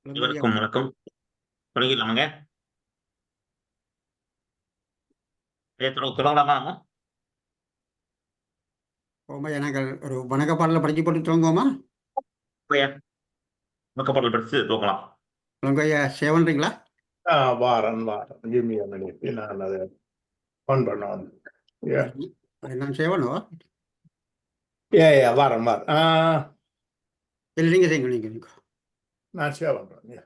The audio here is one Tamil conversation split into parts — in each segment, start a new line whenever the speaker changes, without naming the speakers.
சொல்லுங்க ஐயா.
அனைவருக்கும் வணக்கம். தொடங்கிடலாமாங்க? ஐயா தொடங்கலாமா நம்ம?
ஓமையா நாங்கள் ஒரு வணக்க பாடலை படிச்சு போட்டு துவங்குவோமா?
ஐயா வணக்க பாடல் படிச்சு துவங்கலாம்.
சொல்லுங்க ஐயா, சேவன்றீங்களா?
வாரன் give me a minute. நான் அதை on பண்ணோம்.
நான் சேவனோ?
வாரன்
இல்லை, நீங்கள் செய்யுங்க, நீங்கள்.
நான் ஷேர் பண்றேன்.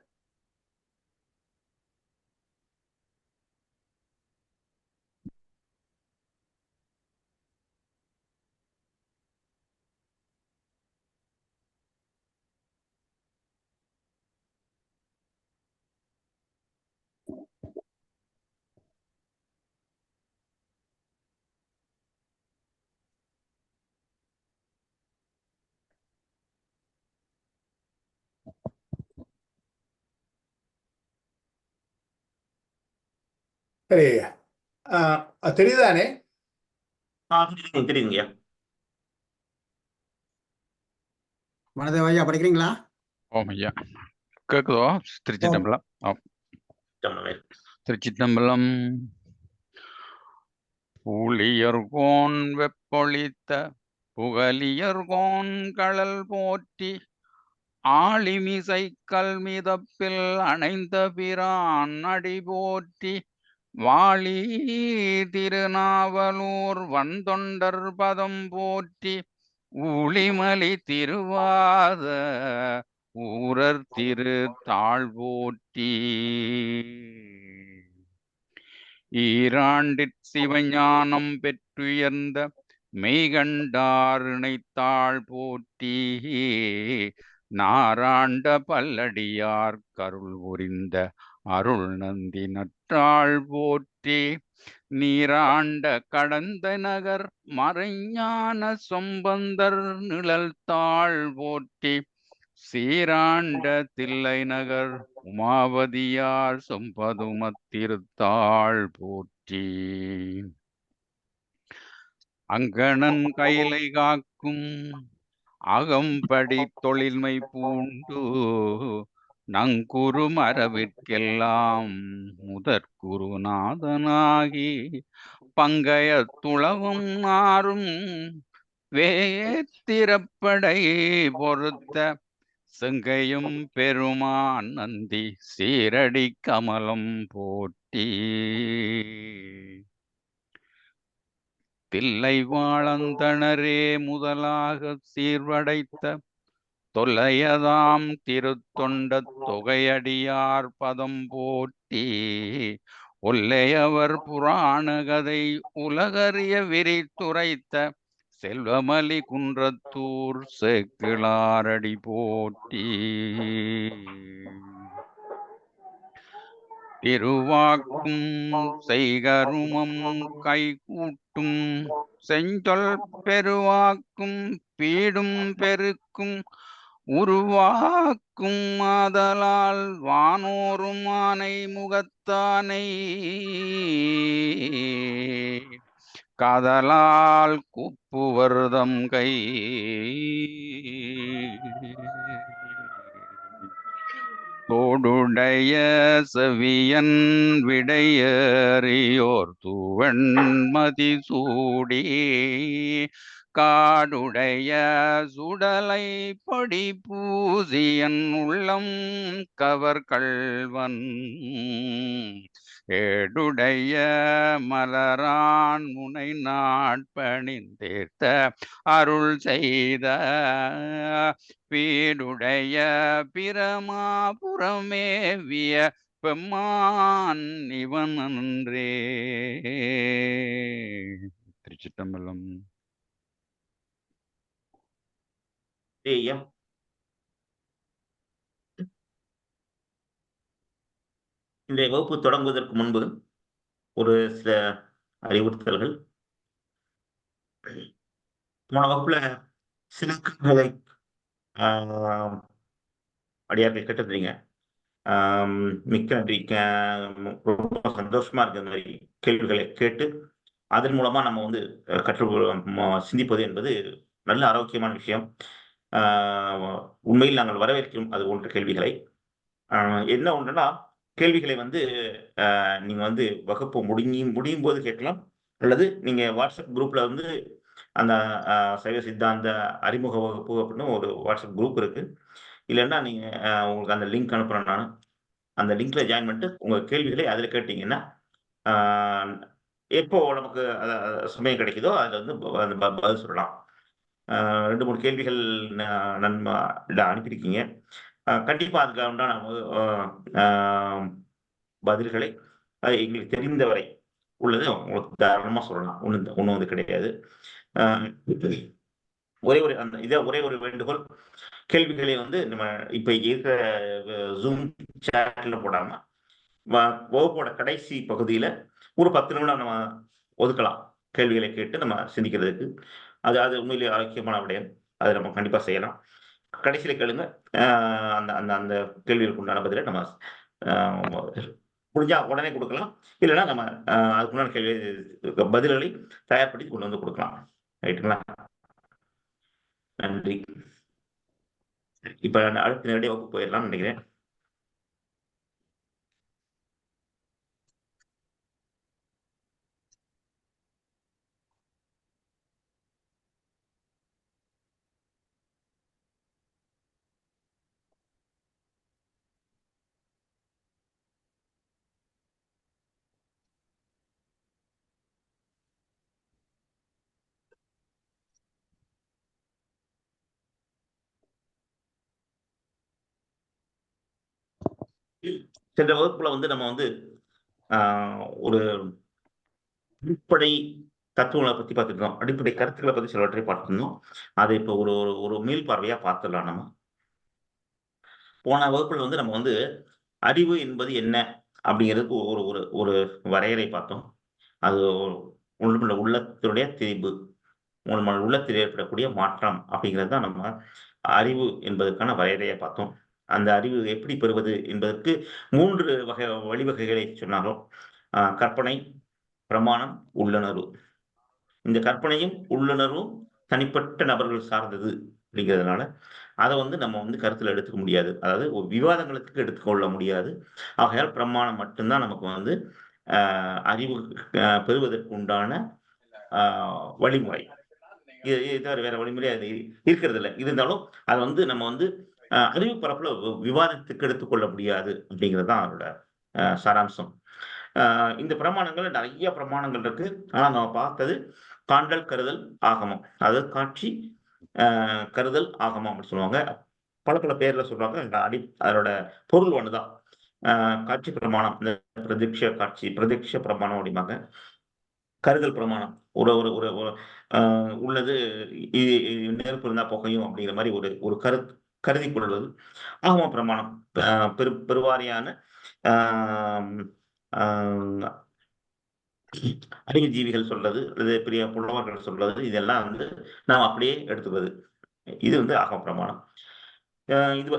சரி, தெரியுதானே?
தெரியுதுங்கய்யா.
வனதேவ ஐயா படிக்கிறீங்களா?
ஓம் ஐயா கேக்குதோ? திருச்சிட்டம்பலம். திருச்சிட்டம்பலம். புலியர்கோன் வெப்பொழித்த புகலியர்கோன் களல் போற்றி ஆளிமிசை கல்மிதப்பில் அணைந்த பிரான் அடி போற்றி வாளி திருநாவலூர் வந்தொண்டர் பதம் போற்றி ஊழிமலி திருவாத ஊரர் திரு தாழ் போற்றி ஈராண்டிற் சிவஞானம் பெற்றுயர்ந்த மெய்கண்டார் இணைத்தாள் போற்றி நாராண்ட பல்லடியார் கருள் புரிந்த அருள் நந்தி நற்றாள் போற்றி நீராண்ட கடந்த நகர் மறைஞான சொம்பந்தர் நிழல் தாழ் போற்றி சீராண்ட தில்லை நகர் உமாவதியார் சொம்பதுமத்திருத்தாள் போற்றி அங்கணன் கைலை காக்கும் அகம்படி தொழில்மை பூண்டு நங்குரு மரவிற்கெல்லாம் முதற்குருநாதனாகி பங்கைய துளவும் மாறும் வேத்திரப்படை பொறுத்த செங்கையும் பெருமான் நந்தி சீரடி கமலம் போற்றி தில்லை வாழந்தணரே முதலாக சீர்வடைத்த தொல்லையதாம் திருத்தொண்ட தொகையடியார் பதம் போற்றி ஒல்லையவர் புராண கதை உலகறிய விரித்துரைத்த செல்வமலி குன்றத்தூர் சேக்கிழாரடி போற்றி திருவாக்கும் செய்கருமம் கைகூட்டும் செஞ்சொல் பெருவாக்கும் பீடும் பெருக்கும் உருவாக்கும் ஆதலால் வானோரும் ஆனை முகத்தானை காதலால் குப்புவர்தம் கை தோடுடைய செவியன் விடையறியோர் தூவன்மதி சூடி காடுடைய சுடலை பொடி பூசியன் உள்ளம் கவர் கள்வன் ஏடுடைய மலரான் முனை நாட்பணிந்தேர்த்த அருள் செய்த பீடுடைய பிரமாபுரமேவிய பெம்மான் இவன் அன்றே. திருச்சிட்டம்பலம்.
ஐயா இன்றைய வகுப்பு தொடங்குவதற்கு முன்பு ஒரு சில அறிவுறுத்தல்கள். போன வகுப்புல சில கேள்விகளை அடியார்கள் கேட்டிருந்தீங்க. மிக்க நன்றி. ரொம்ப சந்தோஷமா இருக்கு இந்த மாதிரி கேள்விகளை கேட்டு அதன் மூலமா நம்ம வந்து கற்று சிந்திப்பது என்பது நல்ல ஆரோக்கியமான விஷயம். உண்மையில் நாங்கள் வரவேற்கிறோம் அது போன்ற கேள்விகளை. என்ன ஒன்றுனா கேள்விகளை வந்து நீங்க வந்து வகுப்பு முடியும் போது கேட்கலாம், அல்லது நீங்க வாட்ஸ்அப் குரூப்ல வந்து அந்த சைவ சித்தாந்த அறிமுக வகுப்பு அப்படின்னு ஒரு வாட்ஸ்அப் குரூப் இருக்கு. இல்லைன்னா நீங்க உங்களுக்கு அந்த லிங்க் அனுப்புறேன் நான். அந்த லிங்க்ல ஜாயின் பண்ணிட்டு உங்க கேள்விகளை அதில் கேட்டீங்கன்னா எப்போ நமக்கு சமயம் கிடைக்குதோ அதில் வந்து பதில் சொல்லலாம். 2-3 கேள்விகள் நண்பா அனுப்பியிருக்கீங்க. கண்டிப்பா அதுக்கு உண்டான பதில்களை எங்களுக்கு தெரிந்தவரை உள்ளது உங்களுக்கு தாராளமா சொல்லலாம். ஒண்ணும் வந்து கிடையாது. ஒரே ஒரு வேண்டுகோள், கேள்விகளை வந்து நம்ம இப்ப இருக்கிற ஜூம் சேட்ல போடாம வகுப்போட கடைசி பகுதியில ஒரு 10 நிமிடம் நம்ம ஒதுக்கலாம் கேள்விகளை கேட்டு நம்ம சிந்திக்கிறதுக்கு. அது உண்மையிலேயே ஆரோக்கியமான விடயம். அதை நம்ம கண்டிப்பா செய்யலாம். கடைசியில கேளுங்க. அந்த அந்த அந்த கேள்விகளுக்கு உண்டான பதிலை நம்ம முடிஞ்சா உடனே கொடுக்கலாம். இல்லைன்னா நம்ம அதுக்கு உண்டான கேள்வி பதில்களை தயார்படுத்தி கொண்டு வந்து கொடுக்கலாம். ரைட்டுங்களா? நன்றி. இப்ப அடுத்த நேரடியாக வகுப்பு போயிடலாம்னு நினைக்கிறேன். சென்ற வகுப்புல வந்து நம்ம வந்து ஒரு அடிப்படை தத்துவங்களை பத்தி பார்த்துருந்தோம். அடிப்படை கருத்துக்களை பத்தி சிலவற்றை பார்த்துருந்தோம். அதை இப்போ ஒரு ஒரு மீள் பார்வையா பார்த்துடலாம் நம்ம. போன வகுப்புல வந்து நம்ம வந்து அறிவு என்பது என்ன அப்படிங்கிறதுக்கு ஒரு ஒரு ஒரு வரையறை பார்த்தோம். அது உள்ளத்தினுடைய திரிபு, உள்ளத்தில் ஏற்படக்கூடிய மாற்றம் அப்படிங்கிறது தான் நம்ம அறிவு என்பதற்கான வரையறையை பார்த்தோம். அந்த அறிவு எப்படி பெறுவது என்பதற்கு 3 வழிவகைகளை சொன்னாலும், கற்பனை, பிரமாணம், உள்ளுணர்வு. இந்த கற்பனையும் உள்ளுணர்வும் தனிப்பட்ட நபர்கள் சார்ந்தது அப்படிங்கிறதுனால அதை வந்து நம்ம வந்து கருத்துல எடுத்துக்க முடியாது. அதாவது ஒரு விவாதங்களுக்கு எடுத்துக்கொள்ள முடியாது. ஆகையால் பிரமாணம் மட்டும்தான் நமக்கு வந்து அறிவு பெறுவதற்கு உண்டான வழிமுறை. இது தவிர வேற வழிமுறை அது இருக்கிறது இல்லை. இருந்தாலும் அதை வந்து நம்ம வந்து அறிவு பரப்புல விவாதத்துக்கு எடுத்துக்கொள்ள முடியாது அப்படிங்கிறது தான் அதோட சாராம்சம். இந்த பிரமாணங்கள் நிறைய பிரமாணங்கள் இருக்கு. ஆனா நம்ம பார்த்தது காண்டல், கருதல், ஆகமம். அதாவது காட்சி, கருதல், ஆகமம் அப்படின்னு சொல்லுவாங்க. பல பேர்ல சொல்றாங்க. அதோட பொருள் ஒண்ணுதான். காட்சி பிரமாணம், இந்த பிரதிக்ஷ பிரமாணம் அப்படிம்பாங்க. கருதல் பிரமாணம் ஒரு ஒரு ஒரு உள்ளது, நெருப்பு இருந்தா புகையும் அப்படிங்கிற மாதிரி ஒரு கருதி கொள்வது. ஆகம பிரமாணம் பெருவாரியான அறிவுஜீவிகள் சொல்றது, அல்லது பெரிய புலவர்கள் சொல்றது, இதெல்லாம் வந்து நாம் அப்படியே எடுத்துக்கிறது. இது வந்து ஆகம பிரமாணம்.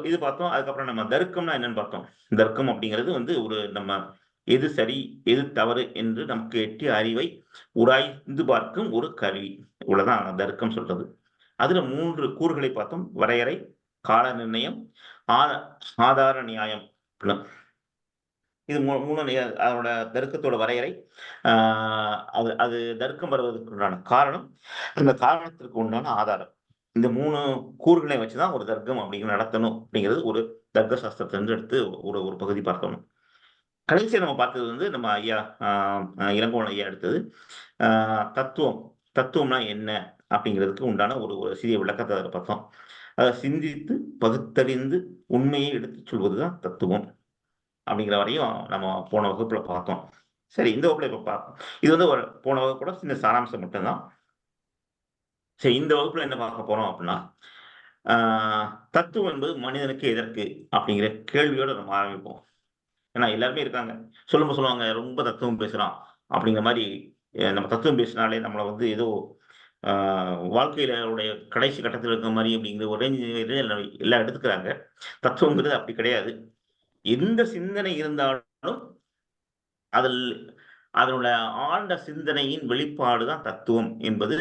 இது பார்த்தோம். அதுக்கப்புறம் நம்ம தர்க்கம்னா என்னன்னு பார்த்தோம். தர்க்கம் அப்படிங்கிறது வந்து நம்ம எது சரி எது தவறு என்று நமக்கு எட்டிய அறிவை உராய்ந்து பார்க்கும் ஒரு கருவி. இவ்வளவுதான் தர்க்கம் சொல்றது. அதுல 3 கூறுகளை பார்த்தோம். வரையறை, கால நிர்ணயம், ஆதார நியாயம். இது 3 அதோட தர்க்கத்தோட வரையறை. அது தர்க்கம் வருவதற்கு உண்டான காரணம், அந்த காரணத்திற்கு உண்டான ஆதாரம். இந்த 3 கூறுகளை வச்சுதான் ஒரு தர்க்கம் அப்படிங்கிறது நடத்தணும் அப்படிங்கிறது ஒரு தர்க்க சாஸ்திரத்திலிருந்து எடுத்து ஒரு பகுதி பார்த்தோம். கடைசியா நம்ம பார்த்தது வந்து நம்ம ஐயா இளங்கோவன் ஐயா எடுத்தது தத்துவம்னா என்ன அப்படிங்கிறதுக்கு உண்டான ஒரு சிறிய விளக்கத்தை அதை பார்த்தோம். அதை சிந்தித்து பகுத்தறிந்து உண்மையை எடுத்து சொல்வதுதான் தத்துவம் அப்படிங்கிற வரையும் நம்ம போன வகுப்புல பார்த்தோம். சரி, இந்த வகுப்புல இப்ப பார்ப்போம். இது வந்து போன வகுப்போட சின்ன சாராம்சம் மட்டும்தான். சரி, இந்த வகுப்புல என்ன பார்க்க போறோம் அப்படின்னா, தத்துவம் என்பது மனிதனுக்கு எதற்கு அப்படிங்கிற கேள்வியோட நம்ம ஆரம்பிப்போம். ஏன்னா எல்லாருமே இருக்காங்க, சொல்லுவாங்க ரொம்ப தத்துவம் பேசுறான் அப்படிங்கிற மாதிரி. நம்ம தத்துவம் பேசினாலே நம்மளை வந்து ஏதோ வாழ்க்கையில கடைசி கட்டத்தில் இருக்கிற மாதிரி அப்படிங்கிற ஒரே எல்லாம் எடுத்துக்கிறாங்க. தத்துவங்கிறது அப்படி கிடையாது. எந்த சிந்தனை இருந்தாலும் அதனோட ஆழ்ந்த சிந்தனையின் வெளிப்பாடுதான் தத்துவம் என்பது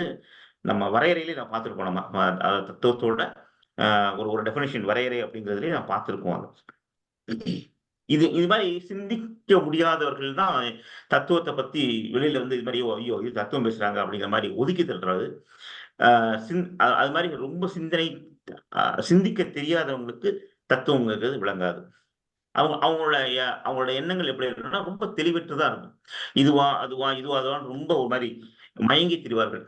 நம்ம வரையறையிலே நான் பார்த்திருக்கோம். நம்ம தத்துவத்தோட ஒரு டெஃபினேஷன் வரையறை அப்படிங்கிறதுலேயே நான் பார்த்திருக்கோம். இது மாதிரி சிந்திக்க முடியாதவர்கள் தான் தத்துவத்தை பத்தி வெளியில வந்து இது மாதிரி ஐயோ இது தத்துவம் பேசுறாங்க அப்படிங்கிற மாதிரி ஒதுக்கி தள்ளுறது. அது மாதிரி ரொம்ப சிந்திக்க தெரியாதவங்களுக்கு தத்துவங்கிறது விளங்காது. அவங்களோட எண்ணங்கள் எப்படி இருக்குன்னா ரொம்ப தெளிவற்றுதான் இருக்கும். இதுவா அதுவா இதுவா அதுவான்னு ரொம்ப ஒரு மாதிரி மயங்கி திரிவார்கள்.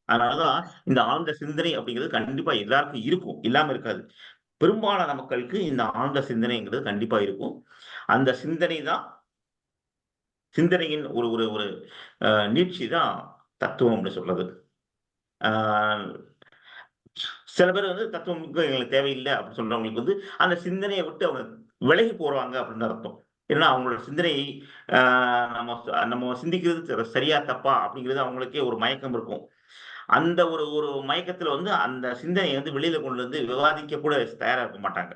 அதனாலதான் இந்த ஆழ்ந்த சிந்தனை அப்படிங்கிறது கண்டிப்பா எல்லாருக்கும் இருக்கும், இல்லாம இருக்காது. பெரும்பாலான மக்களுக்கு இந்த ஆழ்ந்த சிந்தனைங்கிறது கண்டிப்பா இருக்கும். அந்த சிந்தனையின் ஒரு ஒரு ஒரு நீட்சி தான் தத்துவம் அப்படின்னு சொல்றது. சில பேர் வந்து தத்துவம் எங்களுக்கு தேவையில்லை அப்படின்னு சொல்றவங்களுக்கு வந்து அந்த சிந்தனையை விட்டு அவங்க விலகி போறாங்க அப்படின்னு அர்த்தம். ஏன்னா அவங்களோட சிந்தனை நம்ம நம்ம சிந்திக்கிறது சரியா தப்பா அப்படிங்கிறது அவங்களுக்கே ஒரு மயக்கம் இருக்கும். அந்த ஒரு ஒரு மயக்கத்துல வந்து அந்த சிந்தனையை வந்து வெளியில கொண்டு வந்து விவாதிக்க கூட தயாரா இருக்க மாட்டாங்க.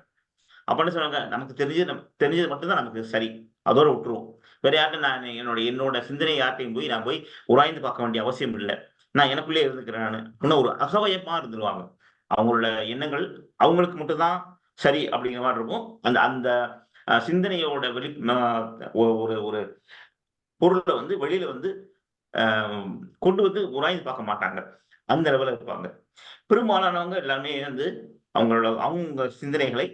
அப்ப என்ன சொன்னாங்க, நமக்கு தெரிஞ்சது மட்டும்தான் நமக்கு சரி. அதோட விட்டுருவோம். வேற யார்ட்ட நான் என்னோட சிந்தனை யார்ட்டயும் போய் நான் போய் உராய்ந்து பார்க்க வேண்டிய அவசியம் இல்ல. நான் எனக்குள்ளேயே இருந்துக்கிறேன் நானு. இன்னும் ஒரு அகவயமா இருந்துருவாங்க. அவங்களோட எண்ணங்கள் அவங்களுக்கு மட்டும் தான் சரி அப்படிங்கிற மாரி இருக்கும். அந்த அந்த சிந்தனையோட ஒரு ஒரு பொருள வந்து வெளியில வந்து அ கொண்டு வந்து உராய்ந்து பார்க்க மாட்டாங்க. அந்த லெவல்ல இருப்பாங்க. பெரும்பாலானவங்க எல்லாருமே வந்து அவங்க சிந்தனைகளை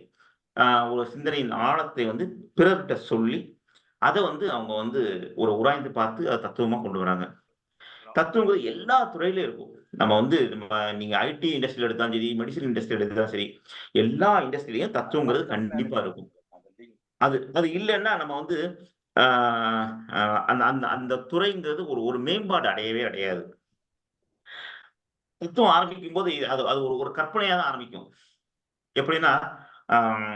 ஒரு சிந்தனையின் ஆழத்தை வந்து பிறர்கிட்ட சொல்லி, அத வந்து அவங்க வந்து ஒரு உராய்ந்து பார்த்து அத தத்துவமா கொண்டு வராங்க. தத்துவங்கிறது எல்லா துறையிலும் இருக்கும். நீங்க ஐடி இண்டஸ்ட்ரியில எடுத்தாலும் சரி, மெடிசின் இண்டஸ்ட்ரியில எடுத்தாலும் சரி, எல்லா இண்டஸ்ட்ரியிலயும் தத்துவங்கிறது கண்டிப்பா இருக்கும். அது அது இல்லன்னா நம்ம வந்து ஆ அ அந்த அந்த அந்த துறைங்கிறது ஒரு ஒரு மேம்பாடு அடையவே அடையாது. தத்துவம் ஆரம்பிக்கும்போது அது அது ஒரு ஒரு கற்பனையா தான் ஆரம்பிக்கும். எப்படின்னா, ஆம்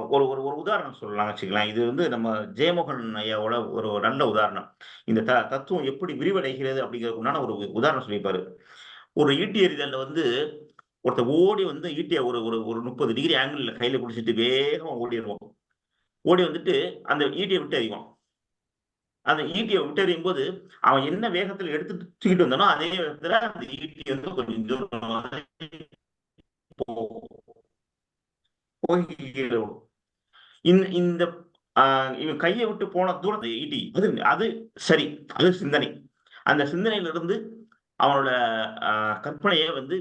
ஒரு ஒரு ஒரு உதாரணம் சொல்லலாம்னு வச்சுக்கங்களேன். இது வந்து நம்ம ஜெயமோகன் ஐயாவோட ஒரு நல்ல உதாரணம். இந்த தத்துவம் எப்படி விரிவடைகிறது அப்படிங்கிறதுக்கு உண்டான ஒரு உதாரணம் சொல்லியிருப்பாரு. ஒரு ஈட்டி எறிதல்ல வந்து ஒருத்தன் ஓடி வந்து ஈட்டிய ஒரு ஒரு ஒரு 30 டிகிரி ஆங்கிள்ல கையில புடிச்சுட்டு வேகமா ஓடிருவான். ஓடி வந்துட்டு அந்த ஈட்டிய விட்டு எறிவான். அந்த ஈட்டிய விட்டு எறியும்போது, அவன் என்ன வேகத்துல எடுத்துட்டு தூக்கிட்டு வந்தானோ, அதே வேகத்துல அந்த ஈட்டி வந்து கொஞ்சம் தூரம் போய் கீழ விழும். இந்த அ இவன் கைய விட்டு போன தூரம் ஈட்டி. அது சரி. அது சிந்தனை. அந்த சிந்தனையிலிருந்து அவனோட அ கற்பனைய வந்து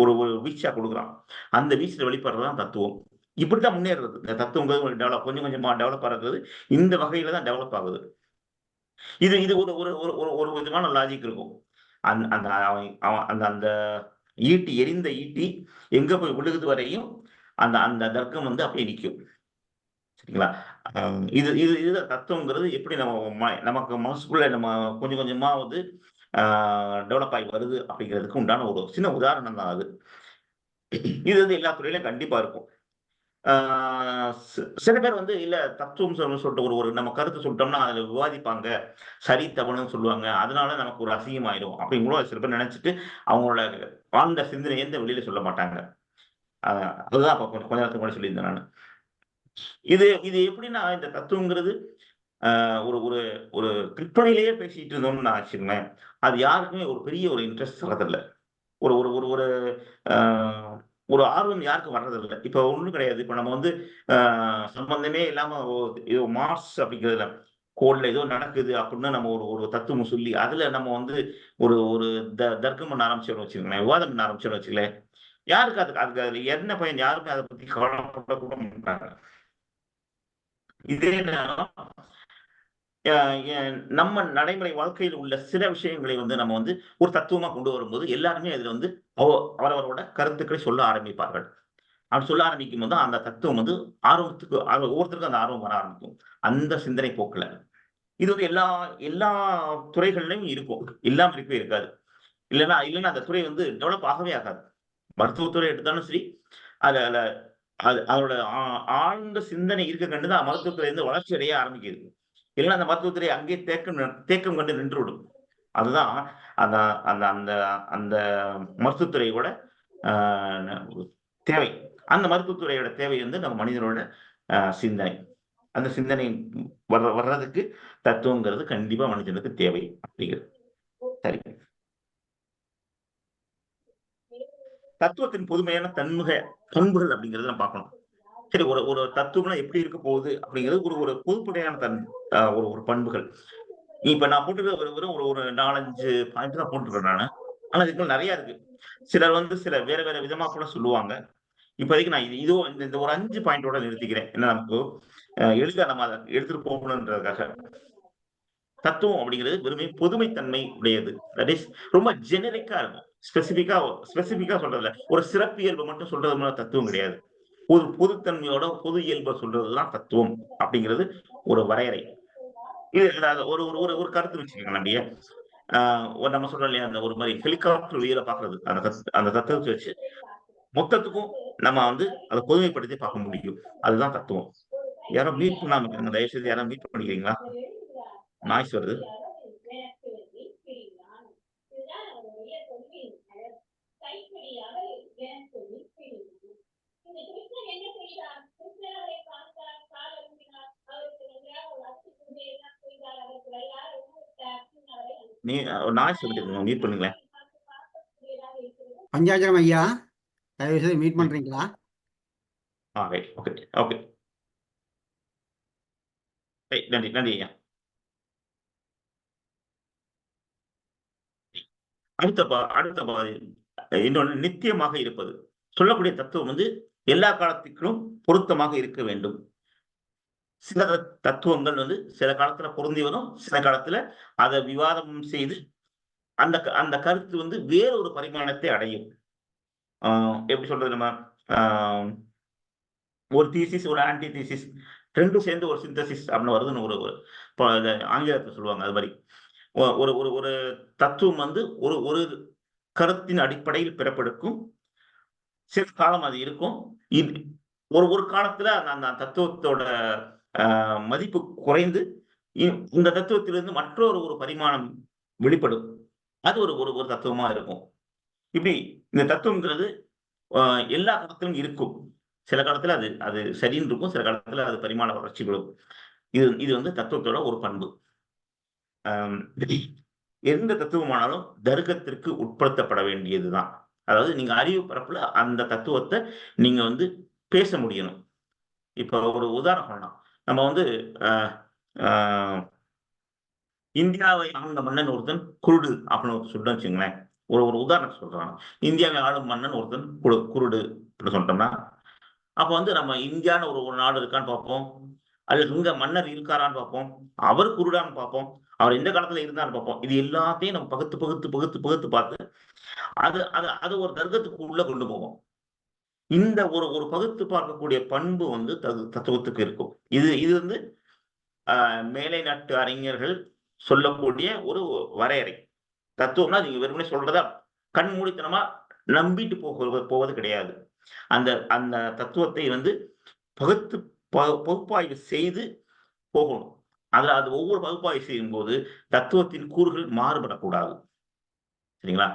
ஒரு ஒரு வீச்சா குடுக்குறான். அந்த வீச்சுல வெளிப்படுறது தான் தத்துவம். இப்படித்தான் முன்னேறுறது. இந்த தத்துவங்கிறது கொஞ்சம் கொஞ்சமா டெவலப் ஆகுறது. இந்த வகையில தான் டெவலப் ஆகுது. இது இது ஒரு ஒரு ஒரு ஒரு ஒரு விதமான லாஜிக் இருக்கும். அந்த அவன் அவன் அந்த அந்த எறிந்த ஈட்டி எங்க போய் விழுகுது வரையும் அந்த அந்த தர்க்கம் வந்து அப்படியே நிக்கும். சரிங்களா? அ இதுதான் தத்துவங்கிறது எப்படி நமக்கு மனசுக்குள்ள நம்ம கொஞ்சம் கொஞ்சமா வந்து ஆ டெவலப் ஆகி வருது அப்படிங்கிறதுக்கு உண்டான ஒரு சின்ன உதாரணம் தான் அது. இது வந்து எல்லா துறையிலும் கண்டிப்பா இருக்கும். ஆ சில பேர் வந்து இல்ல தத்துவம் சொல்லிட்டு ஒரு ஒரு நம்ம கருத்து சொல்லிட்டோம்னா அதுல விவாதிப்பாங்க. சரி, தவறுன்னு சொல்லுவாங்க. அதனால நமக்கு ஒரு அசிங்கமாயிரும். அப்படின்னு கூட சில பேர் நினைச்சுட்டு அவங்களோட ஆழ்ந்த சிந்தனைய வந்து வெளியில சொல்ல மாட்டாங்க. அ அதுதான் அப்ப கொஞ்ச நேரத்துக்கு முன்னாடி சொல்லியிருந்தேன் நானு. இது இது எப்படின்னா இந்த தத்துவங்கிறது ஒரு ஒரு ஒரு கற்பனையிலேயே பேசிட்டு இருந்தோம்னு வச்சுக்கங்களேன், அது யாருக்குமே ஒரு பெரிய ஒரு இன்ட்ரெஸ்ட் வர்றதில்ல. ஒரு ஒரு ஒரு ஒரு அ ஒரு ஆர்வம் யாருக்கும் வர்றதில்ல. இப்ப ஒண்ணும் கிடையாது. இப்ப நம்ம வந்து அ சம்பந்தமே இல்லாம ஏதோ மார்ஸ் அப்படிங்கிறதுல கோள்ல ஏதோ நடக்குது அப்படின்னு நம்ம ஒரு ஒரு தத்துவம் சொல்லி, அதுல நம்ம வந்து ஒரு ஒரு தர்க்கம் பண்ண ஆரம்பிச்சோம்னு வச்சுக்கங்களேன், விவாதம் பண்ண ஆரம்பிச்சோம்னு வச்சுக்கங்களேன், யாருக்கு அதுக்கு அதுல என்ன பயன்? யாருமே அத பத்தி கவலைப்பட கூட மாட்டாங்க. இதே நேரம் அ எ நம்ம நடைமுறை வாழ்க்கையில் உள்ள சில விஷயங்களை வந்து நம்ம வந்து ஒரு தத்துவமா கொண்டு வரும்போது, எல்லாருமே அதுல வந்து அவரவரோட கருத்துக்களை சொல்ல ஆரம்பிப்பார்கள். அப்படி சொல்ல ஆரம்பிக்கும்போது தான் அந்த தத்துவம் வந்து ஒவ்வொருத்தருக்கும் அந்த ஆர்வம் வர ஆரம்பிக்கும். அந்த சிந்தனை போக்குல. இது வந்து எல்லா எல்லா துறைகள்லயும் இருக்கும். இல்லாம இருக்கவே இருக்காது. இல்லன்னா இல்லன்னா அந்த துறை வந்து டெவலப் ஆகவே ஆகாது. மருத்துவத்துறை எடுத்தாலும் சரி, அதுல அதோட ஆழ்ந்த சிந்தனை இருக்க கண்டு தான் மருத்துவத்துறை வந்து வளர்ச்சி அடைய ஆரம்பிக்குது. இல்லன்னா அந்த மருத்துவத்துறை அங்கேயே தேக்கம் கண்டு நின்றுவிடும். அதுதான் அந்த அந்த அந்த அந்த மருத்துவத்துறையோட அ தேவை. அந்த மருத்துவத்துறையோட தேவை வந்து நம்ம மனிதனோட சிந்தனை. அந்த சிந்தனை வர்றதுக்கு தத்துவங்கிறது கண்டிப்பா மனிதனுக்கு தேவை அப்படிங்கிறது. சரி. தத்துவத்தின் புதுமையான பண்புகள் அப்படிங்கிறத நம்ம பார்க்கணும். சரி, ஒரு ஒரு தத்துவம்னா எப்படி இருக்க போகுது அப்படிங்கிறது ஒரு ஒரு பொதுப்படையான ஒரு ஒரு பண்புகள். இப்ப நான் போட்டிருக்க வெறும் ஒரு ஒரு 4, 5 பாயிண்ட் தான் போட்டிருக்கேன் நானு. ஆனா இதுக்குள்ள நிறைய இருக்கு. சிலர் வந்து சில வேற வேற விதமா கூட சொல்லுவாங்க. இப்போதைக்கு நான் இதோ இந்த ஒரு 5 பாயிண்டோட நிறுத்திக்கிறேன். ஏன்னா நமக்கு எளிதா நம்ம அதை எடுத்துட்டு போகணுன்றதுக்காக. தத்துவம் அப்படிங்கிறது வெறுமே பொதுமைத்தன்மை உடையது. தட் இஸ் ரொம்ப ஜெனரிக்கா இருக்கும். ஸ்பெசிபிக்கா சொல்றதுல ஒரு சிறப்பியல்பு மட்டும் சொல்றது தத்துவம் கிடையாது. ஒரு பொதுத்தன்மையோட பொது இயல்பை சொல்றதுதான் தத்துவம் அப்படிங்கிறது ஒரு வரையறை. இது ஒரு ஒரு ஒரு ஒரு கருத்து வச்சுக்கோங்க. அப்படியே நம்ம சொல்றோம் இல்லையா, அந்த ஒரு மாதிரி ஹெலிகாப்டர் வியூல பாக்குறது, அந்த தத்துவத்தை வச்சு மொத்தத்துக்கும் நம்ம வந்து அதை பொதுமைப்படுத்தி பார்க்க முடியும். அதுதான் தத்துவம். யாரும் மீட் பண்ணாம இருக்காங்க, தயவு செய்து யாரும் மீட் பண்ணிக்கிறீங்களா? நாய்ஸ் வருது. நீ நாய்ஸ் வந்துட்டு இருக்குங்க, மீட் பண்ணுங்களேன்.
பஞ்சாஜரம் ஐயா, தயவு செய்து மீட் பண்றீங்களா?
Right, okay okay. நன்றி நன்றி ஐயா. அடுத்த இன்னொன்று நித்தியமாக இருப்பது. சொல்லக்கூடிய தத்துவம் வந்து எல்லா காலத்துக்கும் பொருத்தமாக இருக்க வேண்டும். சில தத்துவங்கள் வந்து சில காலத்துல பொருந்தி வரும், சில காலத்துல அதை விவாதம் செய்து அந்த அந்த கருத்து வந்து வேறொரு பரிமாணத்தை அடையும். எப்படி சொல்றது, நம்ம ஒரு தீசிஸ் ஒரு ஆன்டி தீசிஸ் ரெண்டும் சேர்ந்து ஒரு சிந்தசிஸ் அப்படின்னு வருதுன்னு ஒரு ஆங்கிலத்தில் சொல்லுவாங்க. அது மாதிரி ஒரு ஒரு ஒரு தத்துவம் வந்து ஒரு ஒரு கருத்தின் அடிப்படையில் பிறப்பெடுக்கும். சில காலம் அது இருக்கும். ஒரு ஒரு காலத்துல அந்த தத்துவத்தோட மதிப்பு குறைந்து இந்த தத்துவத்திலிருந்து மற்றொரு ஒரு பரிமாணம் வெளிப்படும். அது ஒரு ஒரு ஒரு தத்துவமா இருக்கும். இப்படி இந்த தத்துவங்கிறது எல்லா காலத்திலும் இருக்கும். சில காலத்துல அது அது சரின்னு இருக்கும், சில காலத்துல அது பரிமாண வளர்ச்சிகளும். இது வந்து தத்துவத்தோட ஒரு பண்பு. எந்த தத்துவமானாலும் தர்க்கத்திற்கு உட்படுத்தப்பட வேண்டியதுதான். அதாவது நீங்க அறிவு பரப்புல அந்த தத்துவத்தை நீங்க வந்து பேச முடியணும். இப்ப ஒரு உதாரணம் சொல்லலாம். நம்ம வந்து இந்தியாவை ஆண்ட மன்னன் ஒருத்தன் குருடு அப்படின்னு சொல்லிட்டு வச்சுங்களேன். ஒரு ஒரு உதாரணம் சொல்றான். இந்தியாவை ஆளும் மன்னன் ஒருத்தன் குருடு அப்படின்னு சொல்லிட்டோம்னா, அப்ப வந்து நம்ம இந்தியான்னு ஒரு ஒரு நாடு இருக்கான்னு பார்ப்போம், அல்லது இங்க மன்னர் இருக்காரான்னு பார்ப்போம், அவர் குருடான்னு பார்ப்போம், அவர் எந்த காலத்துல இருந்தான்னு பார்ப்போம். இது எல்லாத்தையும் நம்ம பகுத்து பகுத்து பகுத்து பகுத்து பார்த்து அது அது அது ஒரு தர்க்கத்துக்கு உள்ள கொண்டு போவோம். இந்த ஒரு ஒரு பகுத்து பார்க்கக்கூடிய பண்பு வந்து தத்துவத்துக்கு இருக்கும். இது இது வந்து மேலை நாட்டு அறிஞர்கள் சொல்லக்கூடிய ஒரு வரையறை. தத்துவம்னா நீங்க வெறுமனே சொல்றதா கண் மூடித்தனமா நம்பிட்டு போவது கிடையாது. அந்த அந்த தத்துவத்தை வந்து பகுத்து பகுப்பாய்வு செய்து போகணும். அதுல அது ஒவ்வொரு பகுப்பாய்வு செய்யும் போது தத்துவத்தின் கூறுகள் மாறுபடக்கூடாது. சரிங்களா?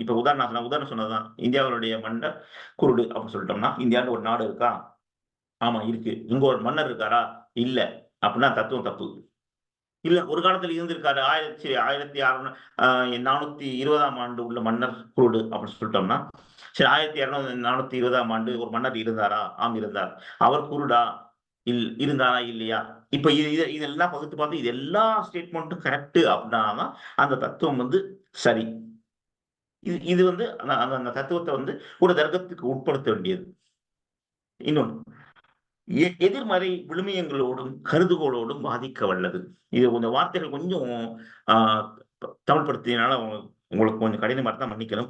இப்ப உதாரணம் சொன்னதுதான். இந்தியாவுடைய மன்னர் குருடு அப்படின்னு சொல்லிட்டோம்னா, இந்தியான்னு ஒரு நாடு இருக்கா? ஆமா இருக்கு. இங்க ஒரு மன்னர் இருக்காரா? இல்ல. அப்படின்னா தத்துவம் தப்பு. இல்ல, ஒரு காலத்துல இருந்திருக்காரு. 1420ஆம் ஆண்டு உள்ள மன்னர் குருடு அப்படின்னு சொல்லிட்டோம்னா, சரி 1420ஆம் ஆண்டு ஒரு மன்னர் இருந்தாரா? ஆம் இருந்தார். அவர் குருடா? இருந்தாரா இல்லையா? இப்ப இதெல்லாம் பகுத்து பார்த்து இது எல்லா ஸ்டேட்மெண்ட்டும் கரெக்ட் அப்படின்னா அந்த தத்துவம் வந்து சரி. இது வந்து அந்த தத்துவத்தை வந்து ஒரு தர்க்கத்துக்கு உட்படுத்த வேண்டியது. இன்னொன்னு, எதிர்மறை விழுமியங்களோடும் கருதுகோளோடும் பாதிக்க வல்லது. இது கொஞ்சம் வார்த்தைகள் கொஞ்சம் தமிழ் படுத்தினால உங்களுக்கு கொஞ்சம் கடினமா தான் மன்னிக்கணும்.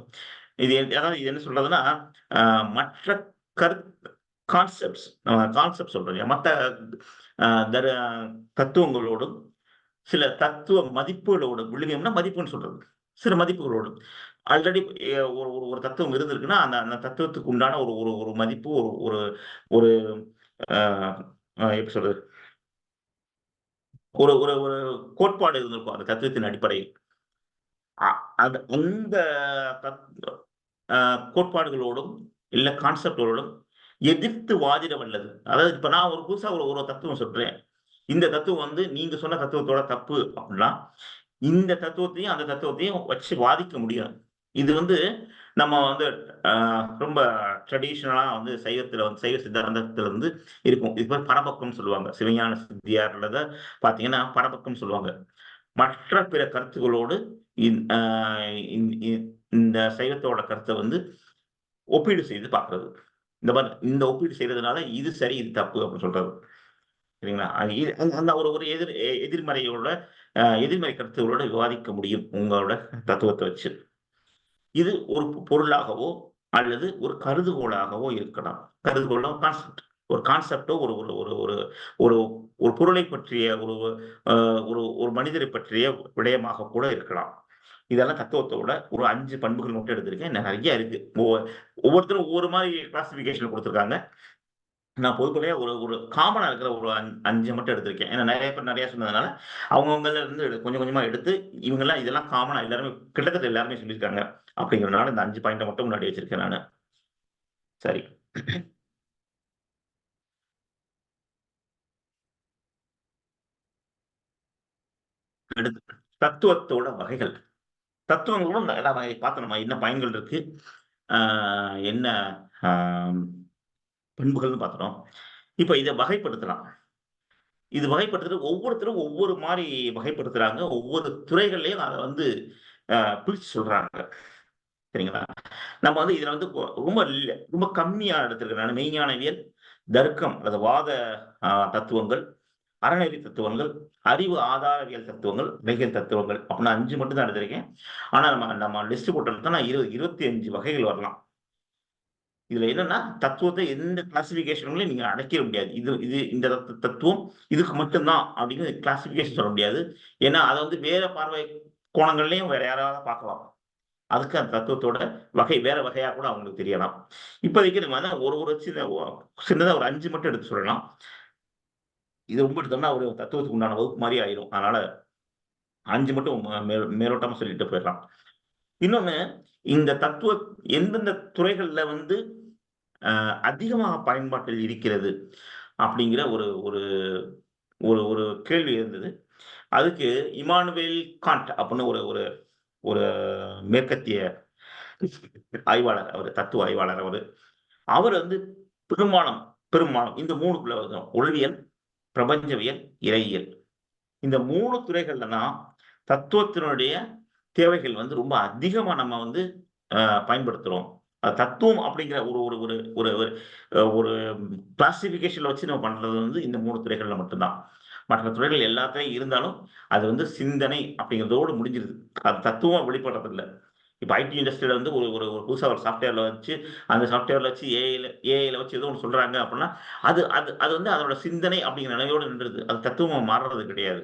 இது என்ன சொல்றதுன்னா, மற்ற கான்செப்ட் சொல்றேன், மற்ற தத்துவங்களோடும் சில தத்துவ மதிப்புகளோட விழுமியம்னா மதிப்புன்னு சொல்றது, சில மதிப்புகளோடும் ஆல்ரெடி ஒரு தத்துவம் இருந்திருக்குன்னா அந்த தத்துவத்துக்கு உண்டான ஒரு ஒரு ஒரு மதிப்பு ஒரு ஒரு எப்படி சொல்றது, ஒரு ஒரு ஒரு கோட்பாடு இருந்திருக்கும் அந்த தத்துவத்தின் அடிப்படையில். அந்த கோட்பாடுகளோடும் இல்ல கான்செப்டுகளோடும் எதிர்த்து வாதிட வல்லது. அதாவது இப்ப நான் ஒரு புதுசா ஒரு தத்துவம் சொல்றேன், இந்த தத்துவம் வந்து நீங்க சொன்ன தத்துவத்தோட தப்பு அப்படின்னா இந்த தத்துவத்தையும் அந்த தத்துவத்தையும் வச்சு வாதிக்க முடியும். இது வந்து நம்ம வந்து ரொம்ப ட்ரெடிஷ்னலா வந்து சைவத்துல வந்து சைவ சித்தாந்தத்துல வந்து இருக்கும். இது பேர் பரபக்கம் சொல்லுவாங்க. சிவஞான சித்தியார்ல பாத்தீங்கன்னா பரபக்கம் சொல்லுவாங்க. மற்ற பிற கருத்துகளோடு இந்த சைவத்தோட கருத்தை வந்து ஒப்பீடு செய்து பார்க்கிறது. இந்த ஒப்பீடு செய்யறதுனால இது சரி இது தப்பு அப்படின்னு சொல்றது. சரிங்களா? அந்த ஒரு ஒரு எதிர்மறையோட எதிர்மறை கருத்துகளோட விவாதிக்க முடியும் உங்களோட தத்துவத்தை வச்சு. இது ஒரு பொருளாகவோ அல்லது ஒரு கருதுகோளாகவோ இருக்கலாம். கருதுகோளோ கான்செப்ட், ஒரு கான்செப்டோ ஒரு ஒரு ஒரு ஒரு ஒரு ஒரு பொருளை பற்றிய ஒரு ஒரு ஒரு மனிதரை பற்றிய விடயமாக கூட இருக்கலாம். இதெல்லாம் தத்துவத்தோட ஒரு 5 பண்புகள் மட்டும் எடுத்திருக்கேன். நிறைய இருக்கு. ஒவ்வொருத்தரும் ஒவ்வொரு மாதிரி கிளாசிபிகேஷன் கொடுத்துருக்காங்க. நான் பொதுப்படையா ஒரு ஒரு காமனா இருக்கிற ஒரு 5 மட்டும் எடுத்திருக்கேன். ஏன்னா நிறைய பேர் நிறைய சொன்னதுனால, அவங்கவங்கல இருந்து கொஞ்சம் கொஞ்சமா எடுத்து, இவங்கலாம் இதெல்லாம் காமனா எல்லாருமே கிட்டத்தட்ட எல்லாருமே சொல்லியிருக்காங்க. அப்படிங்கிறதுனால இந்த 5 பாயிண்ட்ட மட்டும் முன்னாடி வச்சிருக்கேன் நானு. சரி. அடுத்து தத்துவத்தோட வகைகள். தத்துவங்களும் நம்ம பார்த்தோம். நம்ம என்ன பயன்கள் இருக்கு, என்ன ஆ பண்புகள்னு பார்த்துட்டோம். இப்ப இத வகைப்படுத்தலாம். இது வகைப்படுத்துறது ஒவ்வொருத்தரும் ஒவ்வொரு மாரி வகைப்படுத்துறாங்க. ஒவ்வொரு துறைகள்லயும் அத வந்து பிரிச்சு சொல்றாங்க. சரிங்களா? நம்ம வந்து இதுல வந்து ரொம்ப கம்மியா எடுத்திருக்கிறேன் நானு. மெய்ஞானவியல், தர்க்கம் அல்லது வாத தத்துவங்கள், அறநெறி தத்துவங்கள், அறிவு ஆதாரவியல் தத்துவங்கள், மெய்யியல் தத்துவங்கள் அப்படின்னு 5 மட்டும் தான் எடுத்திருக்கேன். ஆனா நம்ம நம்ம லிஸ்ட் போட்டோம்னா 25 வகைகள் வரலாம். இதுல என்னன்னா தத்துவத்தை எந்த கிளாசிபிகேஷன்லயும் நீங்க அடைக்க முடியாது. இது இது இந்த தத்துவம் இதுக்கு மட்டும்தான் அப்படின்னு கிளாசிபிகேஷன் சொல்ல முடியாது. ஏன்னா அதை வந்து வேற பார்வை கோணங்கள்லயும் வேற யாராவது பார்க்கலாம். அதுக்கு அந்த தத்துவத்தோட வகை வேற வகையா கூட அவங்களுக்கு தெரியலாம். இப்போதைக்கு நம்ம வந்து ஒரு ஒரு சின்னதா ஒரு 5 மட்டும் எடுத்து சொல்லலாம். இது ரொம்ப எடுத்தோம்னா ஒரு தத்துவத்துக்கு உண்டான வகுப்பு மாதிரி ஆயிரும். அதனால 5 மட்டும் மேலோட்டமா சொல்லிட்டு போயிடலாம். இன்னொன்னு, இந்த தத்துவ எந்தெந்த துறைகள்ல வந்து அதிகமாக பயன்பாட்டில் இருக்கிறது அப்படிங்கிற ஒரு ஒரு ஒரு ஒரு கேள்வி இருந்தது. அதுக்கு இமானுவேல் காண்ட் அப்படின்னு ஒரு ஒரு ஒரு மேற்கத்திய ஆய்வாளர், அவர் தத்துவ ஆய்வாளர் அவரு. அவர் வந்து பெரும்பாலும் பெரும்பாலும் இந்த 3க்குள்ள வரும். உளவியல், பிரபஞ்சவியல், இறையியல். இந்த 3 துறைகள்ல தான் தத்துவத்தினுடைய தேவைகள் வந்து ரொம்ப அதிகமா நம்ம வந்து பயன்படுத்துறோம். தத்துவம் அப்படிங்கிற ஒரு ஒரு ஒரு ஒரு ஒரு ஒரு கிளாசிபிகேஷன்ல வச்சு நம்ம பண்றது வந்து இந்த 3 துறைகள்ல மட்டும்தான். மற்ற துறைகள் எல்லாத்துலயும் இருந்தாலும், அது வந்து சிந்தனை அப்படிங்கிறதோடு முடிஞ்சிருது. அது தத்துவம் வெளிப்படுறது இல்ல. இப்ப ஐடி இண்டஸ்ட்ரியில வந்து ஒரு ஒரு ஒரு புதுசா ஒரு சாஃப்ட்வேர்ல வச்சு, அந்த சாஃப்ட்வேர்ல வச்சு ஏஐல வச்சு ஏதோ ஒண்ணு சொல்றாங்க அப்படின்னா, அது அது அது வந்து அதோட சிந்தனை அப்படிங்கிற நிலையோட நின்றுது. அது தத்துவமா மாறுறது கிடையாது.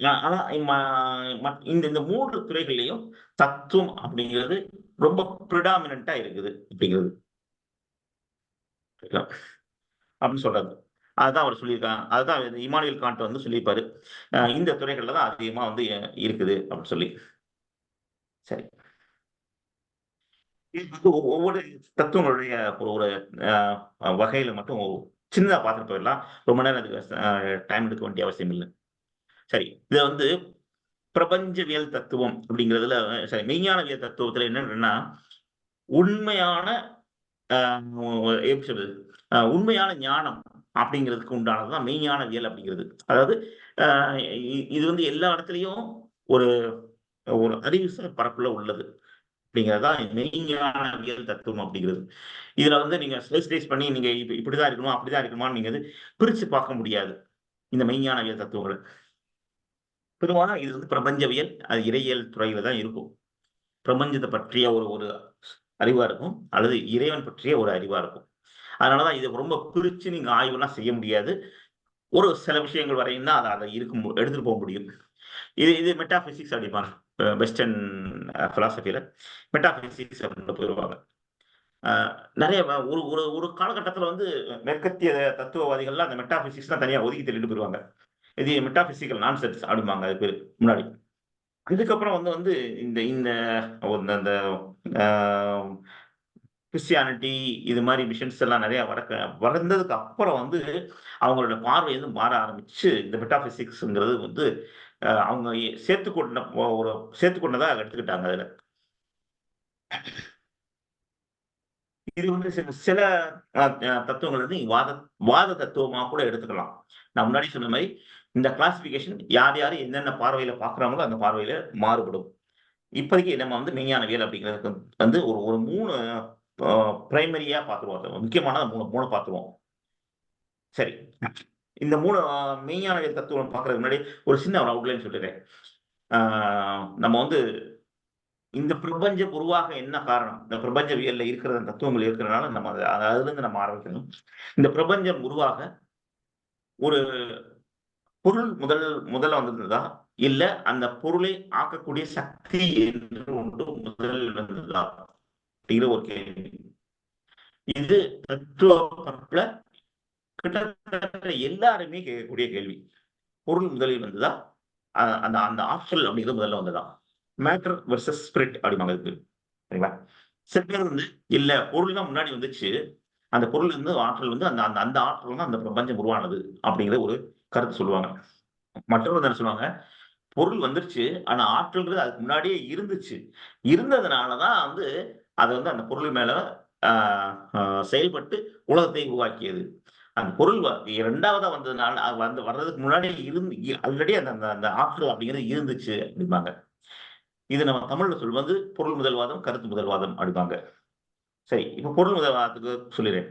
ஆனா இந்த இந்த 3 துறைகள்லயும் தத்துவம் அப்படிங்கிறது ரொம்ப பிரிடாமினன்ட்டா இருக்குது அப்படிங்கிறது. அப்படின்னு சொல்றாரு. அதுதான் அவர் சொல்லியிருக்காங்க. அதுதான் இமானுவேல் காண்ட் வந்து சொல்லியிருப்பாரு. இந்த துறைகள்ல தான் அதிகமா வந்து இருக்குது அப்படின்னு சொல்லி. சரி. இது வந்து ஒவ்வொரு தத்துவங்களுடைய ஒரு ஒரு வகையில மட்டும் சின்னதா பார்த்துட்டு போயிடலாம். ரொம்ப நேரம் அதுக்கு டைம் எடுக்க வேண்டிய அவசியம் இல்ல. சரி. இத வந்து பிரபஞ்சவியல் தத்துவம் அப்படிங்கிறதுல சரி மெய்ஞானவியல் தத்துவத்துல என்னன்னா, உண்மையான அ எப்படி சொல்றது? உண்மையான ஞானம் அப்படிங்கிறதுக்கு உண்டானது தான் மெய்ஞானவியல் அப்படிங்கிறது. அதாவது அ இது வந்து எல்லா இடத்துலயும் ஒரு ஒரு அறிவுசார் பரப்புல உள்ளது. அப்படிங்கிறது தான் மெய்ஞானவியல் தத்துவம் அப்படிங்கிறது. இதுல வந்து நீங்க ஸ்லைஸ் பண்ணி நீங்க இப்படிதான் இருக்கணுமா, அப்படிதான் இருக்கணுமான்னு நீங்க வந்து பிரிச்சு பார்க்க முடியாது. இந்த மெய்ஞானவியல் தத்துவங்கள. பெரும்பாலும் இது வந்து பிரபஞ்சவியல், அது இறையியல் துறையில தான் இருக்கும். பிரபஞ்சத்த பற்றிய ஒரு ஒரு அறிவா இருக்கும். அல்லது இறைவன் பற்றிய ஒரு அறிவா இருக்கும். அதனால தான் இத ரொம்ப பிரிச்சு நீங்க ஆய்வெல்லாம் செய்ய முடியாது. ஒரு சில விஷயங்கள் வரையும் தான் அத எடுத்துட்டு போ முடியும். இது இது மெட்டாபிசிக்ஸ் அப்படிம்பாங்க. வெஸ்டர்ன் பிலாசபில மெட்டாபிசிக்ஸ் அப்படின்னு போயிருவாங்க. அ நெறைய ஒரு ஒரு ஒரு காலகட்டத்தில வந்து மேற்கத்திய தத்துவவாதிகள்லாம் அந்த மெட்டாபிசிக்ஸ்லாம் தனியா ஒதுக்கி தள்ளிட்டு போயிருவாங்க. இது மெட்டாபிசிக்கல் நான்சென்ஸ் அப்படிம்பாங்க அது பேரு முன்னாடி. இதுக்கப்புறம் வந்து வந்து இந்த இந்த அந்த ஆ கிறிஸ்டியானிட்டி இது மாரி மிஷன்ஸ் எல்லாம் நெறைய வளர்ந்ததுக்கு அப்புறம் வந்து அவங்களோட பார்வை வந்து மாற ஆரம்பிச்சு, இந்த மெட்டாபிசிக்ஸ்ங்கிறது வந்து அவங்க சேர்த்துக்கொண்ட ஒரு சேர்த்துக்கொண்டதா எடுத்துக்கிட்டாங்க அதுல. இது வந்து சில தத்துவங்கள் வந்து வாத தத்துவமா கூட எடுத்துக்கலாம். நான் முன்னாடி சொன்ன மாதிரி இந்த கிளாசிபிகேஷன் யார் யார் என்னென்ன பார்வையில பார்க்குறாங்களோ அந்த பார்வையில மாறுபடும். இப்போதைக்கு நம்ம வந்து மெய்ஞானவியல் அப்படிங்கிறதுக்கு வந்து ஒரு ஒரு 3 பிரைமரியா பார்த்துருவோம். முக்கியமான 3 பார்த்துருவோம். சரி. இந்த 3 மெய்ஞானவியல் தத்துவம் பார்க்கறதுக்கு முன்னாடி ஒரு சின்ன ஒரு அவுட்லைன் சொல்லிடுறேன். நம்ம வந்து இந்த பிரபஞ்சம் உருவாக என்ன காரணம்? இந்த பிரபஞ்சவியல்ல இருக்கிற தத்துவங்கள் இருக்கிறதுனால நம்ம அதிலிருந்து நம்ம ஆரம்பிக்கணும். இந்த பிரபஞ்சம் உருவாக ஒரு பொருள் முதல்ல வந்திருந்ததா? இல்ல அந்த பொருளை ஆக்கக்கூடிய சக்தி என்று ஒன்று முதலில் வந்ததா? அப்படிங்கிற ஒரு கேள்வி. இது தத்துவ பரப்புல கிட்டத்தட்ட எல்லாருமே கேட்கக்கூடிய கேள்வி. பொருள் முதலில் வந்ததா? அந்த அந்த ஆற்றல் அப்படிங்கிறது முதல்ல வந்ததா? மேட்டர் வெர்சஸ் ஸ்பிரிட் அப்படிம்பாங்க இதுக்கு. சரிங்களா? சில பேர் வந்து இல்ல பொருள் தான் முன்னாடி வந்துச்சு. அந்த பொருள் இருந்து ஆற்றல் வந்து அந்த அந்த அந்த ஆற்றல் தான் அந்த பிரபஞ்சம் உருவானது அப்படிங்கிற ஒரு கருத்து சொல்லுவாங்க. மற்றவர்கள் என்ன சொல்லுவாங்க, பொருள் வந்துருச்சு. ஆனா ஆற்றல்ன்றது அதுக்கு முன்னாடியே இருந்துச்சு. இருந்ததுனாலதான் வந்து அது வந்து அந்த பொருள் மேல செயல்பட்டு உலகத்தை உருவாக்கியது. அந்த பொருள் 2வதா வந்ததுனால வர்றதுக்கு முன்னாடி ஆல்ரெடி அந்த அந்த அந்த ஆற்றல் அப்படிங்கிறது இருந்துச்சு அப்படிம்பாங்க. இது நம்ம தமிழ்ல சொல்வது பொருள் முதல்வாதம், கருத்து முதல்வாதம் அப்படிம்பாங்க. சரி, இப்ப பொருள் முதல்வாதத்துக்கு சொல்லிடுறேன்.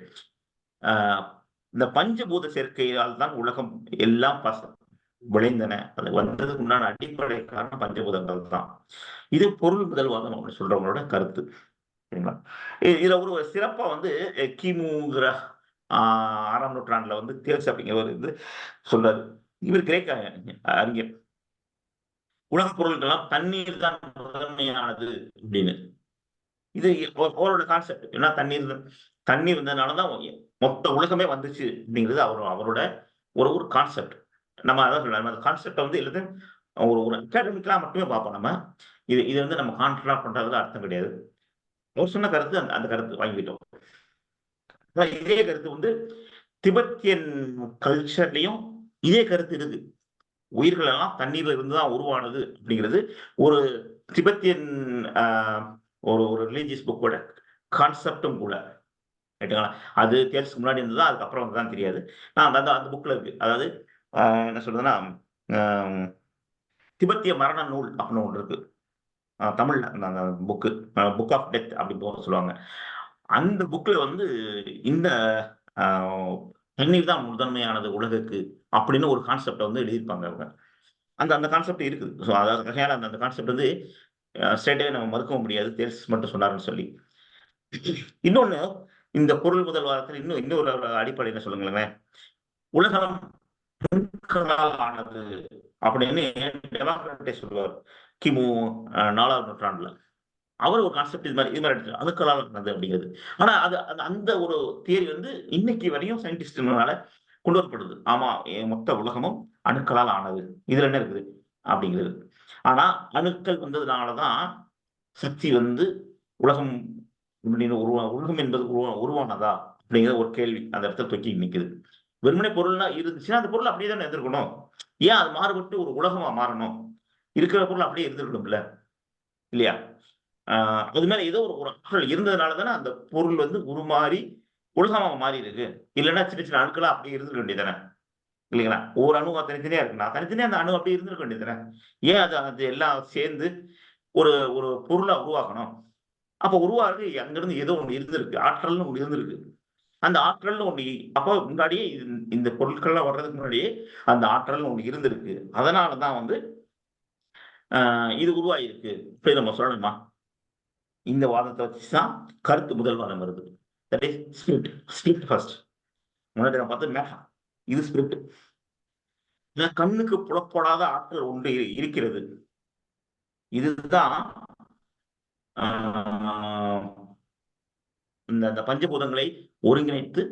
இந்த பஞ்சபூத சேர்க்கையால் தான் உலகம் எல்லாம் விளைந்தன. அது வந்ததுக்கு உண்டான அடிப்படை காரணம் பஞ்சபூதங்கள் தான். இது பொருள் முதல்வாதம் அப்படின்னு சொல்றவங்களோட கருத்து. சரிங்களா? இதுல ஒரு சிறப்பா வந்து கிமுங்கிற 6ஆம் நூற்றாண்டுல வந்து தேல்ஸ் அப்படிங்கிறவர் வந்து சொல்றாரு. இவர் கிரேக்க அறிஞர். உலக பொருள்கள்லாம் தண்ணீர் தான் முதன்மையானது அப்படின்னு. இது அவரோட கான்செப்ட். ஏன்னா தண்ணீர் வந்ததுனாலதான் மொத்த உலகமே வந்துச்சு அப்படிங்கிறது அவரோட ஒரு ஒரு கான்செப்ட். நம்ம அதான் சொல்லலாம். அந்த கான்செப்டை வந்து எல்லாத்தையும் ஒரு ஒரு அகாடமிக்கலா மட்டுமே பார்ப்போம் நம்ம. இது வந்து நம்ம கான்ட்ரா பண்றதுல அர்த்தம் கிடையாது. அவர் சொன்ன கருத்து அந்த கருத்து வாங்கிட்டோம். இதே கருத்து வந்து திபெத்தியன் கல்ச்சர்லயும் இதே கருத்து இருக்கு. உயிர்கள் எல்லாம் தண்ணீர்ல இருந்துதான் உருவானது அப்படிங்கிறது ஒரு திபெத்தியன் ஒரு ஒரு ரிலீஜியஸ் புக்கோட கான்செப்டும் கூட. ரைட்டுங்களா? அது தேர்ஸ்க்கு முன்னாடி இருந்ததா அதுக்கப்புறம் வந்துதான் தெரியாது. நான் அந்த புக்ல இருக்கு. அதாவது என்ன சொல்றதுன்னா திபெத்திய மரண நூல் அப்படின்னு ஒன்று இருக்கு. தமிழ்ல அந்த புக் ஆஃப் டெத் அப்படின்னு சொல்லுவாங்க. அந்த புக்ல வந்து இந்த தண்ணீர் தான் முதன்மையானது உலகுக்கு அப்படின்னு ஒரு கான்செப்டை வந்து எழுதியிருப்பாங்க அவங்க. அந்த அந்த கான்செப்ட் இருக்குது. ஸோ அதாவது அந்த கான்செப்ட் வந்து ஸ்ட்ரெயிட்டாவே நம்ம மறுக்கவும் முடியாது. தேர்ஸ் மட்டும் சொன்னாருன்னு சொல்லி. இன்னொன்னு இந்த பொருள் முதல்வாதத்தில் இன்னொரு அடிப்படை என்ன சொல்லுங்களேன், உலகம் ஆனது அப்படின்னு டெமோக்ராட்டே சொல்லுவார். கிமு 4ஆம் நூற்றாண்டுல அவர் ஒரு கான்செப்ட் இது மாதிரி அணுக்களால் இருந்தது அப்படிங்கிறது. ஆனா அது அந்த ஒரு தியரி வந்து இன்னைக்கு வரையும் சயின்டிஸ்ட்னால கொண்டு வரப்படுது. ஆமா, மொத்த உலகமும் அணுக்களால் ஆனது. இதுல என்ன இருக்குது அப்படிங்கிறது. ஆனா அணுக்கள் வந்ததுனாலதான் சக்தி வந்து உலகம் உலகம் என்பது உருவானதா அப்படிங்கிற ஒரு கேள்வி அந்த இடத்துல தொக்கி நிக்குது. வெறுமனே பொருள்னா இருந்துச்சுன்னா அந்த பொருள் அப்படியே தானே எதிர்க்கணும். ஏன் அது மாறுபட்டு ஒரு உலகமா மாறணும்? இருக்கிற பொருள் அப்படியே இருந்திருக்கணும்ல, இல்லையா? அது மேல ஏதோ ஒரு ஆற்றல் இருந்ததுனால தானே அந்த பொருள் வந்து உருமாறி உலகமா மாறி இருக்கு. இல்லைன்னா சின்ன சின்ன அணுக்களா அப்படியே இருந்திருக்க வேண்டியதானே, இல்லைங்களா? ஒரு அணு தனித்தனியா இருக்குன்னா தனித்தனியா அந்த அணு அப்படியே இருந்திருக்க வேண்டியதானே. ஏன் அது எல்லாம் சேர்ந்து ஒரு ஒரு பொருளா உருவாக்கணும்? அப்ப உருவாக அங்கிருந்து ஏதோ ஒண்ணு இருந்திருக்கு. ஆற்றல்னு ஒண்ணு இருந்திருக்கு. அந்த ஆற்றல்னு ஒண்ணு அப்போ முன்னாடியே இந்த பொருட்கள்லாம் வர்றதுக்கு முன்னாடியே அந்த ஆற்றல்னு ஒண்ணு இருந்திருக்கு. அதனாலதான் வந்து இது உருவாயிருக்கு. இப்படி நம்ம சொல்லணுமா? இந்த வாதத்தை வச்சுதான் கருத்து முதல் வாதம் வருது. That is spirit first. முன்னாடி நம்ம பார்த்து மேகம், இது ஸ்பிரிட். கண்ணுக்கு புலப்படாத ஆற்றல் ஒன்று இருக்கிறது. இதுதான் இந்த பஞ்சபூதங்களை ஒருங்கிணைத்து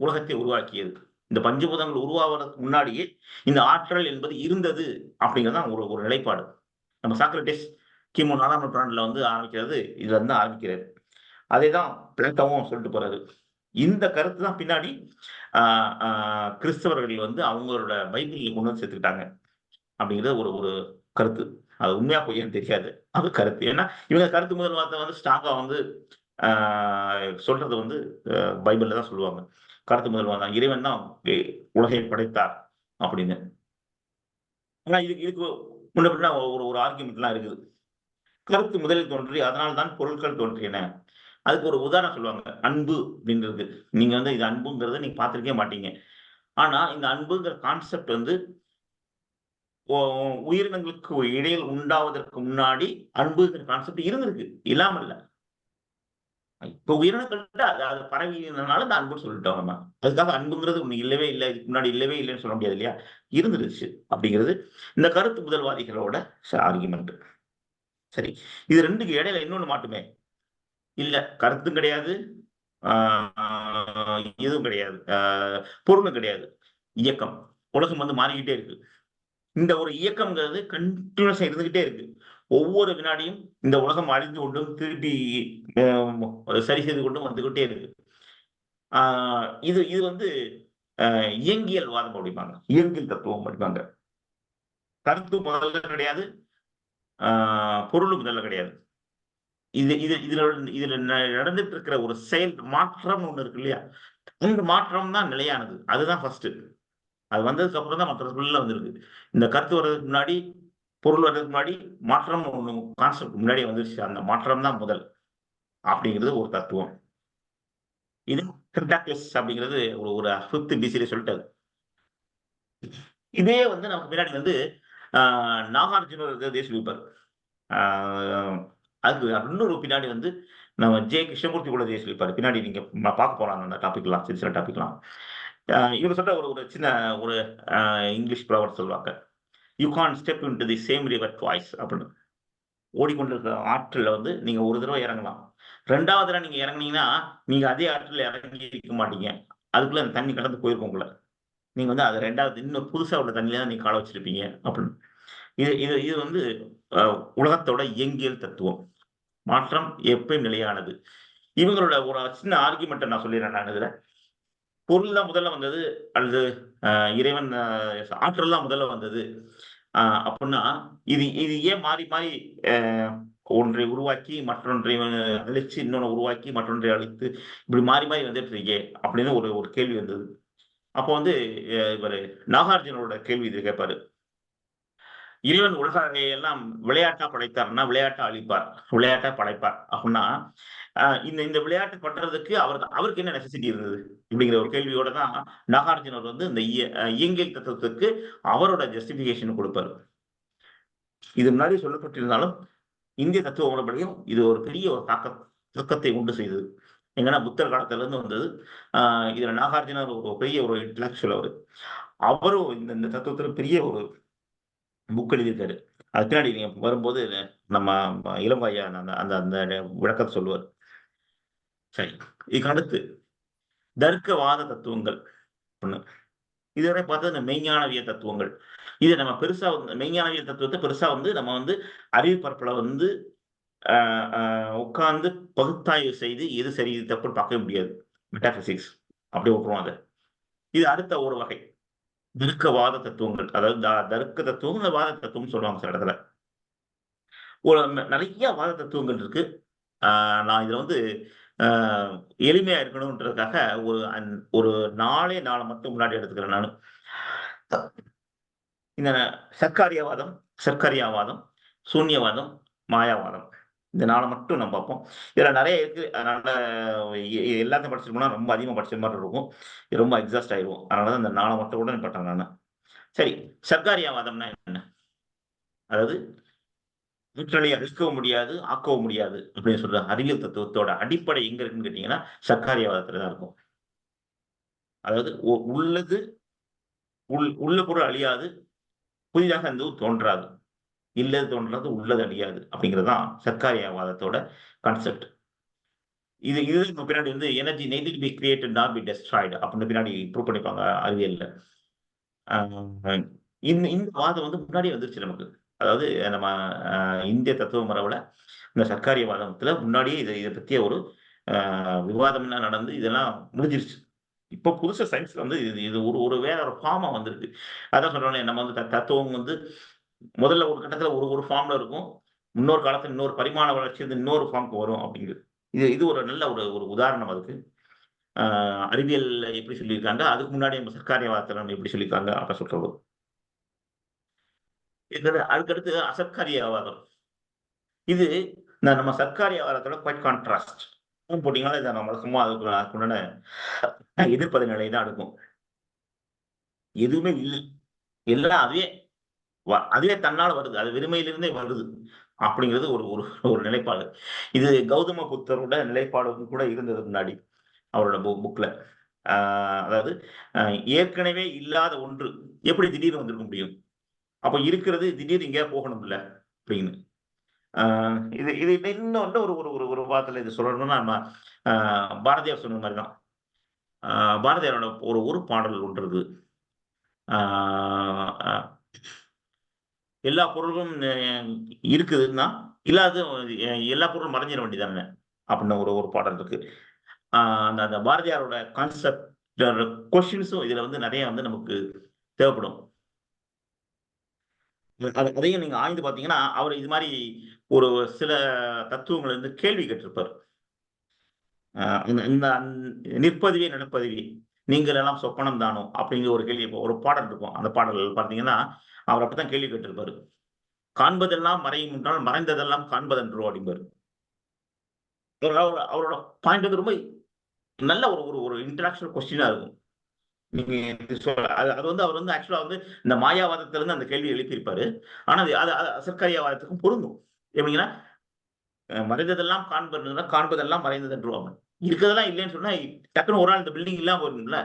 உலகத்தை உருவாக்கியது. இந்த பஞ்சபூதங்கள் உருவாவதற்கு முன்னாடியே இந்த ஆற்றல் என்பது இருந்தது அப்படிங்கிறதான் ஒரு ஒரு நிலைப்பாடு. நம்ம சாக்ரட்டிஸ் கிமு 4ஆம் நூற்றாண்டுல வந்து ஆரம்பிக்கிறது இதுல இருந்து ஆரம்பிக்கிறாரு. அதேதான் பிளேட்டோவும் சொல்லிட்டு போறாரு. இந்த கருத்து தான் பின்னாடி கிறிஸ்தவர்கள் வந்து அவங்களோட பைபிளில் கொண்டு வந்து சேர்த்துக்கிட்டாங்க அப்படிங்கிறது ஒரு ஒரு கருத்து. அது உண்மையா பொய்யான்னு தெரியாது, அது கருத்து. ஏன்னா இவங்க கருத்து முதல் வார்த்தை வந்து ஸ்ட்ராங்கா வந்து சொல்றது வந்து பைபிள்ல தான் சொல்லுவாங்க. கருத்து முதல்வன் தான், இறைவன் தான் உலகை படைத்தார் அப்படின்னு. ஆனா இதுக்கு முன்ன பின்ன ஒரு ஒரு ஆர்குமெண்ட்லாம் இருக்குது. கருத்து முதலில் தோன்றி அதனால் தான் பொருட்கள் தோன்றியன. அதுக்கு ஒரு உதாரணம் சொல்லுவாங்க. அன்பு அப்படின்றது. நீங்க வந்து இது அன்புங்கிறத நீங்க பார்த்திருக்கவே மாட்டீங்க. ஆனா இந்த அன்புங்கிற கான்செப்ட் வந்து ஒ உயிரினங்களுக்கு இடையில் உண்டாவதற்கு முன்னாடி அன்புங்கிற கான்செப்ட் இருந்திருக்கு. இல்லாம இல்ல. இப்ப உயிரினங்கள்ட்ட அது அது பரவினதுனால இந்த அன்புன்னு சொல்லிட்டோம் நம்ம. அதுக்காக அன்புங்கிறது ஒண்ணு இல்லவே இல்ல. இதுக்கு முன்னாடி இல்லவே இல்லன்னு சொல்ல முடியாது இல்லையா? இருந்துருச்சு அப்படிங்கிறது இந்த கருத்து முதல்வாதிகளோட ஆர்குமெண்ட். சரி. இது 2க்கு இடையில இன்னொன்னு மாட்டுமே. இல்ல கருத்தும் கிடையாது. ஆ இதுவும் கிடையாது. பொருளும் கிடையாது. இயக்கம். உலகம் வந்து மாறிக்கிட்டே இருக்கு. இந்த ஒரு இயக்கம்ங்கிறது கன்டினியூஸா இருந்துகிட்டே இருக்கு. ஒவ்வொரு வினாடியும் இந்த உலகம் அழிந்து கொண்டும் திருப்பி சரி செய்து கொண்டும் வந்துகிட்டே இருக்கு. ஆ இது இது வந்து இயங்கியல் வாதம் அப்படிம்பாங்க. இயங்கியல் தத்துவம் அப்படிம்பாங்க. கருத்து முதல்ல கிடையாது. ஆ பொருளும் முதல்ல கிடையாது. இது இது இதுல இதுல நடந்துட்டு இருக்கிற ஒரு செயல் மாற்றம்னு ஒண்ணு இருக்கு இல்லையா? அந்த மாற்றம் தான் நிலையானது. அதுதான் ஃபர்ஸ்ட். அது வந்ததுக்கு அப்புறம் தான் மற்றது ஃபுல்லா வந்திருக்கு. இந்த கருத்து வர்றதுக்கு முன்னாடி, பொருள் வர்றதுக்கு முன்னாடி மாற்றம்னு ஒண்ணு கான்செப்ட் முன்னாடியே வந்துருச்சு. அந்த மாற்றம் தான் முதல். அப்படிங்கிறது ஒரு தத்துவம். இது ஹெர்டாக்லிஸ் அப்படிங்கிறது ஒரு ஒரு 5th BC-ல சொல்லிட்டாரு. இதே வந்து நமக்கு பின்னாடி வந்து நாகார்ஜுனர் இதே சொல்லியிருப்பாரு. ஆ அதுக்கு இன்னொரு பின்னாடி வந்து நம்ம கிருஷ்ணமூர்த்தி கூட இதே சொல்லியிருப்பாரு. பின்னாடி நீங்க பார்க்க போலாம் அந்த டாபிக்லாம், சில டாபிக்லாம். இவரு சொல்ற ஒரு ஒரு சின்ன ஒரு இங்கிலீஷ் ப்ராவர்ப் சொல்லுவாங்க. You can't step into the same river twice அப்படின்னு. ஓடிக்கொண்டிருக்கிற ஆற்றில வந்து நீங்க ஒரு தடவை இறங்கலாம். 2வது தடவை நீங்க இறங்குனீங்கன்னா, நீங்க அதே ஆற்றில இறங்கி இருக்க மாட்டீங்க. அதுக்குள்ள அந்த தண்ணி கடந்து போயிருக்கும் உங்கள. நீங்க வந்து அது 2வது இன்னும் புதுசா உள்ள தண்ணியில தான் நீங்க கால வச்சிருப்பீங்க அப்படின்னு. இது இது இது வந்து அ உலகத்தோட இயங்கியல் தத்துவம். மாற்றம் எப்பயும் நிலையானது. இவங்களோட ஒரு சின்ன ஆர்குமென்ட்ட நான் சொல்லிர்றேன் நான் இதுல. பொருள் தான் முதல்ல வந்தது அல்லது அ இறைவன் ஆற்றல் தான் முதல்ல வந்தது. அ அப்புட்ன்னா, இது இது ஏன் மாறி மாறி அ ஒன்றை உருவாக்கி, மற்றொன்றை அழிச்சு, இன்னொன்னு உருவாக்கி, மற்றொன்றை அழித்து, இப்படி மாறி மாறி வந்துட்டு இருக்கே! அப்படின்னு ஒரு ஒரு கேள்வி வந்தது. அப்போ வந்து இவரு நாகார்ஜுனரோட கேள்வி இது கேட்பாரு. இறைவன் உலகை எல்லாம் விளையாட்டா படைத்தார்ன்னா, விளையாட்டா அழிப்பார். விளையாட்டா படைப்பார். அப்புட்ன்னா, இந்த இந்த விளையாட்டு பண்றதுக்கு அவருக்கு என்ன நெசசிட்டி இருந்தது? இப்படிங்கிற ஒரு கேள்வியோட தான் நாகார்ஜுனர் வந்து இந்த இயங்கியல் தத்துவத்துக்கு அவரோட ஜஸ்டிஃபிகேஷன் குடுப்பாரு. இது முன்னாடி சொல்லப்பட்டிருந்தாலும், இந்திய தத்துவ முறைப்படியும் இது ஒரு பெரிய ஒரு தாக்கத்தை உண்டு செய்தது. எங்கன்னா புத்தர் காலத்திலிருந்து வந்தது. ஆ இதுல நாகார்ஜுனர் ஒரு பெரிய ஒரு இன்டலெக்சுவல் அவரு. அவரும் இந்த இந்த தத்துவத்துல பெரிய ஒரு புக் எழுதியிருக்காரு. அது பின்னாடி நீங்க வரும்போது நம்ம இளங்கோ ஐயா அந்த அந்த அந்த விளக்கத்த சொல்லுவாரு. சரி. இதுக்கு அடுத்து தர்க்கவாத தத்துவங்கள் 1. இதுவரை பார்த்தது இந்த மெய்ஞானவியல் தத்துவங்கள். இத நம்ம பெருசா வந்து மெய்ஞானவியல் தத்துவத்த பெருசா வந்து நம்ம வந்து அறிவு பரப்புல வந்து அ அ உட்கார்ந்து பகுத்தாய்வு செய்து எது சரி, இது தப்புன்னு பார்க்கவே முடியாது. மெட்டாபிசிக்ஸ் அப்படியே விட்டுருவோம் அத. இது அடுத்த ஒரு வகை. தர்க்கவாத தத்துவங்கள். அதாவது தர்க்க தத்துவம், இந்த வாத தத்துவம்னு சொல்லுவாங்க சில இடத்துல. ஒரு நெறைய வாத தத்துவங்கள் இருக்கு. ஆ நான் இதுல வந்து அ எளிமையா இருக்கணும்ன்றதுக்காக ஒரு 4 மட்டும் முன்னாடி எடுத்துக்கிறேன் நானு. இந்த சர்க்காரியவாதம், சர்க்கரியாவாதம், சூன்யவாதம், மாயாவாதம். இந்த 4 மட்டும் நம்ம பார்ப்போம். இதுல நெறைய இருக்கு. அதனால எல்லாத்தையும் படிச்சிருக்கோம்னா ரொம்ப அதிகமா படிச்ச மாரி இருக்கும். ரொம்ப எக்ஸாஸ்ட் ஆயிருவோம். அதனால தான் இந்த 4 மட்டும் கூட நிப்பாட்டுறேன் நானு. சரி, சர்க்காரியவாதம்னா என்ன? அதாவது நியூட்ரலை அழிக்கவும் முடியாது, ஆக்கவும் முடியாது அப்படின்னு சொல்ற அறிவியல் தத்துவத்தோட அடிப்படை எங்க இருக்குன்னு கேட்டீங்கன்னா, சர்க்காரியவாதத்துல தான் இருக்கும். அதாவது உள்ளது உள்ள பொருள் அழியாது, புதிதாக எதுவும் தோன்றாது. இல்லது தோன்றாது, உள்ளது அழியாது அப்படிங்கிறது தான் சர்க்காரியவாதத்தோட கான்செப்ட். இது இது இப்ப பின்னாடி வந்து எனர்ஜி நெய்தர் பி கிரியேட்டட் நார் பி டெஸ்ட்ராய்டு அப்படின்னு பின்னாடி ப்ரூவ் பண்ணிருப்பாங்க அறிவியல்ல. ஆ இந்த இந்த வாதம் வந்து முன்னாடியே வந்துருச்சு நமக்கு. அதாவது நம்ம அ இந்திய தத்துவ மரபுல இந்த சர்க்காரியவாதத்துல முன்னாடியே இத பத்திய ஒரு விவாதம்லாம் நடந்து இதெல்லாம் முடிஞ்சிருச்சு. இப்போ புதுசா சயின்ஸ்ல வந்து இது இது ஒரு ஒரு வேற ஒரு ஃபார்மா வந்திருக்கு. அதான் சொல்றோனே நம்ம வந்து தத்துவம் வந்து முதல்ல ஒரு கட்டத்துல ஒரு ஒரு ஃபார்ம்ல இருக்கும். இன்னொரு காலத்துல இன்னொரு பரிமாண வளர்ச்சி வந்து இன்னொரு ஃபார்ம்க்கு வரும் அப்படிங்குது. இது ஒரு நல்ல ஒரு ஒரு உதாரணம் அதுக்கு. அறிவியல்ல எப்படி சொல்லியிருக்காங்க, அதுக்கு முன்னாடி நம்ம சர்க்காரியவாதத்துல நம்ம எப்படி சொல்லியிருக்காங்க அப்ப சொல்றது. அதுக்கடுத்து அசர்க்காரியவாதம். இது நம்ம சர்க்காரியவாதத்தோட குவைட் கான்ட்ராஸ்ட் போட்டீங்கன்னா இதை நம்ம சும்மா அதுக்குண்டான எதிர்ப்பதை நிலை தான் எடுக்கும். எதுவுமே இல்லை, எல்லாம் அதுவே தன்னால் வருது, அது வெறுமையிலிருந்தே வருது அப்படிங்கிறது ஒரு ஒரு ஒரு நிலைப்பாடு. இது கௌதம புத்தரோட நிலைப்பாடு கூட இருந்தது முன்னாடி அவரோட புக்ல. அதாவது ஏற்கனவே இல்லாத ஒன்று எப்படி திடீர்னு வந்திருக்க முடியும், அப்ப இருக்கிறது திடீர்னு இங்கே போகணும் இல்ல அப்படின்னு. இது இது இன்னொன்று ஒரு ஒரு ஒரு வார்த்தையில இது சொல்லணும்னா நம்ம பாரதியார் சொன்ன மாதிரி தான். பாரதியாரோட ஒரு ஒரு பாடல் ஒன்று இருக்கு. எல்லா பொருளும் இருக்குதுன்னா இல்லாத எல்லா பொருளும் மறைஞ்சிட வேண்டியதானே அப்படின்னு ஒரு ஒரு பாடல் இருக்கு. அந்த பாரதியாரோட கான்செப்ட் கொஸ்டின்ஸும் இதுல வந்து நிறைய வந்து நமக்கு தேவைப்படும். அதையும் நீங்க ஆய்ந்து பாத்தீங்கன்னா அவர் இது மாதிரி ஒரு சில தத்துவங்களை வந்து கேள்வி கேட்டிருப்பார். இந்த நிற்பதுவே நடப்பதுவே நீங்கள் எல்லாம் சொப்பனம் தானோ அப்படிங்கிற ஒரு கேள்வி ஒரு பாடல் இருக்கும். அந்த பாடல் பார்த்தீங்கன்னா அவர் அப்படித்தான் கேள்வி கேட்டிருப்பாரு. காண்பதெல்லாம் மறையும் என்றால் மறைந்ததெல்லாம் காண்பதென்றோ அப்படிம்பாரு. அவரோட பாயிண்ட் வந்து ரொம்ப நல்ல ஒரு ஒரு ஒரு இன்டராக்ஷன் கொஸ்டினா இருக்கும். நீங்க அது வந்து அவர் வந்து ஆக்சுவலா வந்து இந்த மாயாவாதத்துல இருந்து அந்த கேள்வி எழுப்பியிருப்பாரு. ஆனா அது அசர்க்காரியவாதத்துக்கும் பொருந்தும். எப்படிங்கன்னா மறைந்ததெல்லாம் காண்பதெல்லாம் மறைந்ததுன்றோம். இருக்கிறதெல்லாம் இல்லைன்னு சொன்னா டக்குன்னு ஒரு நாள் இந்த பில்டிங் இல்லாம வரும்ல,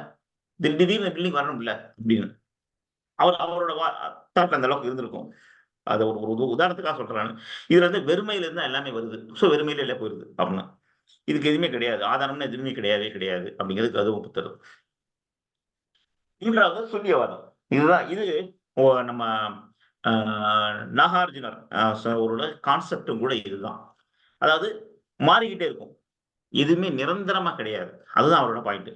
திடீர்னு பில்டிங் வரணும்ல அப்படின்னு அவரோட தாக்கம் அந்த அளவுக்கு இருந்திருக்கும். அதை ஒரு ஒரு உதாரணத்துக்காக சொல்றேன். இதுல இருந்து வெறுமையில இருந்தா எல்லாமே வருது. ஸோ வெறுமையில எல்லாம் போயிருது அப்படின்னா இதுக்கு எதுவுமே கிடையாது, ஆதாரம்னு எதுவுமே கிடையவே கிடையாது அப்படிங்கிறது அதுவும் புத்தர். மூன்றாவது சூன்யவாதம். இது நம்ம நாகார்ஜுனர் ஒரு கான்செப்டும் கூட இதுதான். அதாவது மாறிக்கிட்டே இருக்கும், எதுவுமே நிரந்தரமா கிடையாது. அதுதான் அவரோட பாயிண்ட்.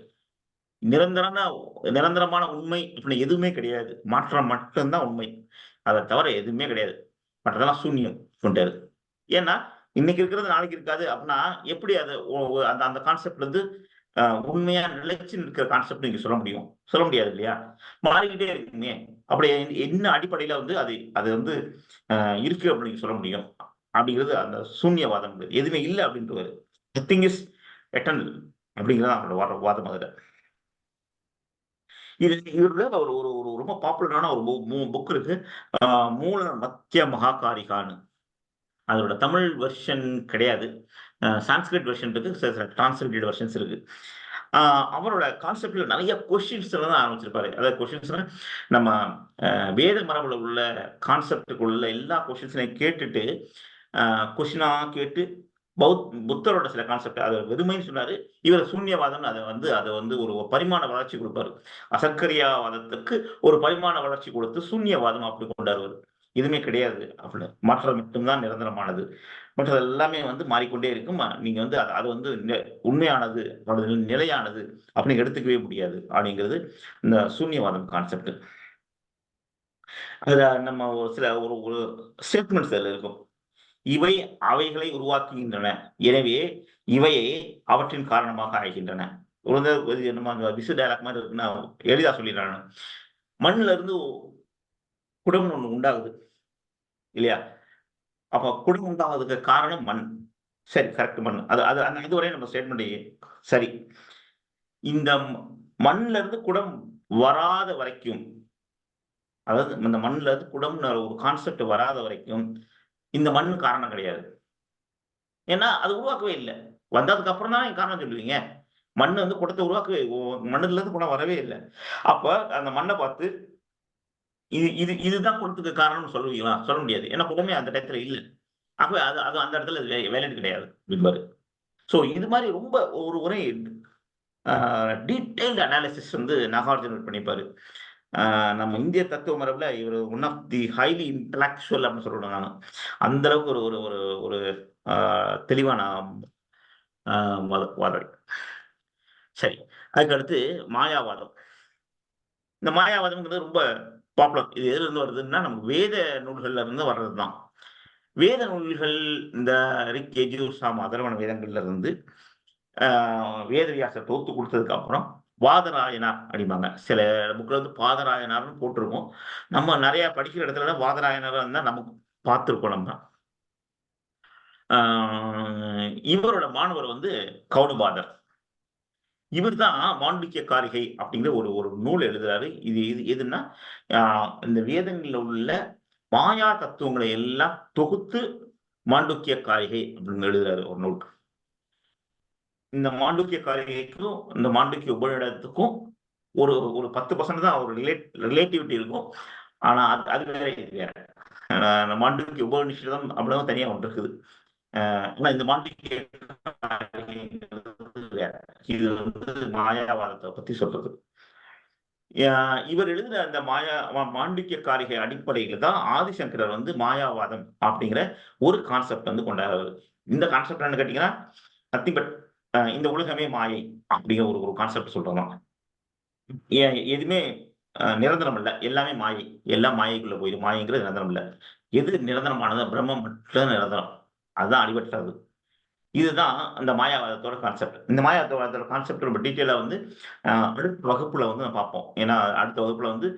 நிரந்தரமான உண்மை அப்படின்னு எதுவுமே கிடையாது, மாற்றம் மட்டும்தான் உண்மை, அதை தவிர எதுவுமே கிடையாது, மற்றதெல்லாம் சூன்யம் கொண்டாரு. ஏன்னா இன்னைக்கு இருக்கிறது நாளைக்கு இருக்காது அப்படின்னா எப்படி அது அந்த அந்த கான்செப்ட்ல இருந்து உண்மையா நிலைச்சு இருக்கிற கான்செப்ட் நீங்க சொல்ல முடியாது இல்லையா? மாறிக்கிட்டே இருக்குங்க. அப்படி என்ன அடிப்படையில வந்து அது வந்து இருக்கு அப்படின்னு சொல்ல முடியும் அப்படிங்கிறது அந்த சூன்யவாதம். எதுவுமே இல்லை அப்படின்ட்டு நத்திங் இஸ் எட்டர்னல் அப்படிங்கிறது அவரோட வாதம். அதுல இவருடைய ஒரு ஒரு ஒரு ரொம்ப பாப்புலரான ஒரு புக் இருக்கு, மூல மத்திய மகாகாரிகான்னு. அதோட தமிழ் வெர்ஷன் கிடையாது, சான்ஸ்கிரிட் வெர்ஷன் இருக்கு, டிரான்ஸ்லேட்டட் வெர்ஷன்ஸ் இருக்கு. அவரோட கான்செப்ட்ல நிறைய கொஸ்டின்ஸ் தான் ஆரம்பிச்சிருப்பாரு. அதாவது கொஸ்டின்ஸ் நம்ம வேத மரபுல உள்ள கான்செப்டுக்குள்ள எல்லா கொஸ்டின்ஸையும் கேட்டுட்டு கொஸ்டினா கேட்டு புத்தரோட சில கான்செப்ட் அதை வெறுமைன்னு சொன்னாரு. இவர் சூன்யவாதம் அதை வந்து ஒரு பரிமாண வளர்ச்சி கொடுப்பாரு. அசர்க்கரியாவாதத்துக்கு ஒரு பரிமாண வளர்ச்சி கொடுத்து சூன்யவாதம் அப்படி கொண்டாடுவார். எதுவுமே கிடையாது அப்படின்னு, மாற்றம் மட்டும்தான் நிரந்தரமானது, மற்றது எல்லாமே வந்து மாறிக்கொண்டே இருக்கும், நீங்க வந்து அது வந்து உண்மையானது நிலையானது அப்படின்னு எடுத்துக்கவே முடியாது அப்படிங்கிறது இந்த சூன்யவாதம் கான்செப்ட். அதுல நம்ம சில ஒரு ஒரு ஸ்டேட்மெண்ட்ஸ் அதுல இருக்கும். இவை அவைகளை உருவாக்குகின்றன, எனவே இவையே அவற்றின் காரணமாக ஆகின்றன. நம்ம விசு டயலாக் மாதிரி இருக்குன்னா எளிதா சொல்லிடுறாங்க. மண்ணுல இருந்து குடம் ஒண்ணு உண்டாகுது இல்லையா? அப்ப குடம் உண்டாவதுக்கு காரணம் மண். சரி, கரெக்ட், மண். அது இதுவரை நம்ம ஸ்டேட்மெண்ட் சரி. இந்த மண்ணுல இருந்து குடம் வராத வரைக்கும், அதாவது இந்த மண்ணுல இருந்து குடம்னு ஒரு கான்செப்ட் வராத வரைக்கும் இந்த மண் காரணம் கிடையாது. ஏன்னா அது உருவாக்கவே இல்லை. வந்ததுக்கு அப்புறம் தான் காரணம் சொல்லுவீங்க. மண் வந்து குடத்தை உருவாக்கவே, மண்ணுல இருந்து குடம் வரவே இல்லை. அப்ப அந்த மண்ணை பார்த்து இதுதான் குடத்துக்கு காரணம்னு சொல்லுவீங்களா? சொல்ல முடியாது. ஏன்னா குடமே அந்த டயத்துல இல்லை. ஆகவே அது அந்த இடத்துல வேலைட் கிடையாது என்பாரு. ஸோ இது மாதிரி ரொம்ப ஒரு முறை டீடைல்டு அனாலிசிஸ் வந்து நாகார்ஜுனர் பண்ணிப்பாரு. நம்ம இந்திய தத்துவ மரபுல இவர் one of the highly intellectual அப்படின்னு சொல்றேன் நான். அந்த அளவுக்கு ஒரு ஒரு ஒரு தெளிவான வாதம். சரி, அதுக்கு அடுத்து மாயாவாதம். இந்த மாயாவாதம்ங்கிறது ரொம்ப பாப்புலர். இது எதுல இருந்து வருதுன்னா நம்ம வேத நூல்கள்ல இருந்து வர்றதுதான். வேத நூல்கள் இந்த ரிக், யஜுர், சாம, அதர்வண வேதங்கள்ல இருந்து வேதவியாசர் தொகுத்து கொடுத்ததுக்கு அப்புறம் வாதராயனார் அப்படிம்பாங்க. சில புக்கில் வந்து பாதராயனார்னு போட்டிருக்கோம். நம்ம நிறைய படிக்கிற இடத்துல வாதராயனார் தான் நமக்கு பார்த்துருக்கோம் நம்ம. இவரோட மாணவர் வந்து கௌடபாதர். இவர் தான் மாண்டூக்கிய காரிகை அப்படிங்கிற ஒரு ஒரு நூல் எழுதுறாரு. இது இது எதுன்னா இந்த வேதங்களில் உள்ள மாயா தத்துவங்களை எல்லாம் தொகுத்து மாண்டூக்கிய காரிகை அப்படின்னு எழுதுறாரு ஒரு நூல். இந்த மாண்டூக்கிய காரிகைக்கும் இந்த மாண்டூக்கிய உபநிடத்துக்கும் ஒரு ஒரு 10% தான் ஒரு ரிலேட்டிவிட்டி இருக்கும். ஆனா அது வேற, இது வேற. மாண்டூக்கிய உபநிஷதம் அப்படிதான் தனியா ஒன்று இருக்குது. ஆனா இந்த மாண்டூக்கிய வேற. இது வந்து மாயாவாதத்தை பத்தி சொல்றது. இவர் எழுதுற அந்த மாண்டூக்கிய காரிகை அடிப்படையில தான் ஆதிசங்கரர் வந்து மாயாவாதம் அப்படிங்கிற ஒரு கான்செப்ட் வந்து கொண்டாடுறாரு. இந்த கான்செப்ட் என்ன கேட்டீங்கன்னா, நத்திங் பட் இந்த உலகமே மாயை அப்படிங்கிற ஒரு ஒரு கான்செப்ட் சொல்றோம். எதுவுமே நிரந்தரம் இல்ல, எல்லாமே மாயை, எல்லாம் மாயைக்குள்ள போயிடும். மாயைங்கிறது நிரந்தரம் இல்ல. எது நிரந்தரமானது? பிரம்மம் மட்டும் நிரந்தரம், அதுதான் அடிபட்டது. இதுதான் அந்த மாயாவாதத்தோட கான்செப்ட். இந்த மாயாவாதத்தோட கான்செப்ட் ரொம்ப டீட்டெயிலா வந்து அடுத்த வகுப்புல வந்து நம்ம பார்ப்போம். ஏன்னா அடுத்த வகுப்புல வந்து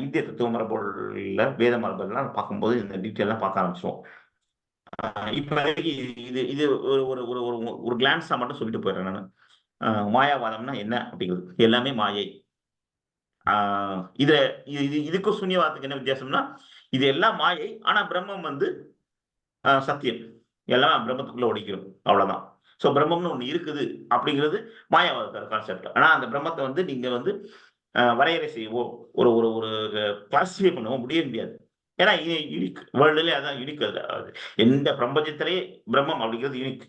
இந்திய தத்துவ மரபுல வேத மரபுலாம் பார்க்கும்போது இந்த டீட்டெயிலாம் பார்க்க ஆரம்பிச்சிருவோம். இப்போதைக்கு இது இது ஒரு ஒரு ஒரு ஒரு கிளான்ஸா மட்டும் சொல்லிட்டு போயிடுறேன் நான். மாயாவாதம்னா என்ன அப்படிங்கிறது, எல்லாமே மாயை. இதுல இதுக்கும் சூன்யவாதத்துக்கு என்ன வித்தியாசம்னா, இது எல்லாம் மாயை, ஆனா பிரம்மம் வந்து சத்தியம். எல்லாம் பிரம்மத்துக்குள்ள ஒடிக்கிறோம், அவ்வளவுதான். சோ பிரம்மம்னு ஒண்ணு இருக்குது அப்படிங்கிறது மாயாவாதத்தோட கான்செப்ட். ஆனா அந்த பிரம்மத்தை வந்து நீங்க வந்து வரையறை செய்யவோ ஒரு ஒரு ஒரு கிளாசிஃபை பண்ணவோ முடியாது. ஏன்னா யூனிக், வேர்ல்டுல அதான் யூனிக். அது எந்த பிரபஞ்சத்திலே பிரம்மம் அப்படிங்கிறது யூனிக்.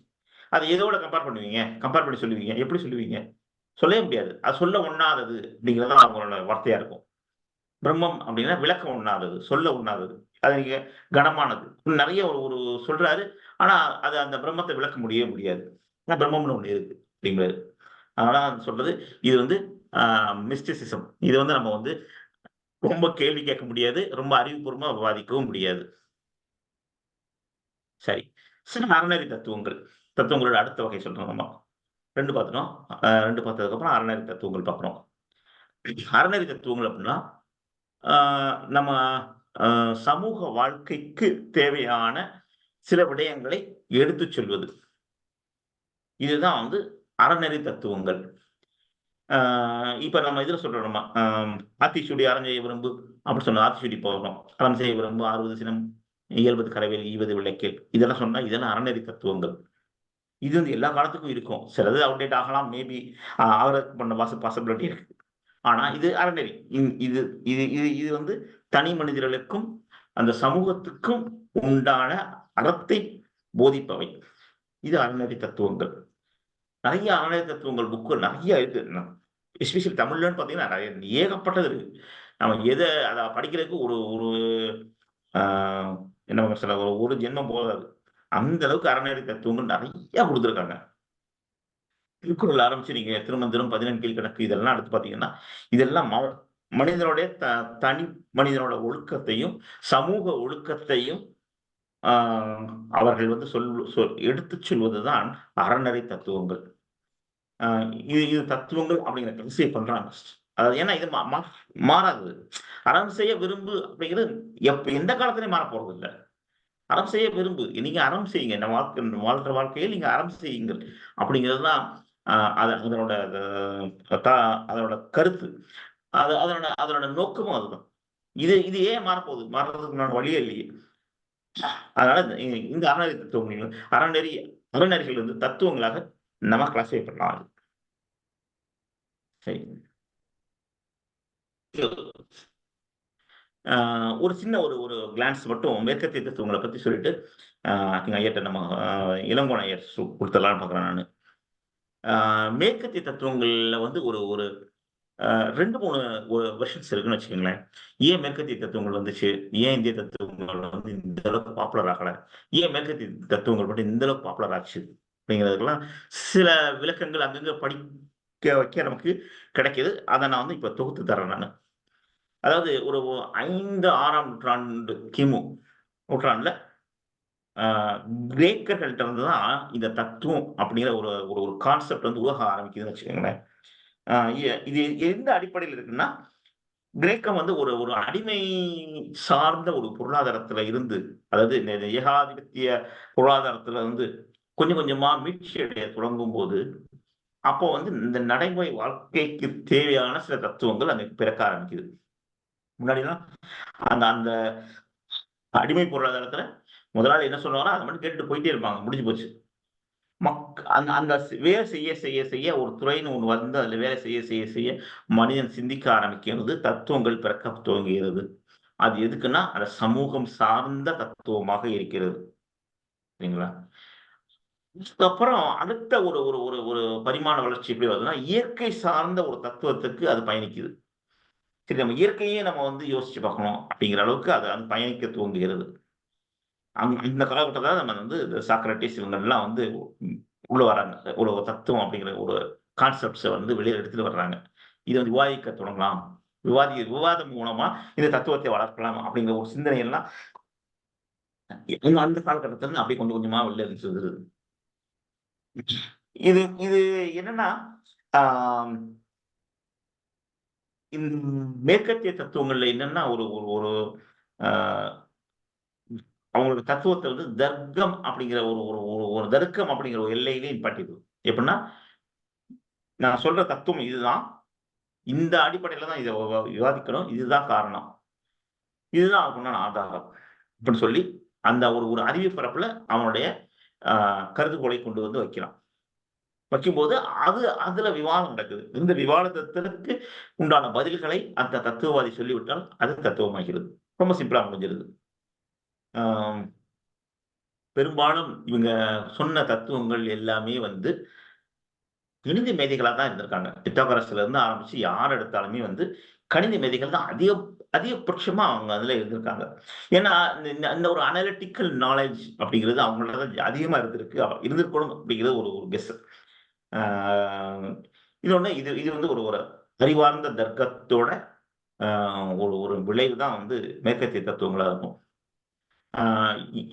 அதை எதோட கம்பேர் பண்ணுவீங்க? கம்பேர் பண்ணி சொல்லுவீங்க? எப்படி சொல்லுவீங்க? சொல்லவே முடியாது. அது சொல்ல ஒண்ணாதது அப்படிங்கிறதா அவங்களோட வார்த்தையா இருக்கும். பிரம்மம் அப்படின்னா விளக்க ஒண்ணாதது, சொல்ல ஒண்ணாதது, அது நீங்க கனமானது நிறைய ஒரு ஒரு சொல்றாரு. ஆனா அது அந்த பிரம்மத்தை விளக்க முடியவே முடியாது. ஆனா பிரம்மம்னு ஒண்ணு இருக்கு அப்படிங்கிறது. அதனால சொல்றது இது வந்து மிஸ்டிசிசம். இது வந்து நம்ம வந்து ரொம்ப கேள்வி கேட்க முடியாது, ரொம்ப அறிவுபூர்வமா விவாதிக்கவும் முடியாது. சரி, சில அறநெறி தத்துவங்கள், தத்துவங்களோட அடுத்த வகை சொல்றோம். நம்ம 2 பார்த்துட்டோம். 2 பார்த்ததுக்கு அப்புறம் அறநெறி தத்துவங்கள் பார்க்குறோம். அறநெறி தத்துவங்கள் அப்படின்னா நம்ம சமூக வாழ்க்கைக்கு தேவையான சில விடயங்களை எடுத்துச் சொல்வது. இதுதான் வந்து அறநெறி தத்துவங்கள். இப்ப நம்ம இதுல சொல்றோம், நம்ம ஆத்திச்சூடி அறம் செய்ய விரும்பு அப்படி சொன்ன ஆத்திச்சூடி போகிறோம். அறம் செய்ய விரும்பு 60 சினம், 70 கரவேல், 20 விளக்கேல், இதெல்லாம் சொன்னா இதெல்லாம் அறநெறி தத்துவங்கள். இது வந்து எல்லா காலத்துக்கும் இருக்கும். சிலது அவுடேட் ஆகலாம், மேபி அவருக்கு பண்ண பாசிபிலிட்டி இருக்கு. ஆனா இது அறநெறி. இது இது இது இது வந்து தனி மனிதர்களுக்கும் அந்த சமூகத்துக்கும் உண்டான அறத்தை போதிப்பவை. இது அறநெறி தத்துவங்கள். நிறைய அறநெறி தத்துவங்கள் புக்கு நிறைய இருக்கு. எஸ்பெஷலி தமிழ்லன்னு பாத்தீங்கன்னா நிறைய ஏகப்பட்டது இருக்கு. நம்ம எதை அதை படிக்கிறதுக்கு ஒரு ஒரு என்ன சொல்ல ஒரு ஜென்மம் போதாது. அந்த அளவுக்கு அறநெறி தத்துவங்கள் நிறைய கொடுத்துருக்காங்க. திருக்குறள் ஆரம்பிச்சு நீங்க திருமந்திரம், 14 கீழ்கணக்கு இதெல்லாம் எடுத்து பாத்தீங்கன்னா இதெல்லாம் மனிதனுடைய தனி மனிதனோட ஒழுக்கத்தையும் சமூக ஒழுக்கத்தையும் அவர்கள் வந்து எடுத்து சொல்வதுதான் அறநெறி தத்துவங்கள். இது தத்துவங்கள் அப்படிங்கிற கிளாசிஃபை பண்றாங்க. அதாவது ஏன்னா இது மாறாது. அறம் செய்ய விரும்பு அப்படிங்கிறது எந்த காலத்திலையும் மாற போறது இல்லை. அறம் செய்ய விரும்பு, நீங்க அறம் செய்யுங்க. வாழ்ற வாழ்க்கையில் நீங்க அறம் செய்யுங்கள் அப்படிங்கிறதுதான் அதனோட அதனோட கருத்து. அதனோட அதனோட நோக்கமும் அதுதான். இது ஏன் மாறப்போகுது? மாறுறதுக்கு வழியே இல்லையே. அதனால இந்த அறநெறி தத்துவங்கள் அறநெறிகள் வந்து தத்துவங்களாக நம்ம கிளாசிஃபை பண்ணலாம். சரி, ஒரு சின்ன ஒரு ஒரு கிளான்ஸ் மட்டும் மேற்கத்திய தத்துவங்களை பத்தி சொல்லிட்டு ஐயர்கிட்ட நம்ம இளங்கோன் ஐயர் கொடுத்துடலாம்னு பார்க்குறேன் நான். மேற்கத்திய தத்துவங்கள்ல வந்து ஒரு ஒரு 2-3 வெர்ஷன்ஸ் இருக்குன்னு வச்சுக்கோங்களேன். ஏன் மேற்கத்திய தத்துவங்கள் வந்துச்சு? ஏன் இந்திய தத்துவங்கள் வந்து இந்த அளவுக்கு பாப்புலர் ஆகல? ஏன் மேற்கத்திய தத்துவங்கள் மட்டும் இந்த அளவுக்கு பாப்புலர் ஆச்சு? அப்படிங்கிறதுக்கெல்லாம் சில விளக்கங்கள் அங்கங்க படிக்க வைக்க நமக்கு கிடைக்குது. அதை நான் வந்து இப்ப தொகுத்து தரேன் நான். அதாவது ஒரு 5, 6ஆம் நூற்றாண்டு கிமு நூற்றாண்டுல கிரேக்கர்கள்ட்ட இருந்து தான் இந்த தத்துவம் அப்படிங்கிற ஒரு ஒரு ஒரு கான்செப்ட் வந்து உருவாக ஆரம்பிக்குதுன்னு வச்சுக்கோங்களேன். இது எந்த அடிப்படையில் இருக்குன்னா, கிரேக்கம் வந்து ஒரு ஒரு அடிமை சார்ந்த ஒரு பொருளாதாரத்துல இருந்து, அதாவது இந்த ஏகாதிபத்திய பொருளாதாரத்துல இருந்து கொஞ்சம் கொஞ்சமா மீட்சி அடைய தொடங்கும் போது, அப்போ வந்து இந்த நடைமுறை வாழ்க்கைக்கு தேவையான சில தத்துவங்கள் அங்க பிறக்க ஆரம்பிக்குது. முன்னாடிலாம் அந்த அந்த அடிமை பொருளாதாரத்துல முதலாளி என்ன சொல்லுவாரோ அதை மட்டும் கேட்டுட்டு போயிட்டே இருப்பாங்க. முடிஞ்சு போச்சு. அந்த அந்த வேலை செய்ய செய்ய செய்ய ஒரு துறைன்னு ஒண்ணு வந்து அதுல வேலை செய்ய செய்ய செய்ய மனிதன் சிந்திக்க ஆரம்பிக்கிறது, தத்துவங்கள் பிறக்க துவங்குகிறது. அது எதுக்குன்னா, அந்த சமூகம் சார்ந்த தத்துவமாக இருக்கிறது. சரிங்களா? அதுக்கப்புறம் அடுத்த ஒரு ஒரு ஒரு ஒரு பரிமாண வளர்ச்சி எப்படி வருதுன்னா, இயற்கை சார்ந்த ஒரு தத்துவத்துக்கு அது பயணிக்குது. சரி, நம்ம இயற்கையே நம்ம வந்து யோசிச்சு பார்க்கணும் அப்படிங்கிற அளவுக்கு அது அது பயணிக்க துவங்குகிறது. இந்த காலகட்டத்துல நம்ம வந்து இந்த சாக்ரட்டிஸ் இவங்கெல்லாம் வந்து உள்ள வராங்க. ஒரு தத்துவம் அப்படிங்கிற ஒரு கான்செப்ட்ஸ வந்து வெளியில எடுத்துட்டு வர்றாங்க. இத வந்து விவாதிக்க தொடங்கலாம். விவாதம் மூலமா இந்த தத்துவத்தை வளர்க்கலாம் அப்படிங்கிற ஒரு சிந்தனை எல்லாம் அந்த காலகட்டத்துல இருந்து அப்படியே கொஞ்சம் கொஞ்சமா வெளில எடுத்துட்டு வருது. இது இது என்னன்னா, ஆம், இந்த மேற்கத்திய தத்துவங்கள்ல என்னன்னா ஒரு ஒரு ஒரு ஆ, அவங்களோட தத்துவத்த வந்து தர்க்கம் அப்படிங்கிற ஒரு ஒரு ஒரு ஒரு தர்க்கம் அப்படிங்கிற ஒரு எல்லையிலே நிப்பாட்டிடுது. எப்படின்னா, நான் சொல்ற தத்துவம் இதுதான். இந்த அடிப்படையில தான் இத விவாதிக்கணும். இதுதான் காரணம். இதுதான் அதுக்குண்டான ஆதாரம். அப்படின்னு சொல்லி அந்த ஒரு ஒரு அறிவு பரப்புல அவனுடைய கருதுகோளை கொண்டு வந்து வைக்கிறான். வைக்கும்போது அதுல விவாதம் நடக்குது. இந்த விவாதத்திற்கு உண்டான பதில்களை அந்த தத்துவவாதி சொல்லிவிட்டால் அது தத்துவமாகிறது. ரொம்ப சிம்பிளா முடிஞ்சிருது. ஆம், பெரும்பாலும் இவங்க சொன்ன தத்துவங்கள் எல்லாமே வந்து கணித மேதைகளா தான் இருந்திருக்காங்க. பித்தாகரஸ்ல இருந்து ஆரம்பிச்சு யார் எடுத்தாலுமே வந்து கணித மேதைகள் தான் அதிகபட்சமா அவங்க அதுல இருந்திருக்காங்க. ஏன்னா, இந்த இந்த அந்த ஒரு அனலிட்டிக்கல் நாலேட்ஜ் அப்படிங்கிறது அவங்கள்ட்ட தான் அதிகமா இருந்திருக்கு. இருந்திருக்கணும் அப்படிங்கிறது ஒரு ஒரு கெஸ். ஆ இன்னொன்னு இது இது வந்து ஒரு ஒரு அறிவார்ந்த தர்க்கத்தோட ஆ ஒரு ஒரு விளைவு தான் வந்து மேற்கத்திய தத்துவங்களா இருக்கும். ஆ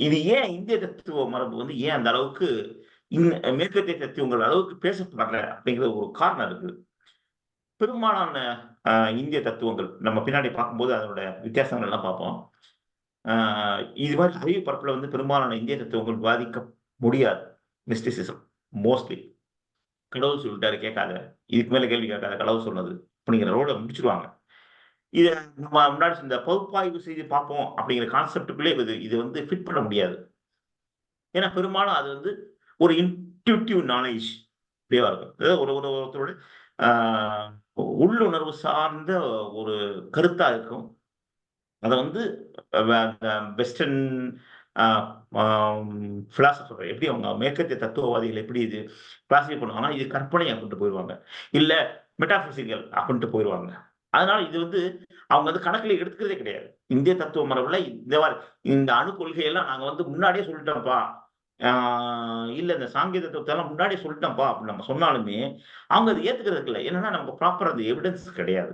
இது ஏன் இந்திய தத்துவ மரபு வந்து ஏன் அந்த அளவுக்கு மேற்கத்திய தத்துவங்கள் அளவுக்கு பேசப்படல அப்படிங்கிற ஒரு காரணம் இருக்குது. பெரும்பாலான அ இந்திய தத்துவங்கள் நம்ம பின்னாடி பார்க்கும்போது அதனோட வித்தியாசங்கள் எல்லாம் பார்ப்போம். ஆ இது மாரி அறிவு பரப்புல வந்து பெரும்பாலான இந்திய தத்துவங்கள் விவாதிக்க முடியாது. Mysticism mostly. கடவுள் சொல்லிட்டாரு கேட்காத. இதுக்கு மேல கேள்வி கேட்காத. கடவுள் சொன்னது. அப்படிங்கிற ரோட முடிச்சுருவாங்க. இத நம்ம முன்னாடி இந்த பகுப்பாய்வு செய்து பார்ப்போம் அப்படிங்கிற கான்செப்ட்டுக்குள்ளே இது இது வந்து ஃபிட் பண்ண முடியாது. ஏன்னா பெரும்பாலும் அது வந்து ஒரு இன்ட்யூட்டிவ் நாலேட்ஜ் அப்படியே இருக்கும். அதாவது ஒரு ஒரு ஒருத்தரோட ஆ உள்ளுணர்வு சார்ந்த ஒரு கருத்தா இருக்கும். அத வந்து அந்த வெஸ்டர்ன் அ ஆம் பிலாசபர் எப்படி அவங்க மேற்கத்திய தத்துவவாதிகள் எப்படி இது கிளாசிஃபை பண்ணுவாங்கன்னா, இது கற்பனை அப்டின்ட்டு போயிருவாங்க. இல்ல மெட்டாபிசிக்கல் அப்டின்ட்டு போயிருவாங்க. அதனால இது வந்து அவங்க வந்து கணக்குல எடுத்துக்கிறதே கிடையாது. இந்திய தத்துவ மரபுல இந்த மாரி இந்த அணு கொள்கையெல்லாம் நாங்க வந்து முன்னாடியே சொல்லிட்டோம்ப்பா. ஆ இல்ல இந்த சாங்கிய தத்துவத்தெல்லாம் முன்னாடியே சொல்லிட்டோம்ப்பா அப்படின்னு நம்ம சொன்னாலுமே, அவங்க அத ஏத்துக்கிறதுக்கு இல்ல. என்னன்னா நமக்கு ப்ராப்பரா அந்த எவிடன்ஸ் கிடையாது.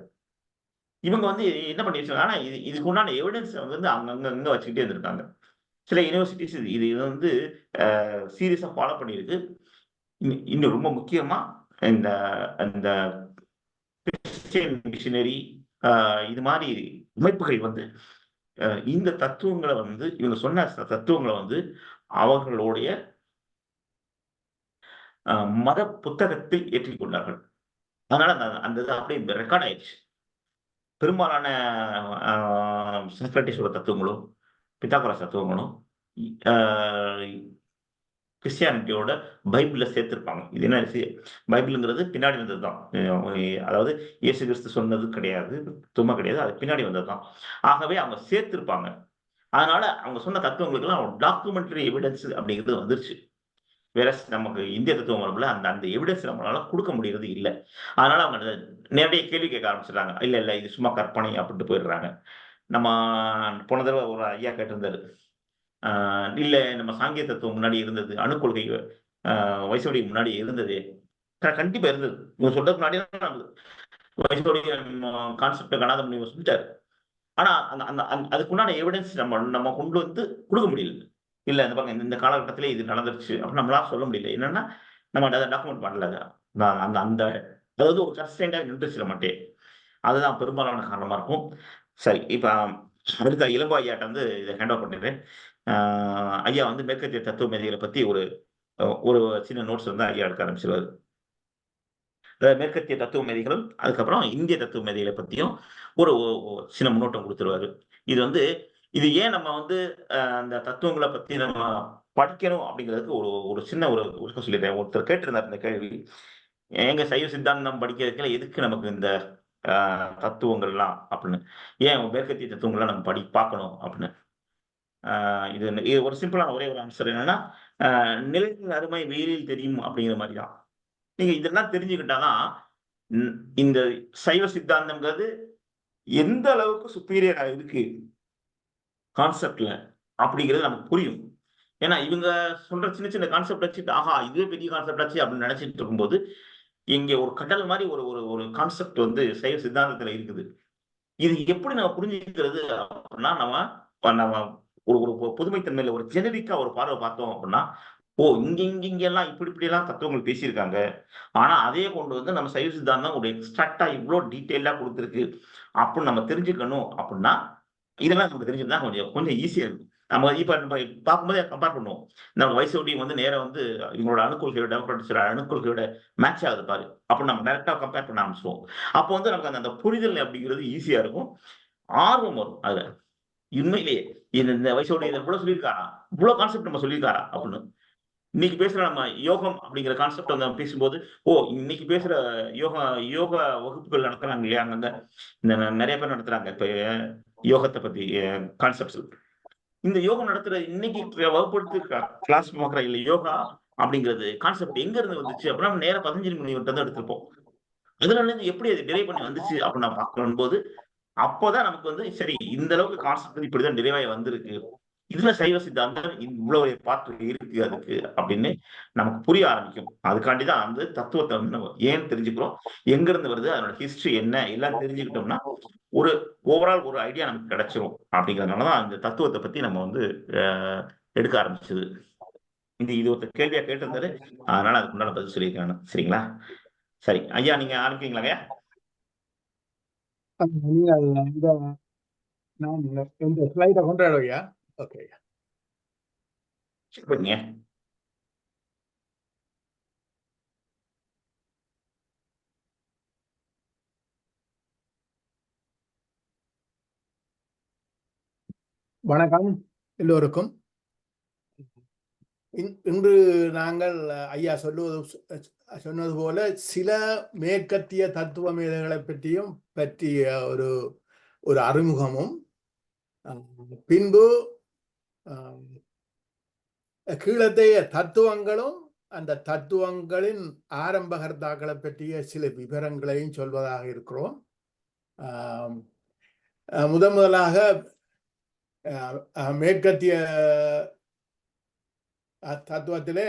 இவங்க வந்து என்ன பண்ணி வச்சிருக்காங்க, ஆனா இதுக்கு உண்டான எவிடன்ஸ் வந்து அங்க வச்சுக்கிட்டே இருந்திருக்காங்க. சில யுனிவர்சிட்டீஸ் இது இது வந்து சீரியஸா ஃபாலோ பண்ணியிருக்கு. இன்னும் ரொம்ப முக்கியமா இந்த இந்த கிறிஸ்டியன் மிஷனரி அ இது மாரி அமைப்புகள் வந்து இந்த தத்துவங்கள வந்து இவங்க சொன்ன தத்துவங்கள வந்து அவர்களுடைய அ மத புத்தகத்தில் ஏற்றிக்கொண்டார்கள். அதனால அந்த அந்த இது அப்படியே ரெக்கார்ட் ஆயிருச்சு. பெரும்பாலான அ சாக்ரடீஸோட தத்துவங்களும், பித்தாகரஸ் தத்துவங்களும், அ கிறிஸ்டியானிட்டியோட பைபிள்ல சேர்த்திருப்பாங்க. இது என்ன பைபிள்ங்கிறது பின்னாடி வந்தது தான். அதாவது இயேசு கிறிஸ்து சொன்னது கிடையாது. சும்மா கிடையாது. அது பின்னாடி வந்தது தான். ஆகவே அவங்க சேர்த்திருப்பாங்க. அதனால அவங்க சொன்ன தத்துவங்களுக்கெல்லாம் டாக்குமெண்டரி எவிடன்ஸ் அப்படிங்கிறது வந்துருச்சு. வேறஸ் நமக்கு இந்திய தத்துவ மரபுல அந்த அந்த எவிடன்ஸ் நம்மளால குடுக்க முடியறது இல்ல. அதனால அவங்க நேரடியா கேள்வி கேட்க ஆரம்பிச்சுடுறாங்க. இல்ல, இல்ல இது சும்மா கற்பனை அப்படின்ட்டு போயிடுறாங்க. நம்ம போன தடவ ஒரு ஐயா கேட்டிருந்தாரு. ஆ இல்ல நம்ம சாங்கிய தத்துவம் முன்னாடி இருந்தது. அணுக்கொள்கை வைசோடியம் முன்னாடி இருந்ததே. கண்டிப்பா இருந்தது. இவங்க சொல்றதுக்கு முன்னாடியே தான் வைசோடியம் கான்செப்ட்ட கணாத முனிவர் சொல்லிட்டாரு. ஆனா அந்த அந்த அதுக்குண்டான எவிடன்ஸ் நம்ம நம்ம கொண்டு வந்து குடுக்க முடியல. இல்ல இந்த பாருங்க இந்த காலகட்டத்திலே இது நடந்துருச்சு அப்படின்னு நம்மளால சொல்ல முடியல. என்னன்னா நம்ம அதை டாக்குமெண்ட் பண்ணல. அந்த அந்த அதாவது ஒரு கன்ஸ்டன்டா நின்றுச்சு நம்மட்டே. அதுதான் பெரும்பாலான காரணமா இருக்கும். சரி, இப்ப அடுத்த இளங்கோ ஐயாட்ட வந்து இதை ஹேண்ட் ஓவர் பண்ணிடுறேன். ஐயா வந்து மேற்கத்திய தத்துவ மேதைகளை பத்தி ஒரு ஒரு சின்ன நோட்ஸ் வந்து ஐயா எடுக்க ஆரம்பிச்சிருவாரு. மேற்கத்திய தத்துவ மேதைகளும் அதுக்கப்புறம் இந்திய தத்துவ மேதைகளை பத்தியும் ஒரு சின்ன முன்னோட்டம் கொடுத்துருவாரு. இது வந்து இது ஏன் நம்ம வந்து அந்த தத்துவங்களை பத்தி நம்ம படிக்கணும் அப்படிங்கிறதுக்கு ஒரு ஒரு சின்ன ஒரு விஷயம் சொல்லிடுறேன். ஒருத்தர் கேட்டிருந்தார் இந்த கேள்வி, எங்க சைவ சித்தாந்தம் படிக்கிறதுக்குள்ள எதுக்கு நமக்கு இந்த தத்துவங்கள்லாம் அப்படின்னு, ஏன் மேற்கத்திய தத்துவங்கள்லாம் நம்ம பார்க்கணும் அப்படின்னு. இது ஒரு சிம்பிளான ஒரே ஒரு ஆன்சர் என்னன்னா, நிலையின் அருமை வெயிலில் தெரியும் அப்படிங்கிற மாதிரி தான். நீங்க இதெல்லாம் தெரிஞ்சுக்கிட்டாதான் இந்த சைவ சித்தாந்தம்ங்கிறது எந்த அளவுக்கு சுப்பீரியரா இருக்கு கான்செப்ட்ல அப்படிங்கிறது நமக்கு புரியும். ஏன்னா இவங்க சொல்ற சின்ன சின்ன கான்செப்ட் வச்சுட்டு ஆஹா இதுவே பெரிய கான்செப்ட் ஆச்சு அப்படின்னு நினைச்சிட்டு இருக்கும்போது இங்க ஒரு கடல் மாதிரி ஒரு ஒரு ஒரு கான்செப்ட் வந்து சைவ சித்தாந்தத்துல இருக்குது. இது எப்படி நம்ம புரிஞ்சுக்கிறது அப்படின்னா, நம்ம ஒரு ஒரு புதுமைத்தன்மையில ஒரு ஜெனரிக்கா ஒரு பார்வை பார்த்தோம் அப்படின்னா, ஓ இங்க எல்லாம் இப்படி எல்லாம் தத்துவங்கள் பேசியிருக்காங்க. ஆனா அதையே கொண்டு வந்து நம்ம சைவ சித்தாந்தம் ஒரு எக்ஸ்ட்ராக்டா இவ்வளவு டீட்டெயிலா கொடுத்துருக்கு அப்படின்னு நம்ம தெரிஞ்சுக்கணும் அப்படின்னா, இதெல்லாம் நமக்கு தெரிஞ்சிருந்தா கொஞ்சம் கொஞ்சம் ஈஸியா இருக்கும். நம்ம நம்ம பார்க்கும்போதே கம்பேர் பண்ணுவோம். நம்ம வயசோடையும் வந்து நேரம் வந்து இவங்களோட அணுக்கொள்கையோட டெமோக்ராட்டிக்ஸோட அணுக்கொள்கையோட மேட்ச் ஆகுது பாரு. அப்ப நம்ம டைரக்டா கம்பேர் பண்ண ஆரம்பிச்சிடுவோம். அப்போ வந்து நமக்கு அந்த புரிதல் அப்படிங்கிறது ஈஸியா இருக்கும். ஆர்வம் வரும் அதுல. உண்மையிலேயே இந்த வயசோட இதை கூட சொல்லியிருக்காரா, இவ்வளவு கான்செப்ட் நம்ம சொல்லியிருக்காரா அப்படின்னு. இன்னைக்கு பேசுற நம்ம யோகம் அப்படிங்கிற கான்செப்ட் வந்து பேசும்போது, ஓ இன்னைக்கு பேசுற யோகா யோகா வகுப்புகள் நடத்துறாங்க இல்லையா, அங்கங்க இந்த நிறைய பேர் நடத்துறாங்க இப்ப யோகத்தை பத்தி கான்செப்ட்ஸ். இந்த யோகம் நடத்துற இன்னைக்கு வகுப்படுத்து கிளாஸ் பார்க்குற இல்ல யோகா அப்படிங்கிறது கான்செப்ட் எங்க இருந்து வந்துச்சு அப்படின்னா நேரம் 15 மணி தான் எடுத்திருப்போம். அதுல இருந்து எப்படி அது டிரைவ் பண்ணி வந்துச்சு அப்படின்னு நான் பார்க்கணும் போது அப்போதான் நமக்கு வந்து சரி இந்த அளவுக்கு கான்செப்ட் இப்படிதான் டிரைவாய் வந்திருக்கு. இதுல சைவ சித்தாந்தம் இவ்வளவு பாட்டு இருக்கு அதுக்கு அப்படின்னு நமக்கு புரிய ஆரம்பிக்கும். அதுக்காண்டிதான் வந்து தத்துவத்தை வந்து நம்ம ஏன் தெரிஞ்சுக்கிறோம், எங்க இருந்து வருது, அதனோட ஹிஸ்டரி என்ன எல்லாம் தெரிஞ்சுக்கிட்டோம்னா ஒரு ஓவரால் ஒரு ஐடியா நமக்கு கிடைச்சிரும். அப்படிங்கறதுனாலதான் அந்த தத்துவத்தை பத்தி நம்ம வந்து எடுக்க ஆரம்பிச்சது. இது ஒரு கேள்வியா கேட்டிருந்தாரு, அதனால அதுக்கு முன்னால பதில் சொல்லியிருக்காங்க. சரிங்களா? சரி ஐயா, நீங்க ஆரம்பிக்கிறீங்களா ஐயா?
இந்த ஸ்லைட கொண்டாடுவையா? ஓகே.
சரிங்க.
வணக்கம் எல்லோருக்கும். இன்று நாங்கள் ஐயா சொன்னது போல சில மேற்கத்திய தத்துவ மேதைகளை பற்றிய ஒரு ஒரு அறிமுகமும், பின்பு கீழத்தைய தத்துவங்களும் அந்த தத்துவங்களின் ஆரம்பகர்த்தாக்களை பற்றிய சில விவரங்களையும் சொல்வதாக இருக்கிறோம். முதலாக மேற்கத்திய தத்துவத்திலே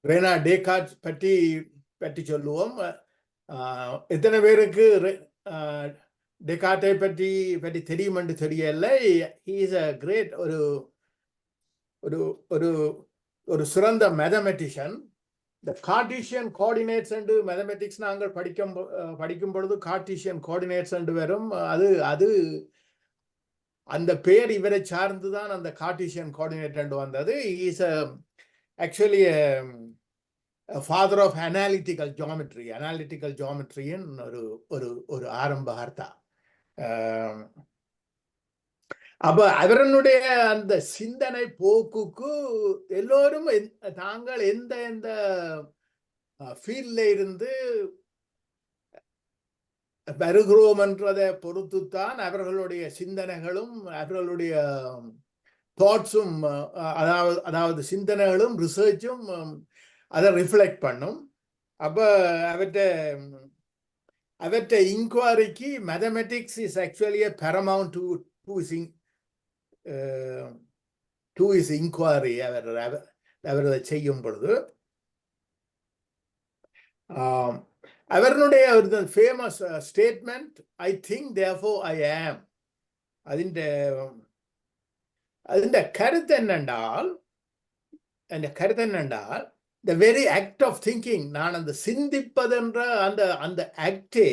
ரேனா டேகார்ட் பற்றி சொல்லுவோம். எத்தனை பேருக்கு டேகார்ட்டை பற்றி தெரியும் என்று தெரியல. ஹி இஸ் அ கிரேட் ஒரு ஒரு ஒரு ஒரு சிறந்த மேத்தமெட்டிஷியன். இந்த கார்டீசியன் கோஆர்டினேட்ஸ் என்று மேத்தமெட்டிக்ஸ் நாங்கள் படிக்கும் பொழுது கார்டீசியன் கோஆர்டினேட்ஸ் என்று வரும். அது அந்த பெயர் இவரை சார்ந்துதான் அந்த கார்டீசியன் கோஆர்டினேட் என்று வந்தது. Is actually father of analytical ஜியோமெட்ரியின் ஒரு ஒரு ஆரம்பகர்த்தா. அப்ப அவரனுடைய அந்த சிந்தனை போக்குக்கு எல்லோரும் தாங்கள் எந்த எந்த ஃபீல்ட்ல இருந்து வருகிறோம் என்றதை பொறுத்துத்தான் அவர்களுடைய சிந்தனைகளும் அவர்களுடைய தாட்ஸும், அதாவது சிந்தனைகளும் ரிசர்ச்சும் அதை ரிஃப்ளெக்ட் பண்ணும். அப்ப அவற்றை இன்குவாரிக்கு mathematics is actually paramount to his inquiry. அவர் அதை செய்யும் பொழுது அவருடைய ஒரு famous statement, I think therefore I am. അതിന്റെ കരുത്ത് என்னென்றால் the very act of thinking, நான் அந்த சிந்திப்பதென்ற அந்த ஆக்டே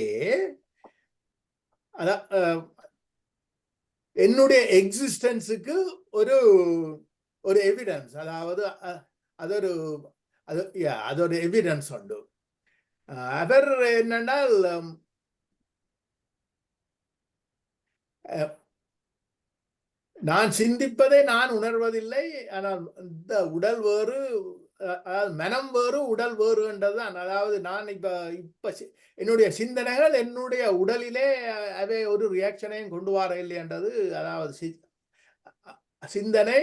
என்னுடைய எக்ஸிஸ்டன்ஸுக்கு ஒரு எவிடன்ஸ், அதாவது அதொரு எவிடன்ஸ் உண்டு. அவர் என்னென்றால் நான் சிந்திப்பதை நான் உணர்வதில்லை, ஆனால் இந்த உடல் வேறு, மனம் வேறு உடல் வேறு என்றதுதான். அதாவது நான் இப்ப என்னுடைய சிந்தனைகள் என்னுடைய உடலிலே அவை ஒரு ரியாக்ஷனையும் கொண்டு வர இல்லை என்றது. அதாவது சிந்தனை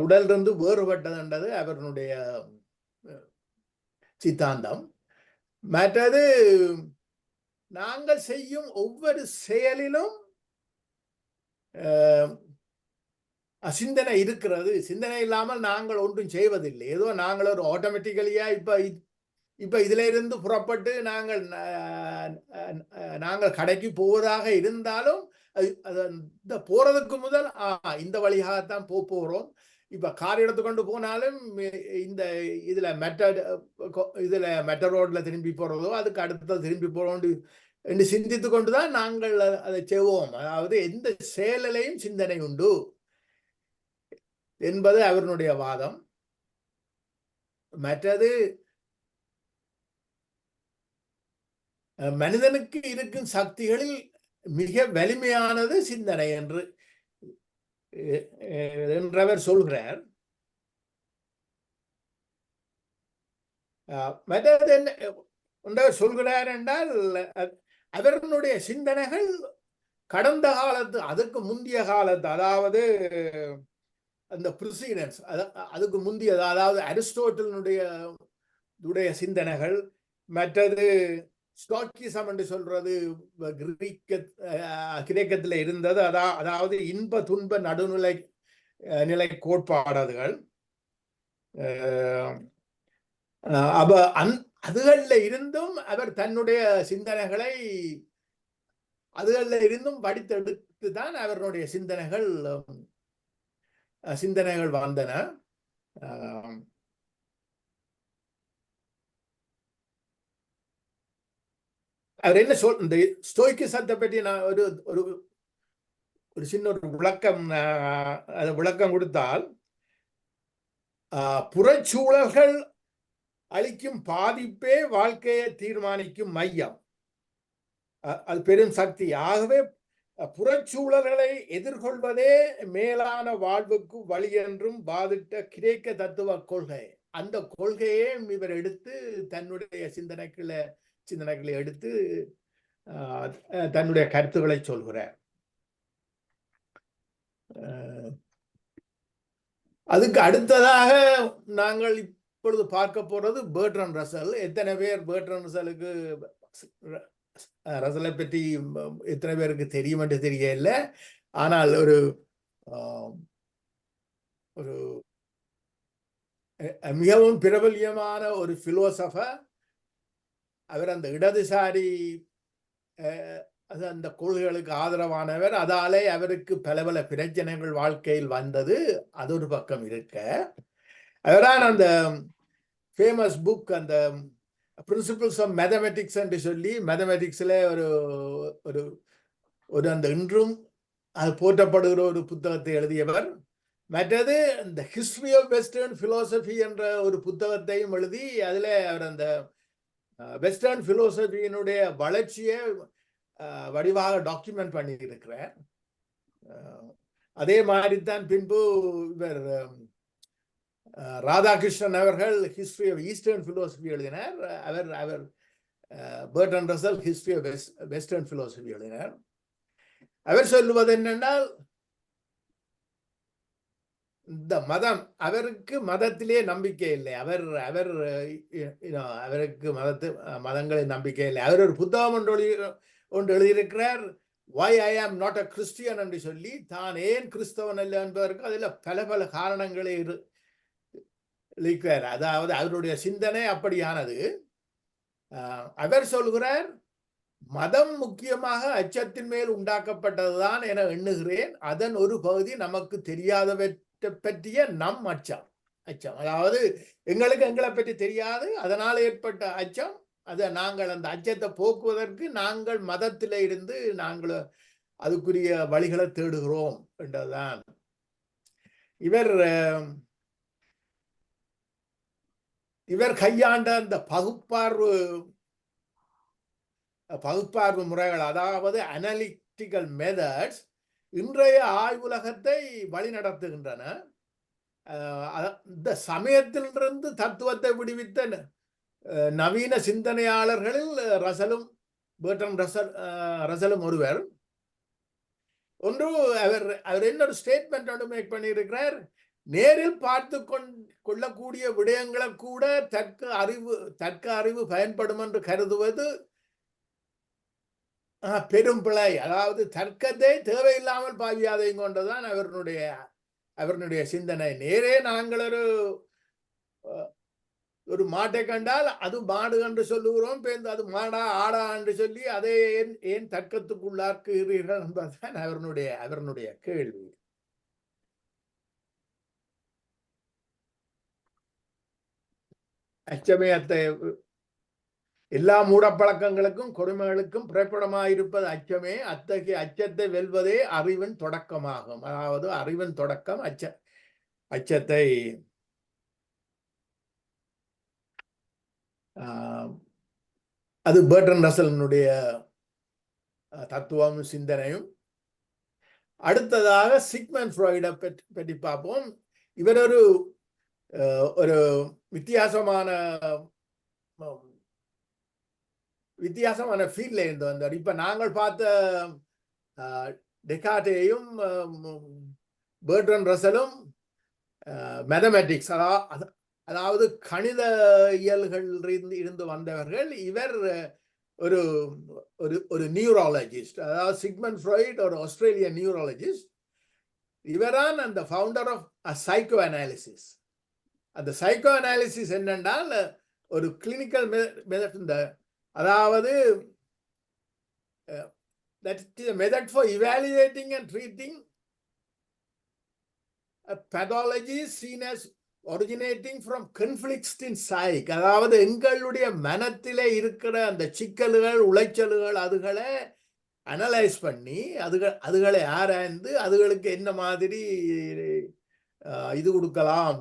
உடலிருந்து வேறுபட்டது என்றது அவருடைய சித்தாந்தம். மற்றது நாங்கள் செய்யும் ஒவ்வொரு செயலிலும் சிந்தனை இருக்கிறது. சிந்தனை இல்லாமல் நாங்கள் ஒன்றும் செய்வதில்லை. ஏதோ நாங்கள் ஒரு ஆட்டோமேட்டிக்கலியா இப்ப இதுல இருந்து புறப்பட்டு நாங்கள் கடைக்கு போவதாக இருந்தாலும் இந்த போறதுக்கு முதல் இந்த வழியாகத்தான் போறோம். இப்ப கார் எடுத்துக்கொண்டு போனாலும் இந்த இதுல மெட்ட ரோட்ல திரும்பி போறதோ அதுக்கு அடுத்தது திரும்பி போறோம் என்று சிந்தித்து கொண்டுதான் நாங்கள் அதை செய்வோம். அதாவது எந்த செயலையும் சிந்தனை உண்டு என்பது அவருடைய வாதம். மற்றது மனிதனுக்கு இருக்கும் சக்திகளில் மிக வலிமையானது சிந்தனை என்றவர் சொல்கிறார். மற்றது என்ன சொல்கிறார் என்றால், அவர்களுடைய சிந்தனைகள் கடந்த காலத்து, அதுக்கு முந்தைய காலத்து, அதாவது அந்த ப்ரிசிடன்ஸ், அதுக்கு முந்தையது, அதாவது அரிஸ்டோட்டலுடைய சிந்தனைகள். மற்றது ஸ்டாக்கிசம் என்று சொல்றது கிரேக்கத்தில் இருந்தது. அதாவது இன்ப துன்ப நிலை கோட்பாடுகள். அதுகள்ல இருந்தும் அவர் தன்னுடைய சிந்தனைகளை அதுகள்ல இருந்தும் படித்தெடுத்து தான் அவருடைய சிந்தனைகள் வந்தன. அவர் என்ன இந்த ஸ்டோயிக்கிசத்தை பற்றி நான் ஒரு சின்ன ஒரு விளக்கம் கொடுத்தால், புறச்சூழல்கள் அளிக்கும் பாதிப்பே வாழ்க்கையை தீர்மானிக்கும் மையம், அது பெரும் சக்தி. ஆகவே புறச்சூழல்களை எதிர்கொள்வதே மேலான வாழ்வுக்கு வழி என்றும் பாதிட்ட கிரேக்க தத்துவ கொள்கை. அந்த கொள்கையே இவர் எடுத்து தன்னுடைய சிந்தனைகளை எடுத்து தன்னுடைய கருத்துக்களை சொல்கிறார். அதுக்கு அடுத்ததாக நாங்கள் இப்பொழுது பார்க்க போறது பெர்ட்ராண்ட் ரசல். எத்தனை பேர் பெர்ட்ராண்ட் ரசலை பற்றி எத்தனை பேருக்கு தெரியும் என்று தெரியல. ஆனால் ஒரு மிகவும் பிரபல்யமான ஒரு பிலோசபர். அவர் அந்த இடதுசாரி அந்த கொள்கைகளுக்கு ஆதரவானவர். அதாலே அவருக்கு பல பிரச்சனைகள் வாழ்க்கையில் வந்தது. அது ஒரு பக்கம் இருக்க, அவரான் அந்த ஃபேமஸ் புக், அந்த பிரின்சிபிள்ஸ் ஆஃப் மேத்தமெட்டிக்ஸ் என்று சொல்லி, மேத்தமெட்டிக்ஸ்ல ஒரு அந்த இன்றும் அது போற்றப்படுகிற ஒரு புத்தகத்தை எழுதியவர். மற்றது இந்த ஹிஸ்டரி ஆஃப் வெஸ்டர்ன் பிலோசபி என்ற ஒரு புத்தகத்தையும் எழுதி அதுல அவர் அந்த வெஸ்டர்ன் பிலோசபியினுடைய வளர்ச்சியை வடிவாக டாக்குமெண்ட் பண்ணி இருக்கிறார். அதே மாதிரி தான் பின்பு இவர் ராதாகிருஷ்ணன் அவர்கள் ஹிஸ்டரி ஆஃப் ஈஸ்டர்ன் பிலோசபி எழுதினார். அவர் Bertrand Russell history of Western philosophy எழுதினார். அவர் சொல்லுவது என்னென்றால், இந்த மதம், அவருக்கு மதத்திலே நம்பிக்கை இல்லை. அவருக்கு மதங்களில் நம்பிக்கை இல்லை. அவர் ஒரு புத்தகம் ஒன்று எழுதியிருக்கிறார், Why I am not a Christian என்று சொல்லி, தான் ஏன் கிறிஸ்தவன் அல்ல என்பதற்கு அதில் பல காரணங்களே இருக்கிறார். அதாவது அவருடைய சிந்தனை அப்படியானது. அவர் சொல்கிறார், மதம் முக்கியமாக அச்சத்தின் மேல் உண்டாக்கப்பட்டதுதான் என எண்ணுகிறேன். அதன் ஒரு பகுதி நமக்கு தெரியாதவற்றை பற்றிய நம் அச்சம். அதாவது எங்களுக்கு எங்களை பற்றி தெரியாது, அதனால் ஏற்பட்ட அச்சம். அதை நாங்கள் அந்த அச்சத்தை போக்குவதற்கு நாங்கள் மதத்தில இருந்து நாங்கள் அதுக்குரிய வழிகளை தேடுகிறோம் என்றுதான் இவர் கையாண்ட அந்த பகுப்பார்வு முறைகள், அதாவது அனலிட்டிக்கல் மெத்தட்ஸ், இன்றைய ஆய்வுலகத்தை வழிநடத்துகின்றன. இந்த சமயத்திலிருந்து தத்துவத்தை விடுவித்த நவீன சிந்தனையாளர்களில் பெர்ட்ரண்ட் ரசலும் ஒருவர். ஒன்று, அவர் இன்னொரு ஸ்டேட்மெண்ட் ஒன்று மேக் பண்ணியிருக்கிறார். நேரில் பார்த்து கொள்ளக்கூடிய விடயங்களை கூட தர்க்க அறிவு பயன்படும் என்று கருதுவது பெரும் பிழை. அதாவது தர்க்கத்தை தேவையில்லாமல் பாவியாதையும் கொண்டுதான் அவருடைய சிந்தனை. நேரே நாங்கள் ஒரு மாட்டை கண்டால் அது மாடு என்று சொல்லுகிறோம், அது மாடா ஆடா என்று சொல்லி அதை ஏன் தர்க்கத்துக்குள்ளாக்குகிறீர்கள் என்பதுதான் அவருடைய கேள்வி. அச்சமே எல்லா மூடப்பழக்கங்களுக்கும் கொடுமைகளுக்கும் பிறப்பிடமாயிருப்பது அச்சமே. அத்தகைய அச்சத்தை வெல்வதே அறிவின் தொடக்கமாகும். அதாவது அறிவின் தொடக்கம் அச்சத்தை அது பெர்ட்ரண்ட் ரசலினுடைய தத்துவம் சிந்தனையும். அடுத்ததாக சிக்மண்ட் ஃப்ராய்டை பற்றி பார்ப்போம். இவர் ஒரு வித்தியாசமான ஃபீல்ட்ல இருந்து வந்தார். இப்ப நாங்கள் பார்த்த டெகார்ட்டேயும் பெர்ட்ரண்ட் ரசலும் மேத்தமேட்டிக்ஸ், அதாவது கணித இயல்கள் இருந்து வந்தவர்கள். இவர் ஒரு நியூராலஜிஸ்ட், அதாவது சிக்மண்ட் ஃப்ராய்ட் ஒரு ஆஸ்திரேலியன் நியூராலஜிஸ்ட். இவரான் அந்த ஃபவுண்டர் ஆஃப் சைக்கோ அனாலிசிஸ். அந்த சைக்கோ அனாலிசிஸ் என்னென்றால் ஒரு கிளினிக்கல் மெத்தட், அதாவது that is a method for evaluating and treating a pathology seen as originating from conflicts in psyche. அதாவது எங்களுடைய மனத்திலே இருக்கிற அந்த சிக்கல்கள், உளைச்சல்கள், அதுகளை அனலைஸ் பண்ணி அதுகளை ஆராய்ந்து அதுகளுக்கு என்ன மாதிரி இது கொடுக்கலாம்,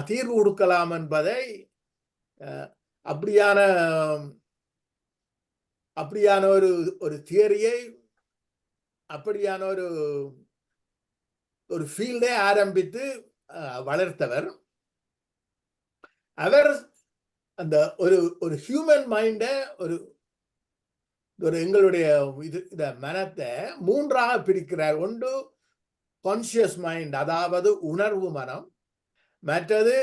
தீர்வு கொடுக்கலாம் என்பதை அப்படியான ஒரு தியரியை, அப்படியான ஒரு ஃபீல்டை ஆரம்பித்து வளர்த்தவர். அவர் அந்த ஒரு ஹியூமன் மைண்டை ஒரு எங்களுடைய இத மனத்தை மூன்றாக பிரிக்கிறார். ஒன்று கான்சியஸ் மைண்ட், அதாவது உணர்வு மனம். மற்றது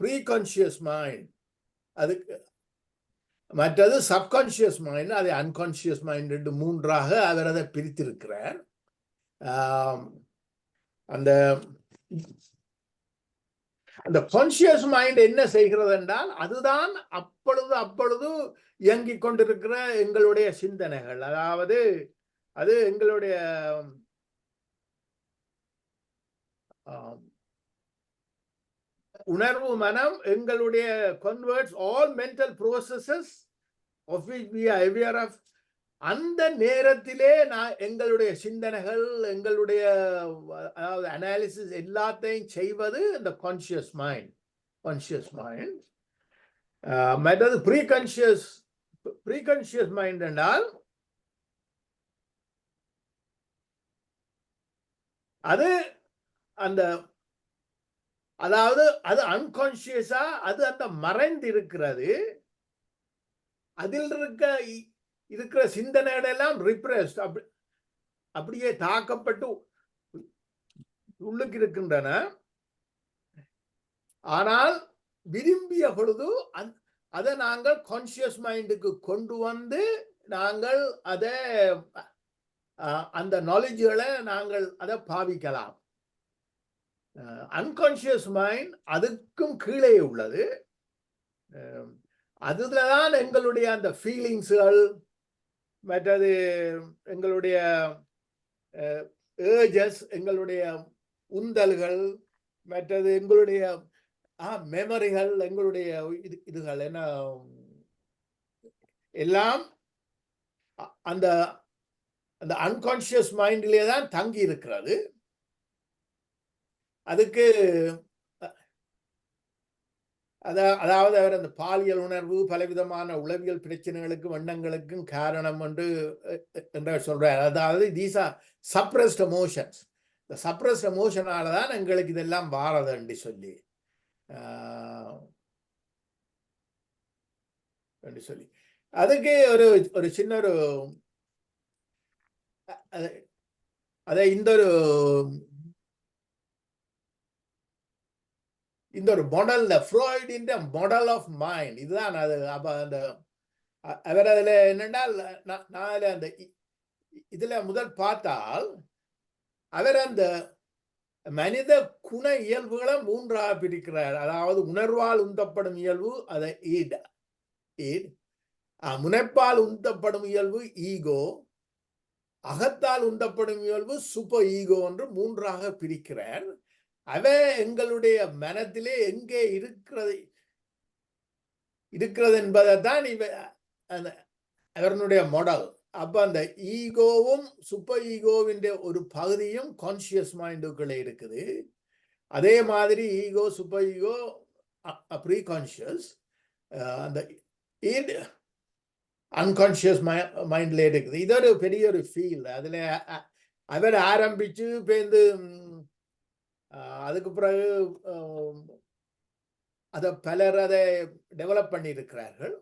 ப்ரீ கான்சியஸ் மைண்ட், மற்றது சப்கான்சியஸ் மைண்ட், அது அன்கான்சியஸ் மைண்ட் என்று மூன்றாக அவர் அதை பிரித்திருக்கிறார். அந்த கான்சியஸ் மைண்ட் என்ன செய்கிறது என்றால், அதுதான் அப்பொழுது இயங்கிக் கொண்டிருக்கிற எங்களுடைய சிந்தனைகள். அதாவது அது எங்களுடைய உணர்வு மனம் எங்களுடைய converts all mental processes of which we are aware of. அந்த நேரத்திலே எங்களுடைய சிந்தனைகள், எங்களுடைய அதாவது அனாலிசிஸ் எல்லாத்தையும் செய்வது இந்த கான்சியஸ் மைண்ட். மற்றது ப்ரீ கான்சியஸ் மைண்ட் என்றால் அது அதாவது அது அன்கான்சியஸா, அது அந்த மறைந்து இருக்கிறது. அதில் இருக்கிற சிந்தனைகள் எல்லாம் ரிப்ரெஸ்ட், அப்படியே தாக்கப்பட்டு உள்ளுக்கு இருக்கின்றன. ஆனால் விரும்பிய பொழுது அதை நாங்கள் கான்சியஸ் மைண்டுக்கு கொண்டு வந்து நாங்கள் அந்த நாலேஜ்களை நாங்கள் அதை பாவிக்கலாம். அன்கான்சியஸ் மைண்ட் அதுக்கும் கீழே உள்ளது. அதுலதான் எங்களுடைய அந்த ஃபீலிங்ஸ்கள், மற்றது எங்களுடைய ஏர்ஜஸ், எங்களுடைய உந்தல்கள், மற்றது எங்களுடைய மெமரிகள், எங்களுடைய இதுகள் என்ன எல்லாம் அந்த அந்த அன்கான்சியஸ் மைண்ட்லேயே தான் தங்கி இருக்கிறது. அதுக்கு அதாவது அவர் அந்த பாலியல் உணர்வு, பலவிதமான உளவியல் பிரச்சனைகளுக்கும் எண்ணங்களுக்கும் காரணம் என்று சொல்றார். அதாவது தீஸ் ஆர் சப்ரஸ்ட் எமோஷன்ஸ். இந்த சப்ரஸ்ட் எமோஷனால தான் எங்களுக்கு இதெல்லாம் வாரதுன்னு சொல்லி அதுக்கு ஒரு சின்ன ஒரு அதை இந்த ஒரு மாடல், ஃப்ராய்டின் மாடல் ஆஃப் மைண்ட் இதுதான் அது. அப்ப அந்த அவர் அதுல என்னென்னால் நான் அந்த இதுல முதல் பார்த்தால் அவர் அந்த மனித குண இயல்புகளை மூன்றாக பிரிக்கிறார். அதாவது உணர்வால் உந்தப்படும் இயல்பு, அதை ஈட், முனைப்பால் உந்தப்படும் இயல்பு ஈகோ, அகத்தால் உந்தப்படும் இயல்பு சூப்பர் ஈகோ என்று மூன்றாக பிரிக்கிறார். அவ எங்களுடைய மனத்திலே எங்கே இருக்கிறது என்பதை தான் அவருடைய மாடல். அப்ப அந்த ஈகோவும் சூப்பர் ஈகோவின் ஒரு பகுதியும் கான்சியஸ் மைண்டுக்குள்ளே இருக்குது. அதே மாதிரி ego, super ego, preconscious, அந்த அன்கான்சியஸ் மைண்ட்ல இருக்குது. இது ஒரு பெரிய ஒரு ஃபீல். அதுல அவர் ஆரம்பிச்சு பேருந்து அதுக்கு பிறகு அதை பலர் அதை டெவலப் பண்ணி இருக்கிறார்கள்.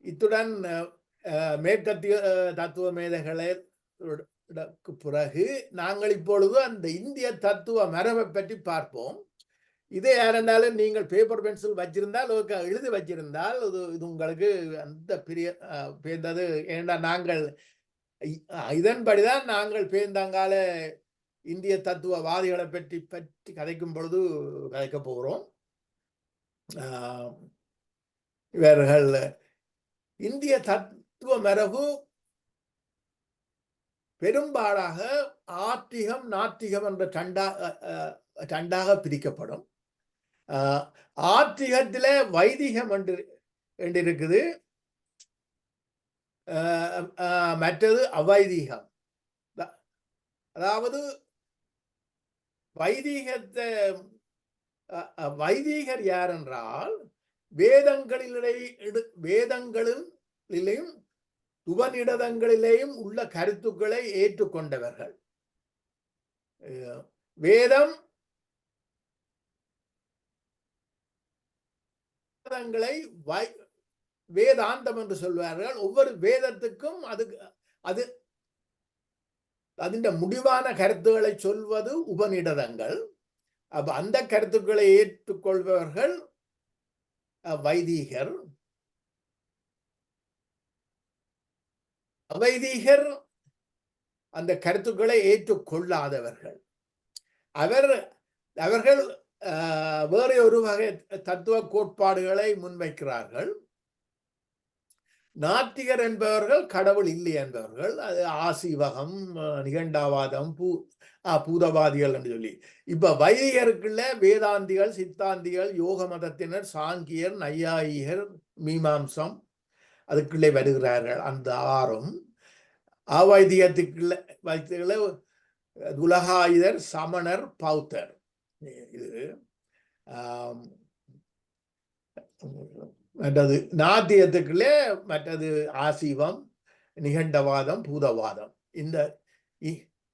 இத்துடன் மேற்கத்திய தத்துவ மேதைகளுக்கு பிறகு நாங்கள் இப்பொழுது அந்த இந்திய தத்துவ மரபை பற்றி பார்ப்போம். இதே யாரென்றாலும் நீங்கள் பேப்பர் பென்சில் வச்சிருந்தால், எழுதி வச்சிருந்தால் இது உங்களுக்கு அந்த பெரிய பேர்ந்தது. ஏன்னா நாங்கள் இதன்படிதான் நாங்கள் பேர்ந்தாங்கால இந்திய தத்துவவாதிகளை பற்றி கதைக்கும் பொழுது கதைக்க போகிறோம். இவர்கள் இந்திய தத்துவ மரபு பெரும்பாலாக ஆத்திகம், நாத்திகம் என்ற ரெண்டாக பிரிக்கப்படும். ஆத்திகத்தில வைதிகம் என்று இருக்குது, மற்றது அவைதீகம். அதாவது வைதீகர் யார் என்றால் வேதங்களிலேயும் உபநிடதங்களிலேயும் உள்ள கருத்துக்களை ஏற்றுக்கொண்டவர்கள். வேதங்களை வேதாந்தம் என்று சொல்வார்கள். ஒவ்வொரு வேதத்துக்கும் அது அதின் முடிவான கருத்துக்களை சொல்வது உபநிடதங்கள். அப்ப அந்த கருத்துக்களை ஏற்றுக்கொள்பவர்கள் வைதீகர். அவைதீகர் அந்த கருத்துக்களை ஏற்றுக்கொள்ளாதவர்கள். அவர்கள் வேறு ஒரு வகை தத்துவ கோட்பாடுகளை முன்வைக்கிறார்கள். நாத்திகர் என்பவர்கள் கடவுள் இல்லை என்பவர்கள். அது ஆசீவகம், நிகண்டாவாதம், பூதவாதிகள் என்று சொல்லி. இப்ப வைதிகருக்குள்ள வேதாந்திகள், சித்தாந்திகள், யோக மதத்தினர், சாங்கியர், நையாயிகர், மீமாம்சம் அதுக்குள்ளே வருகிறார்கள். அந்த ஆறும் அவைதிகத்துக்குள்ள வைத்துக்கள உலகாயுதர், சமணர், பௌத்தர். இது மற்றது நாத்தியத்துக்குள்ளே மற்றது ஆசீவம், நிகண்டவாதம், பூதவாதம்.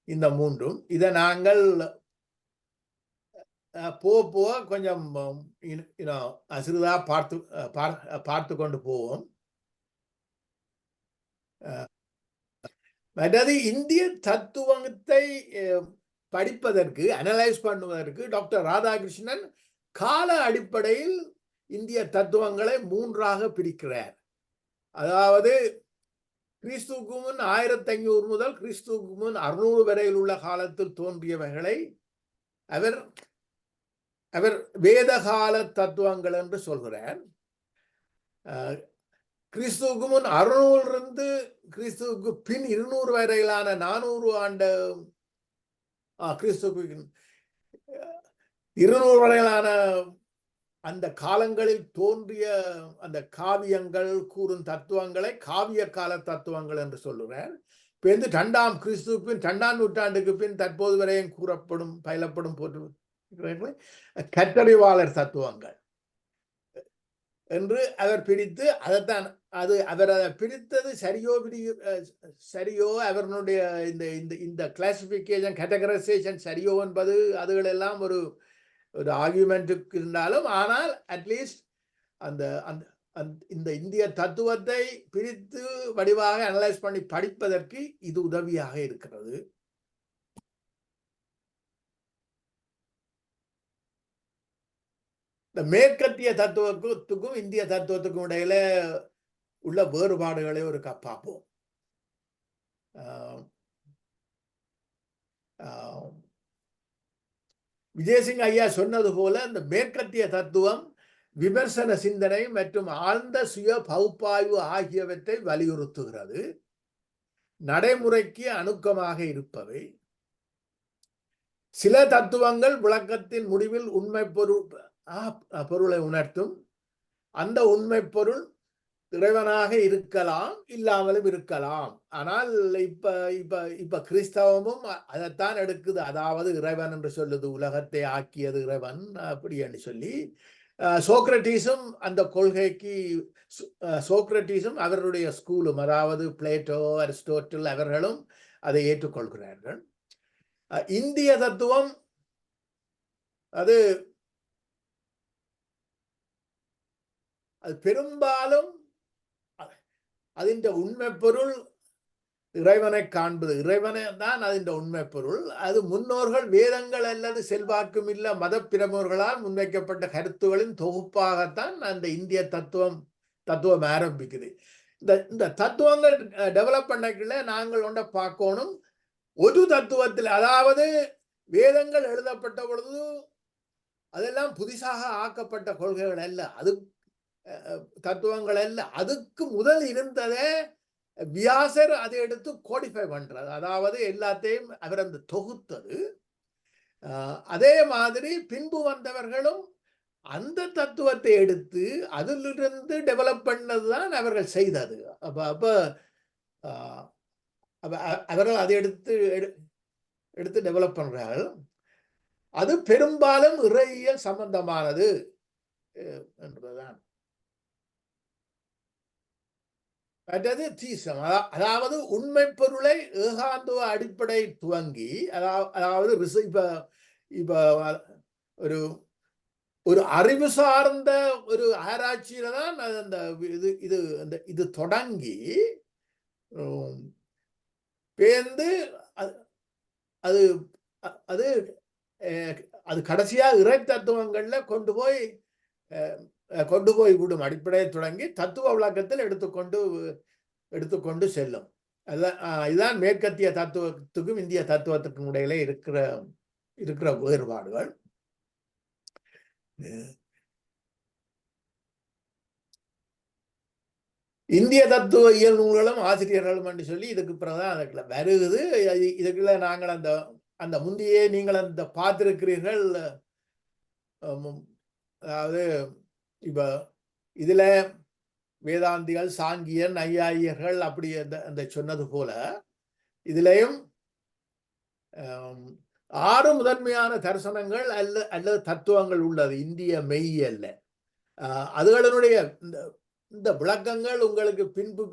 இந்த மூன்றும் இதை நாங்கள் போக கொஞ்சம் சிறிதா பார்த்து கொண்டு போவோம். மற்றது இந்திய தத்துவத்தை படிப்பதற்கு, அனலைஸ் பண்ணுவதற்கு டாக்டர் ராதாகிருஷ்ணன் கால அடிப்படையில் இந்திய தத்துவங்களை மூன்றாக பிரிக்கிறார். அதாவது கிறிஸ்துவுக்கு முன் 1500 முதல் கிறிஸ்துவுக்கு முன் 600 வரையில் உள்ள காலத்தில் தோன்றியவைகளை அவர் அவர் வேதகால தத்துவங்கள் என்று சொல்கிறார். கிறிஸ்துவுக்கு முன் 600 கிறிஸ்துவுக்கு பின் 200 வரையிலான 400 ஆண்டு கிறிஸ்துவுக்கு 200 வரையிலான அந்த காலங்களில் தோன்றிய அந்த காவியங்கள் கூறும் தத்துவங்களை காவிய கால தத்துவங்கள் என்று சொல்லுகிறார். இப்போ 2ஆம் கிறிஸ்துவின் 2ஆம் நூற்றாண்டுக்கு பின் தற்போது வரையும் கூறப்படும் பயிலப்படும் போட்டு கற்றறிவாளர் தத்துவங்கள் என்று அவர் பிரித்து அதைத்தான் அவர் அதை பிரித்தது சரியோ அவர்களுடைய இந்த கிளாசிபிகேஷன் கேட்டகரைசேஷன் சரியோ என்பது அதுகளெல்லாம் ஒரு ஆர்குமெண்ட்டுக்கு இருந்தாலும், ஆனால் அட்லீஸ்ட் இந்த இந்திய தத்துவத்தை பிரித்து வடிவாக அனலைஸ் பண்ணி படிப்பதற்கு இது உதவியாக இருக்கிறது. இந்த மேற்கத்திய தத்துவத்துக்கும் இந்திய தத்துவத்துக்கும் இடையில உள்ள வேறுபாடுகளை ஒரு பார்ப்போம். விஜயசிங் ஐயா சொன்னது போல இந்த மேற்கத்திய தத்துவம் விமர்சன சிந்தனை மற்றும் ஆழ்ந்த சுய பகுப்பாய்வு ஆகியவற்றை வலியுறுத்துகிறது. நடைமுறைக்கு அணுக்கமாக இருப்பவை. சில தத்துவங்கள் விளக்கத்தின் முடிவில் உண்மை பொருளை உணர்த்தும். அந்த உண்மை பொருள் இறைவனாக இருக்கலாம், இல்லாமலும் இருக்கலாம். ஆனால் இப்ப கிறிஸ்தவமும் அதைத்தான் எடுக்குது. அதாவது இறைவன் என்று சொல்லுது, உலகத்தை ஆக்கியது இறைவன் அப்படி என்று சொல்லி. சோக்ரட்டிஸும் அந்த கொள்கைக்கு சோக்ரட்டிஸும் அவருடைய ஸ்கூலும், அதாவது பிளேட்டோ, அரிஸ்டோட்டில் அவர்களும் அதை ஏற்றுக்கொள்கிறார்கள். இந்திய தத்துவம் அது பெரும்பாலும் அதின் உண்மை பொருள் இறைவனை காண்பது. இறைவனை தான் அதின் உண்மை பொருள். அது முன்னோர்கள் வேதங்கள் அல்லது செல்வாக்கும் இல்ல மத பிரமுகர்களால் முன்வைக்கப்பட்ட கருத்துகளின் தொகுப்பாகத்தான் அந்த இந்திய தத்துவம் ஆரம்பிக்குது. இந்த தத்துவங்கள் டெவலப் பண்ணக்குள்ள நாங்கள் ஒன்றை பார்க்கணும். ஒரு தத்துவத்தில், அதாவது வேதங்கள் எழுதப்பட்ட பொழுது அதெல்லாம் புதிதாக ஆக்கப்பட்ட கொள்கைகள் அல்ல, அது தத்துவங்கள் அல்ல. அதுக்கு முதல் இருந்ததே வியாசர் அதை எடுத்து கோடிஃபை பண்றது, அதாவது எல்லாத்தையும் அவர் அந்த தொகுத்தது. அதே மாதிரி பின்பு வந்தவர்களும் அந்த தத்துவத்தை எடுத்து அதிலிருந்து டெவலப் பண்ணதுதான் அவர்கள் செய்தது. அப்ப அவர்கள் அதை எடுத்து டெவலப் பண்றார்கள். அது பெரும்பாலும் இறையியல் சம்பந்தமானது என்பதுதான். மற்றது தீசம், அதாவது உண்மை பொருளை ஏகாந்துவ அடிப்படை துவங்கி, அதாவது இப்ப ஒரு அறிவு சார்ந்த ஒரு ஆராய்ச்சியில தான் இது தொடங்கி பேர்ந்து அது அது அது கடைசியா இறை தத்துவங்கள்ல கொண்டு போய் விடும். அடிப்படையை தொடங்கி தத்துவ விளக்கத்தில் எடுத்துக்கொண்டு செல்லும். இதுதான் மேற்கத்திய தத்துவத்துக்கும் இந்திய தத்துவத்துக்கும் இடையில இருக்கிற வேறுபாடுகள். இந்திய தத்துவ இயல் நூல்களும் ஆசிரியர்களும் என்று சொல்லி இதுக்கு பிறகுதான் அதுக்குள்ள வருகுது. இதுக்குள்ள நாங்கள் அந்த முந்தையே நீங்கள் அந்த பார்த்திருக்கிறீர்கள். அதாவது இப்ப இதுல வேதாந்திகள், சாங்கியன், நையாயியர்கள் அப்படி அந்த சொன்னது போல இதுலயும் 6 முதன்மையான தரிசனங்கள் அல்லது தத்துவங்கள் உள்ளது இந்திய மெய்யல்ல. அதுகளினுடைய இந்த விளக்கங்கள் உங்களுக்கு பின்பு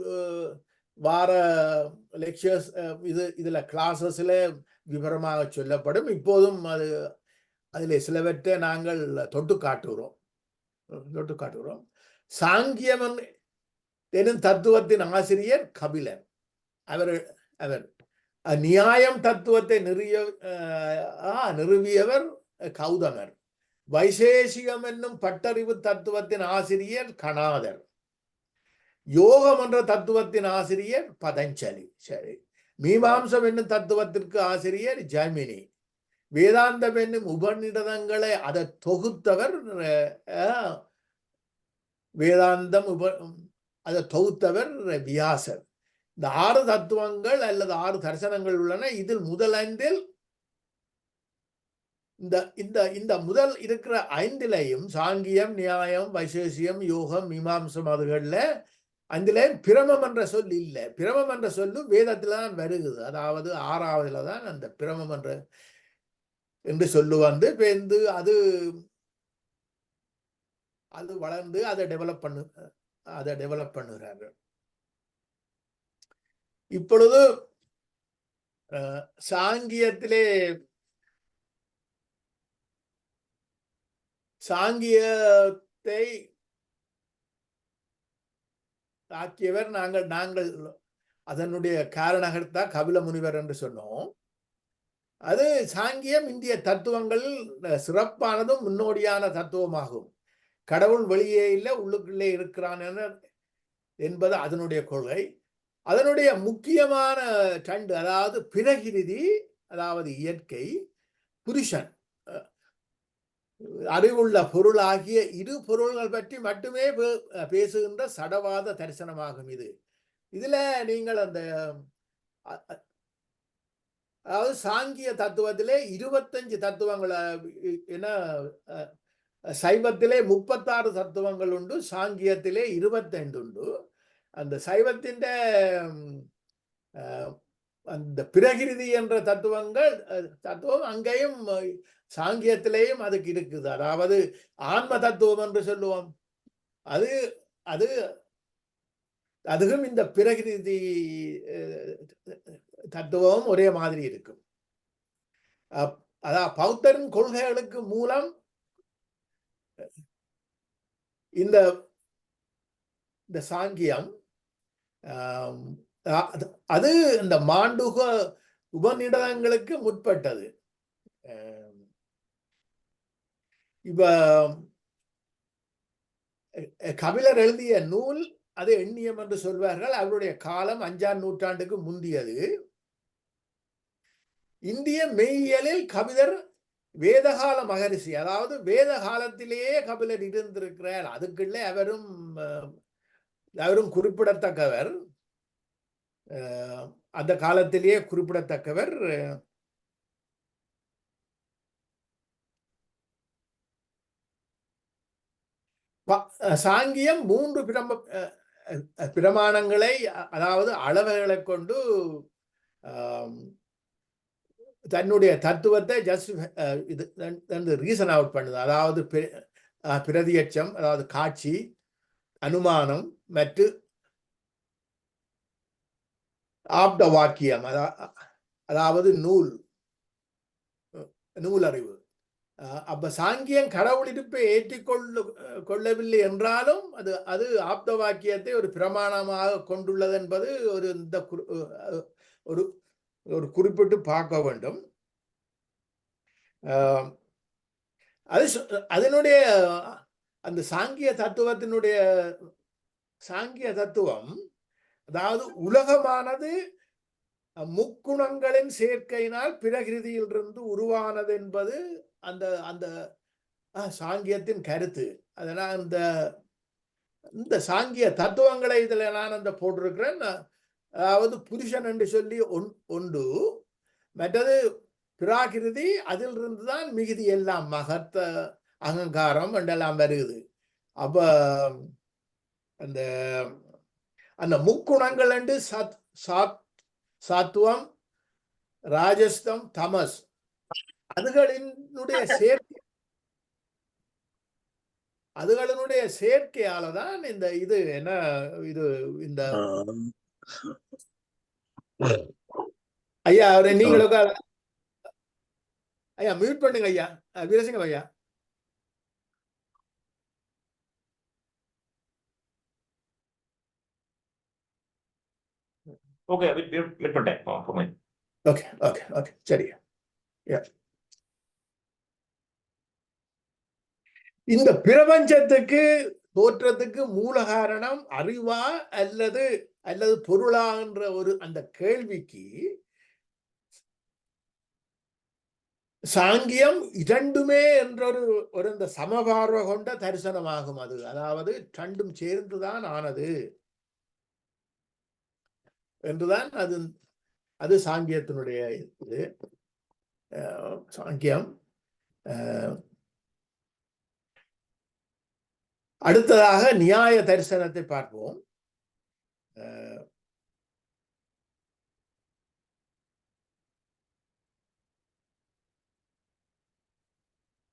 வார லெக்சர்ஸ் இதுல கிளாஸஸ்ல விவரமாக சொல்லப்படும். இப்போதும் அதில் சிலவற்றை நாங்கள் தொட்டு காட்டுகிறோம். சாங்கியம் எனும் தத்துவத்தின் ஆசிரியர் கபிலர். அவர் நியாயம் தத்துவத்தை நிறுவியவர் கௌதமர். வைசேஷிகம் என்னும் பட்டறிவு தத்துவத்தின் ஆசிரியர் கணாதர். யோகம் என்ற தத்துவத்தின் ஆசிரியர் பதஞ்சலி. சரி, மீமாம்சம் என்னும் தத்துவத்திற்கு ஆசிரியர் ஜைமினி. வேதாந்தம் என்னும் உபநிடதங்களை அதை தொகுத்தவர் வேதாந்தம் அதை தொகுத்தவர் வியாசர். இந்த 6 தத்துவங்கள் அல்லது 6 தரிசனங்கள் உள்ளன. இதில் முதல் 5 இந்த முதல் இருக்கிற 5லையும் சாங்கியம், நியாயம், வைசேசியம், யோகம், மீமாம்சம் அதுகள்ல 5லையும் பிரமம் என்ற சொல் இல்லை. பிரமம் என்ற சொல்லு வேதத்துல தான் வருகிறது. அதாவது 6ஆவதுல தான் அந்த பிரமம் என்று சொல்லு வந்து அது வளர்ந்து அதை டெவலப் பண்ணுகிறார்கள். இப்பொழுது சாங்கியத்தை ஆக்கியவர் நாங்கள் அதனுடைய காரணகர்த்தா கபில முனிவர் என்று சொன்னோம். அது சாங்கியம் இந்திய தத்துவங்கள் சிறப்பானதும் முன்னோடியான தத்துவமாகும். கடவுள் வெளியே இல்லை, உள்ளுக்குள்ளே இருக்கிறான் என்பது அதனுடைய கொள்கை. அதனுடைய முக்கியமான 2, அதாவது பிரகிருதி, அதாவது இயற்கை, புருஷன், அறிவுள்ள பொருள் ஆகிய 2 பொருள்கள் பற்றி மட்டுமே பேசுகின்ற சடவாத தரிசனமாகும். இதுல நீங்கள் அதாவது சாங்கிய தத்துவத்திலே 25 தத்துவங்கள், என்ன சைவத்திலே 36 தத்துவங்கள் உண்டு, சாங்கியத்திலே 25 உண்டு. அந்த சைவத்தின் அந்த பிரகிருதி என்ற தத்துவம் அங்கேயும் சாங்கியத்திலேயும் அதுக்கு இருக்குது. அதாவது ஆன்ம தத்துவம் என்று சொல்லுவோம். அதுவும் இந்த பிரகிருதி தத்துவம் ஒரே மாதிரி இருக்கும். அதான் பௌத்தரின் கொள்கைகளுக்கு மூலம் இந்த சாங்கியம் அது இந்த மாண்டுக உபநிடதங்களுக்கு முற்பட்டது. இப்ப கபிலர் எழுதிய நூல் அது எண்ணியம் என்று சொல்வார்கள். அவருடைய காலம் 5ஆம் நூற்றாண்டுக்கு முந்தியது. இந்திய மெய்யியலில் கபிலர் வேதகால மகரிஷி, அதாவது வேத காலத்திலேயே கபிலர் இருந்திருக்கிறார். அதுக்குள்ளே அவரும் குறிப்பிடத்தக்கவர். அந்த காலத்திலேயே குறிப்பிடத்தக்கவர். சாங்கியம் 3 பிரமாணங்களை, அதாவது அளவுகளை கொண்டு தன்னுடைய தத்துவத்தை ரீசன் அவுட் பண்ணுது. அதாவது பிரதியட்சம், அதாவது காட்சி, அனுமானம் மற்றும் ஆப்த வாக்கியம், அதாவது நூலறிவு. அப்ப சாங்கியம் கடவுள் இருப்பை ஏற்றிக்கொள்ளவில்லை என்றாலும் அது ஆப்த வாக்கியத்தை ஒரு பிரமாணமாக கொண்டுள்ளது என்பது ஒரு குறிப்பிட்டு பார்க்க வேண்டும். அதனுடைய அந்த சாங்கிய தத்துவம், அதாவது உலகமானது முக்குணங்களின் சேர்க்கையினால் பிரகிருதியிலிருந்து உருவானது என்பது அந்த சாங்கியத்தின் கருத்து. அதனால் இந்த சாங்கிய தத்துவங்களை இதுல நான் போட்டிருக்கிறேன். அதாவது புருஷன் என்று சொல்லி ஒன்று, மற்றது பிராகிருதி, அதிலிருந்துதான் மிகுதி எல்லாம் மகத்த அகங்காரம் என்றெல்லாம் வருகிறது. அப்ப அந்த முக்குணங்கள் என்று சாத்துவம், ராஜஸ்தம், தமஸ், அதுகளினுடைய சேர்க்கையாலதான் இந்த ஐயா அவரை நீங்களும் ஐயா மியூட் பண்ணுங்க ஐயா, வீரசிங்கம் ஐயா.
ஓகே, மியூட் பண்ணிட்டேன்.
ஓகே சரி. இந்த பிரபஞ்சத்துக்கு தோற்றத்துக்கு மூல காரணம் அறிவா அல்லது பொருளா என்ற அந்த கேள்விக்கு சாங்கியம் இரண்டுமே என்றொரு இந்த சமபார்வை கொண்ட தரிசனமாகும். அது அதாவது ரெண்டும் சேர்ந்துதான் ஆனது என்றுதான் அது சாங்கியத்தினுடைய இது. சாங்கியம். அடுத்ததாக நியாய தரிசனத்தை பார்ப்போம்.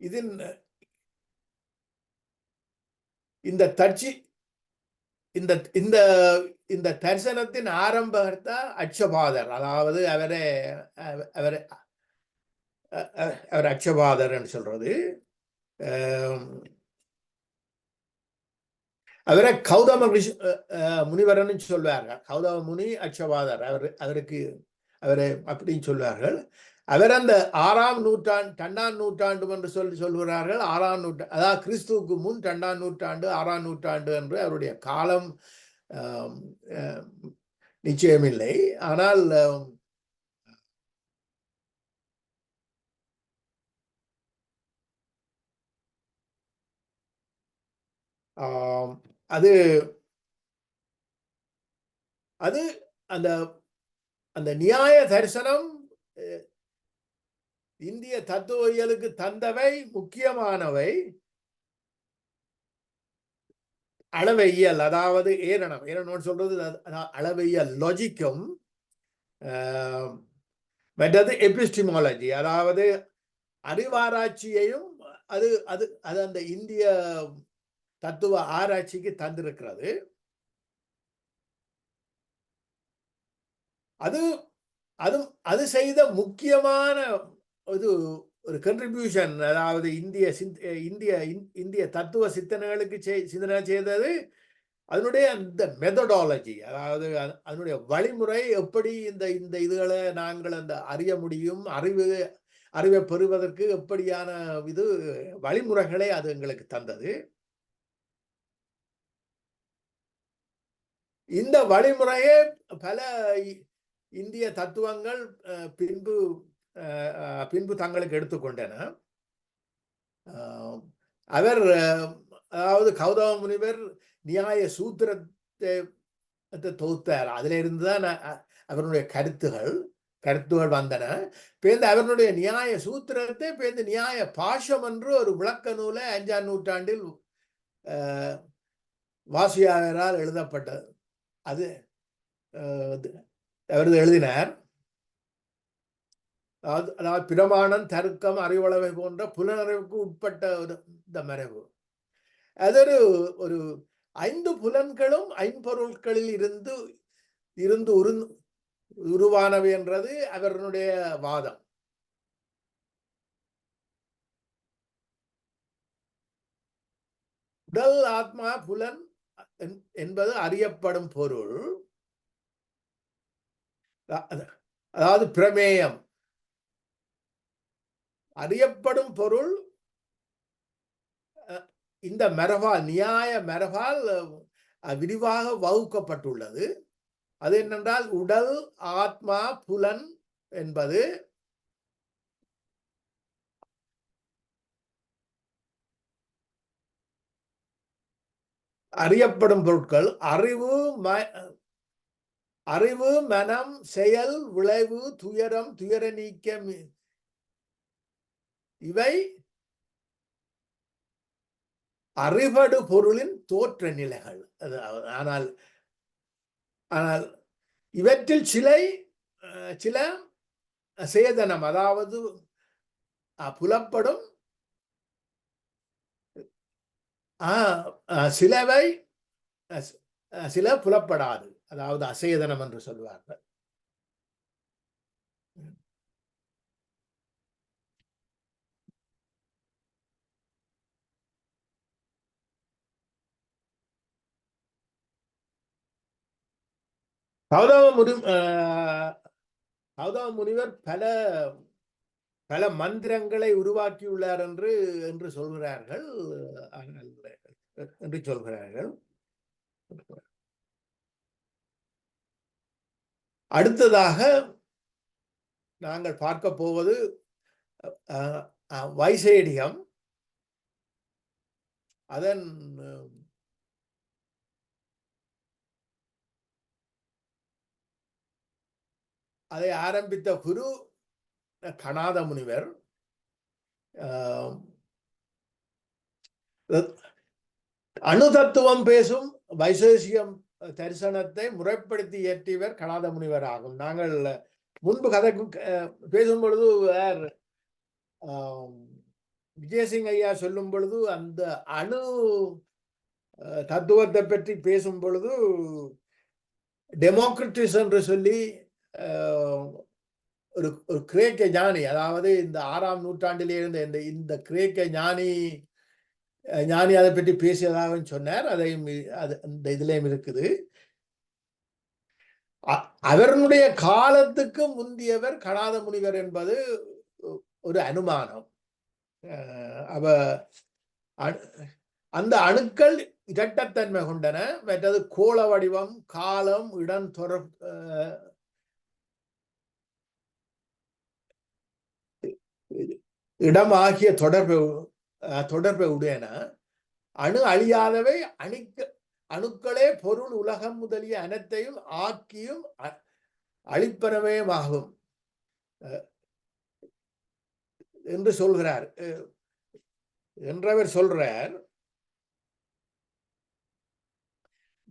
இதில் இந்த இந்த இந்த இந்த தரிசனத்தின் ஆரம்பகர்த்தா அட்சபாதர், அதாவது அவர் அட்சபாதர் என்று சொல்றது. அவரை கௌதம முனிவரன்னு சொல்வார்கள். கௌதம முனி அட்சபாதர் அவரை அப்படின்னு சொல்வார்கள். அவர் அந்த 6ஆம் நூற்றாண்டு 2ஆம் நூற்றாண்டு என்று சொல்கிறார்கள். 6ஆம் நூற்றாண்டு, அதாவது கிறிஸ்துவுக்கு முன் 2ஆம் நூற்றாண்டு 6ஆம் நூற்றாண்டு என்று அவருடைய காலம் நிச்சயமில்லை. ஆனால் அது அந்த அந்த நியாய தரிசனம் இந்திய தத்துவவியலுக்கு தந்தவை முக்கியமானவை. அளவையியல், அதாவது ஏரணம் சொல்றது அளவையியல் லாஜிக்கும், மற்றது எபிஸ்டிமாலஜி, அதாவது அறிவாராய்ச்சியையும் அது அது அது அந்த இந்திய தத்துவ ஆராய்ச்சிக்கு தந்திருக்கிறது. அது செய்த முக்கியமான ஒரு கண்ட்ரிபியூஷன், அதாவது இந்திய தத்துவ சிந்தனைகளுக்கு சிந்தனை செய்தது அதனுடைய அந்த மெத்தடாலஜி, அதாவது அதனுடைய வழிமுறை, எப்படி இந்த இதுகளை நாங்கள் அந்த அறிய முடியும், அறிவை பெறுவதற்கு எப்படியான வழிமுறைகளை அது எங்களுக்கு தந்தது. இந்த வழிமுறையே பல இந்திய தத்துவங்கள் பின்பு தங்களுக்கு எடுத்துக்கொண்டன. அதாவது கௌதம முனிவர் நியாய சூத்திரத்தை தொகுத்தார். அதுல இருந்துதான் அவருடைய கருத்துகள் வந்தன. பேருந்து அவருடைய நியாய சூத்திரத்தை பேருந்து நியாய பாஷம் என்று ஒரு விளக்க நூலை 5ஆம் நூற்றாண்டில் வாசியாரால் எழுதப்பட்டது. அது அவர் எழுதினார். அதாவது பிரமாணம், தர்க்கம், அறிவளவை போன்ற புலனறிவுக்கு உட்பட்ட இந்த மரபு. அது ஒரு 5 புலன்களும் ஐம்பொருட்களில் இருந்து உருவானவை என்றது அவருடைய வாதம். உடல், ஆத்மா, புலன் என்பது அறியப்படும் பொருள், அதாவது பிரமேயம். அறியப்படும் பொருள் இந்த மரபால், நியாய மரபால் விரிவாக வகுக்கப்பட்டுள்ளது. அது என்னென்றால், உடல், ஆத்மா, புலன் என்பது அறியப்படும் பொருட்கள். அறிவு, மனம், செயல், விளைவு, துயரம், துயர நீக்கம், இவை அறிவடு பொருளின் தோற்ற நிலைகள். ஆனால் இவற்றில் சில சேதனம், அதாவது புலப்படும், சிலவை சில புலப்படாது, அதாவது அசேதனம் என்று சொல்வார்கள். கௌதம முனிவர் பல மந்திரங்களை உருவாக்கியுள்ளார் என்று சொல்கிறார்கள். அடுத்ததாக நாங்கள் பார்க்க போவது வைசேடியம், அதன் அதை ஆரம்பித்த குரு கணாத முனிவர். அணு தத்துவம் பேசும் வைசேஷியம் தரிசனத்தை முறைப்படுத்தி இயற்றியவர் கணாத முனிவர் ஆகும். நாங்கள் முன்பு கதை பேசும் பொழுது விஜயசிங் ஐயா சொல்லும் பொழுது அந்த அணு தத்துவத்தை பற்றி பேசும் பொழுது டெமோக்ரிட்டிஸ் என்று சொல்லி ஒரு கிரேக்க ஞானி, அதாவது இந்த 6ஆம் நூற்றாண்டிலே இருந்த இந்த கிரேக்க ஞானி அதை பற்றி பேசியதாக சொன்னார். அதையும் இந்த இதுலயும் இருக்குது. அவருடைய காலத்துக்கு முந்தியவர் கணாத முனிவர் என்பது ஒரு அனுமானம். அந்த அணுக்கள் இரட்டத்தன்மை கொண்டன. மற்றது கோள வடிவம், காலம், இடம் இடம் ஆகிய தொடர்பை உடையன. அணு அழியாதவை, அணுக்களே பொருள், உலகம் முதலிய அனைத்தையும் ஆக்கியும் அழிப்பனவேயாகும் என்று சொல்கிறார். என்றவர் சொல்றார்.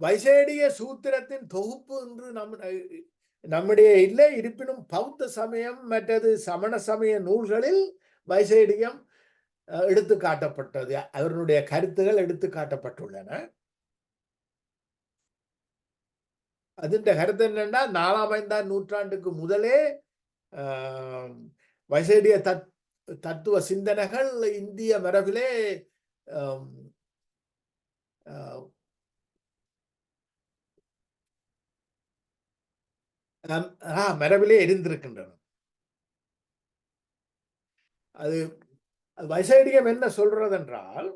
வைசேடிய சூத்திரத்தின் தொகுப்பு என்று நம்முடைய இல்லை. இருப்பினும் பௌத்த சமயம் மற்றது சமண சமய நூல்களில் வைசேடியம் எடுத்து காட்டப்பட்டது. அவருடைய கருத்துகள் எடுத்து காட்டப்பட்டுள்ளன. அதுன்ற கருத்து என்னன்னா, 4ஆம் 5ஆம் நூற்றாண்டுக்கு முதலே வைசேடிய தத்துவ சிந்தனைகள் இந்திய மரபிலே மரபிலே இருந்திருக்கின்றன. அது வைசேடியம் என்ன சொல்றது என்றால்,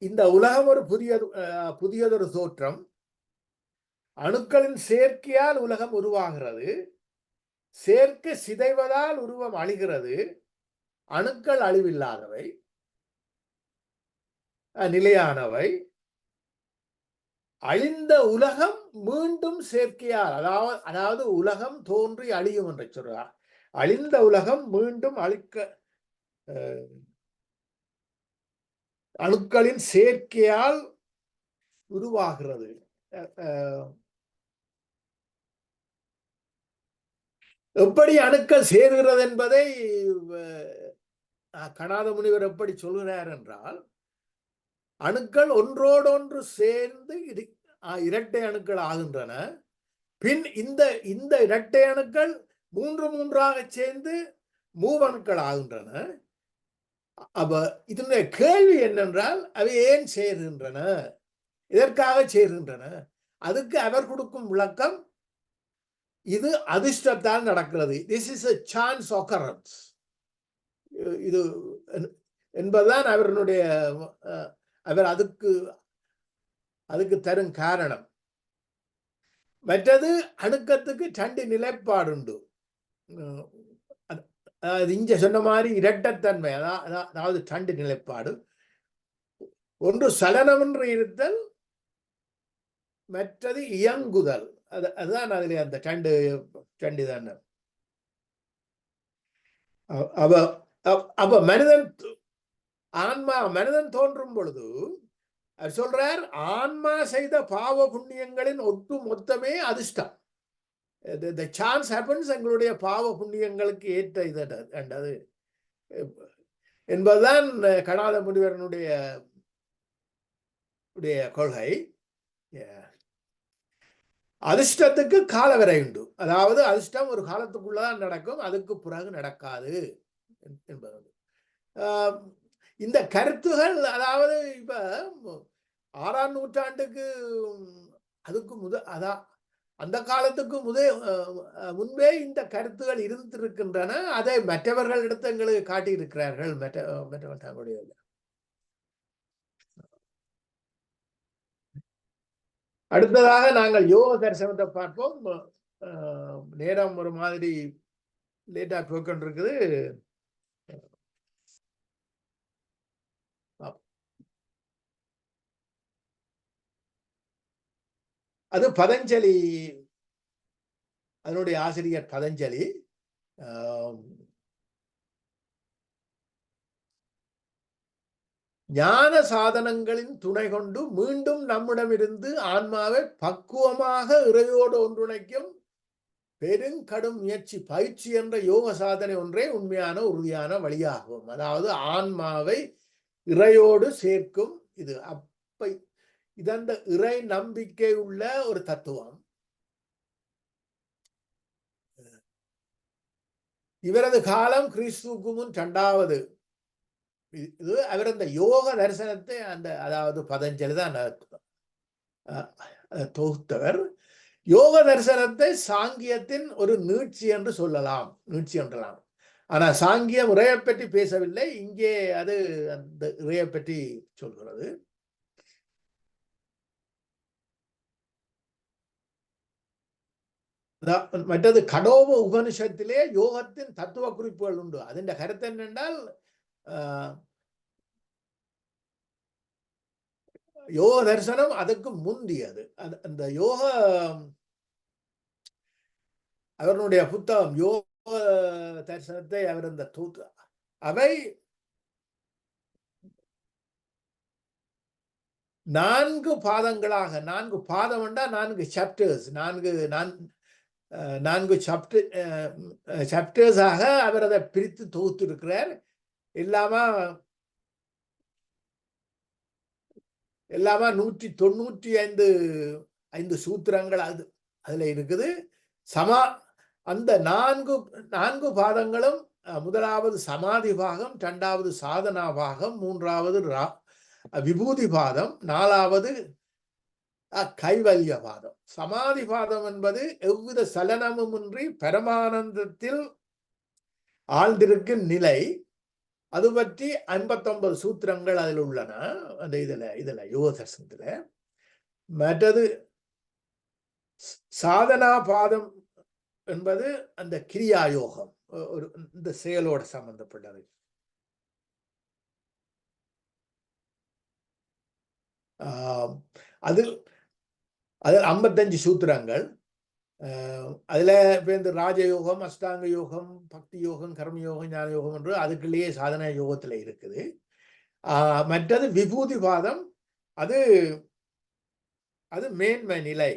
இந்த உலகம் ஒரு புதியதொரு தோற்றம். அணுக்களின் சேர்க்கையால் உலகம் உருவாகிறது. சேர்க்கை சிதைவதால் உருவம் அழிகிறது. அணுக்கள் அழிவில்லாதவை, நிலையானவை. அழிந்த உலகம் மீண்டும் சேர்க்கையால், அதாவது உலகம் தோன்றி அழியும் என்று சொல்றார். அழிந்த உலகம் மீண்டும் அணுக்களின் சேர்க்கையால் உருவாகிறது. எப்படி அணுக்கள் சேர்கிறது என்பதை கணாத முனிவர் எப்படி சொல்கிறார் என்றால், அணுக்கள் ஒன்றோடொன்று சேர்ந்து இரட்டை அணுக்கள் ஆகின்றன. பின் இந்த இரட்டை அணுக்கள் மூன்றாக சேர்ந்து மூவணுக்கள் ஆகின்றன. அப்ப இதனுடைய கேள்வி என்னென்றால், அவை ஏன் சேர்கின்றன, இதற்காக சேர்கின்றன? அதுக்கு அவர் கொடுக்கும் விளக்கம், இது அதிர்ஷ்டத்தால் நடக்கிறது. This is a chance occurrence. இது என்பதுதான் அவருடைய அவர் அதுக்கு தரும் காரணம். மற்றது அணுக்கத்துக்கு 2 நிலைப்பாடு உண்டு. இங்க சொன்ன மாதிரி இரட்டத்தன்மை, அதாவது 2 நிலைப்பாடு. ஒன்று சலனம் என்று இருத்தல், மற்றது இயங்குதல். அதுதான் அதுல அந்த 2 தான். அப்ப மனிதன் தோன்றும் பொழுது அவர் சொல்றார், ஆன்மா செய்த பாவ புண்ணியங்களின் ஒட்டு மொத்தமே அதிர்ஷ்டம். The chance happens, எங்களுடைய பாவ புண்ணியங்களுக்கு ஏற்ற இது என்பதுதான் கணாத முனிவரனுடைய கொள்கை. அதிர்ஷ்டத்துக்கு காலவரை உண்டு. அதாவது அதிர்ஷ்டம் ஒரு காலத்துக்குள்ளதான் நடக்கும், அதுக்கு பிறகு நடக்காது என்பது. இந்த கருத்துகள், அதாவது இப்ப 6ஆம் நூற்றாண்டுக்கு அதுக்கு அந்த காலத்துக்கு முன்பே இந்த கருத்துகள் இருந்திருக்கின்றன. அதை மற்றவர்கள் எடுத்து எங்களுக்கு காட்டியிருக்கிறார்கள். மற்றவர்கள் தங்களுடைய அடுத்ததாக நாங்கள் யோக தரிசனத்தை பார்ப்போம். நேரம் ஒரு மாதிரி லேட்டா போய்கொண்டு இருக்குது. அது பதஞ்சலி, அதனுடைய ஆசிரியர் பதஞ்சலி. ஞான சாதனங்களின் துணை கொண்டு மீண்டும் நம்மிடமிருந்து ஆன்மாவை பக்குவமாக இறையோடு ஒன்றிணைக்கும் பெருங்கடும் முயற்சி, பயிற்சி என்ற யோக சாதனை ஒன்றே உண்மையான உறுதியான வழியாகும். அதாவது ஆன்மாவை இறையோடு சேர்க்கும் இது. அப்ப இதந்த இறை நம்பிக்கை உள்ள ஒரு தத்துவம். இவரது காலம் கிறிஸ்துவுக்கு முன் 2வது. இது அவர் அந்த யோக தரிசனத்தை அதாவது பதஞ்சலி தான் தொகுத்தவர். யோக தரிசனத்தை சாங்கியத்தின் ஒரு நீட்சி என்று சொல்லலாம், நீட்சி என்றலாம். ஆனா சாங்கியம் இறையை பற்றி பேசவில்லை, இங்கே அது அந்த இறையை பற்றி சொல்கிறது. மற்றது கடோப உபனிஷத்திலே யோகத்தின் தத்துவ குறிப்புகள் உண்டு. அதன் கருத்து என்னென்றால் யோக தரிசனம் அதுக்கு முந்தியது. அந்த யோக அவருடைய புத்தகம் யோக தரிசனத்தை அவர் அந்த அவை 4 பாதங்களாக, 4 பாதம் என்றால் 4 சாப்டர்ஸ், 4 சாப்டர்ஸாக அவர் அதை பிரித்து தொகுத்து இருக்கிறார். எல்லாமா 195 சூத்திரங்கள் அதுல இருக்குது. அந்த 4 பாதங்களும், முதலாவது சமாதி பாகம், 2வது சாதனா பாகம், 3வது விபூதி பாதம், 4வது கைவல்ய பாதம். சமாதி பாதம் என்பது எவ்வித சலனமுமின்றி பரமானந்தத்தில் ஆழ்ந்திருக்கும் நிலை. அது பற்றி 59 சூத்திரங்கள் அதில் உள்ளன. அந்த இதுல யோக தரிசனத்துல. மற்றது சாதனா பாதம் என்பது அந்த கிரியா யோகம், இந்த செயலோட சம்பந்தப்பட்டது. அது 55 சூத்திரங்கள். அதுல இந்த ராஜயோகம், அஷ்டாங்க யோகம், பக்தி யோகம், கர்ம யோகம், ஞான யோகம் என்று அதுக்குள்ளேயே சாதனா யோகத்துல இருக்குது. மற்றது விபூதி பாதம், அது மேன்மை நிலை,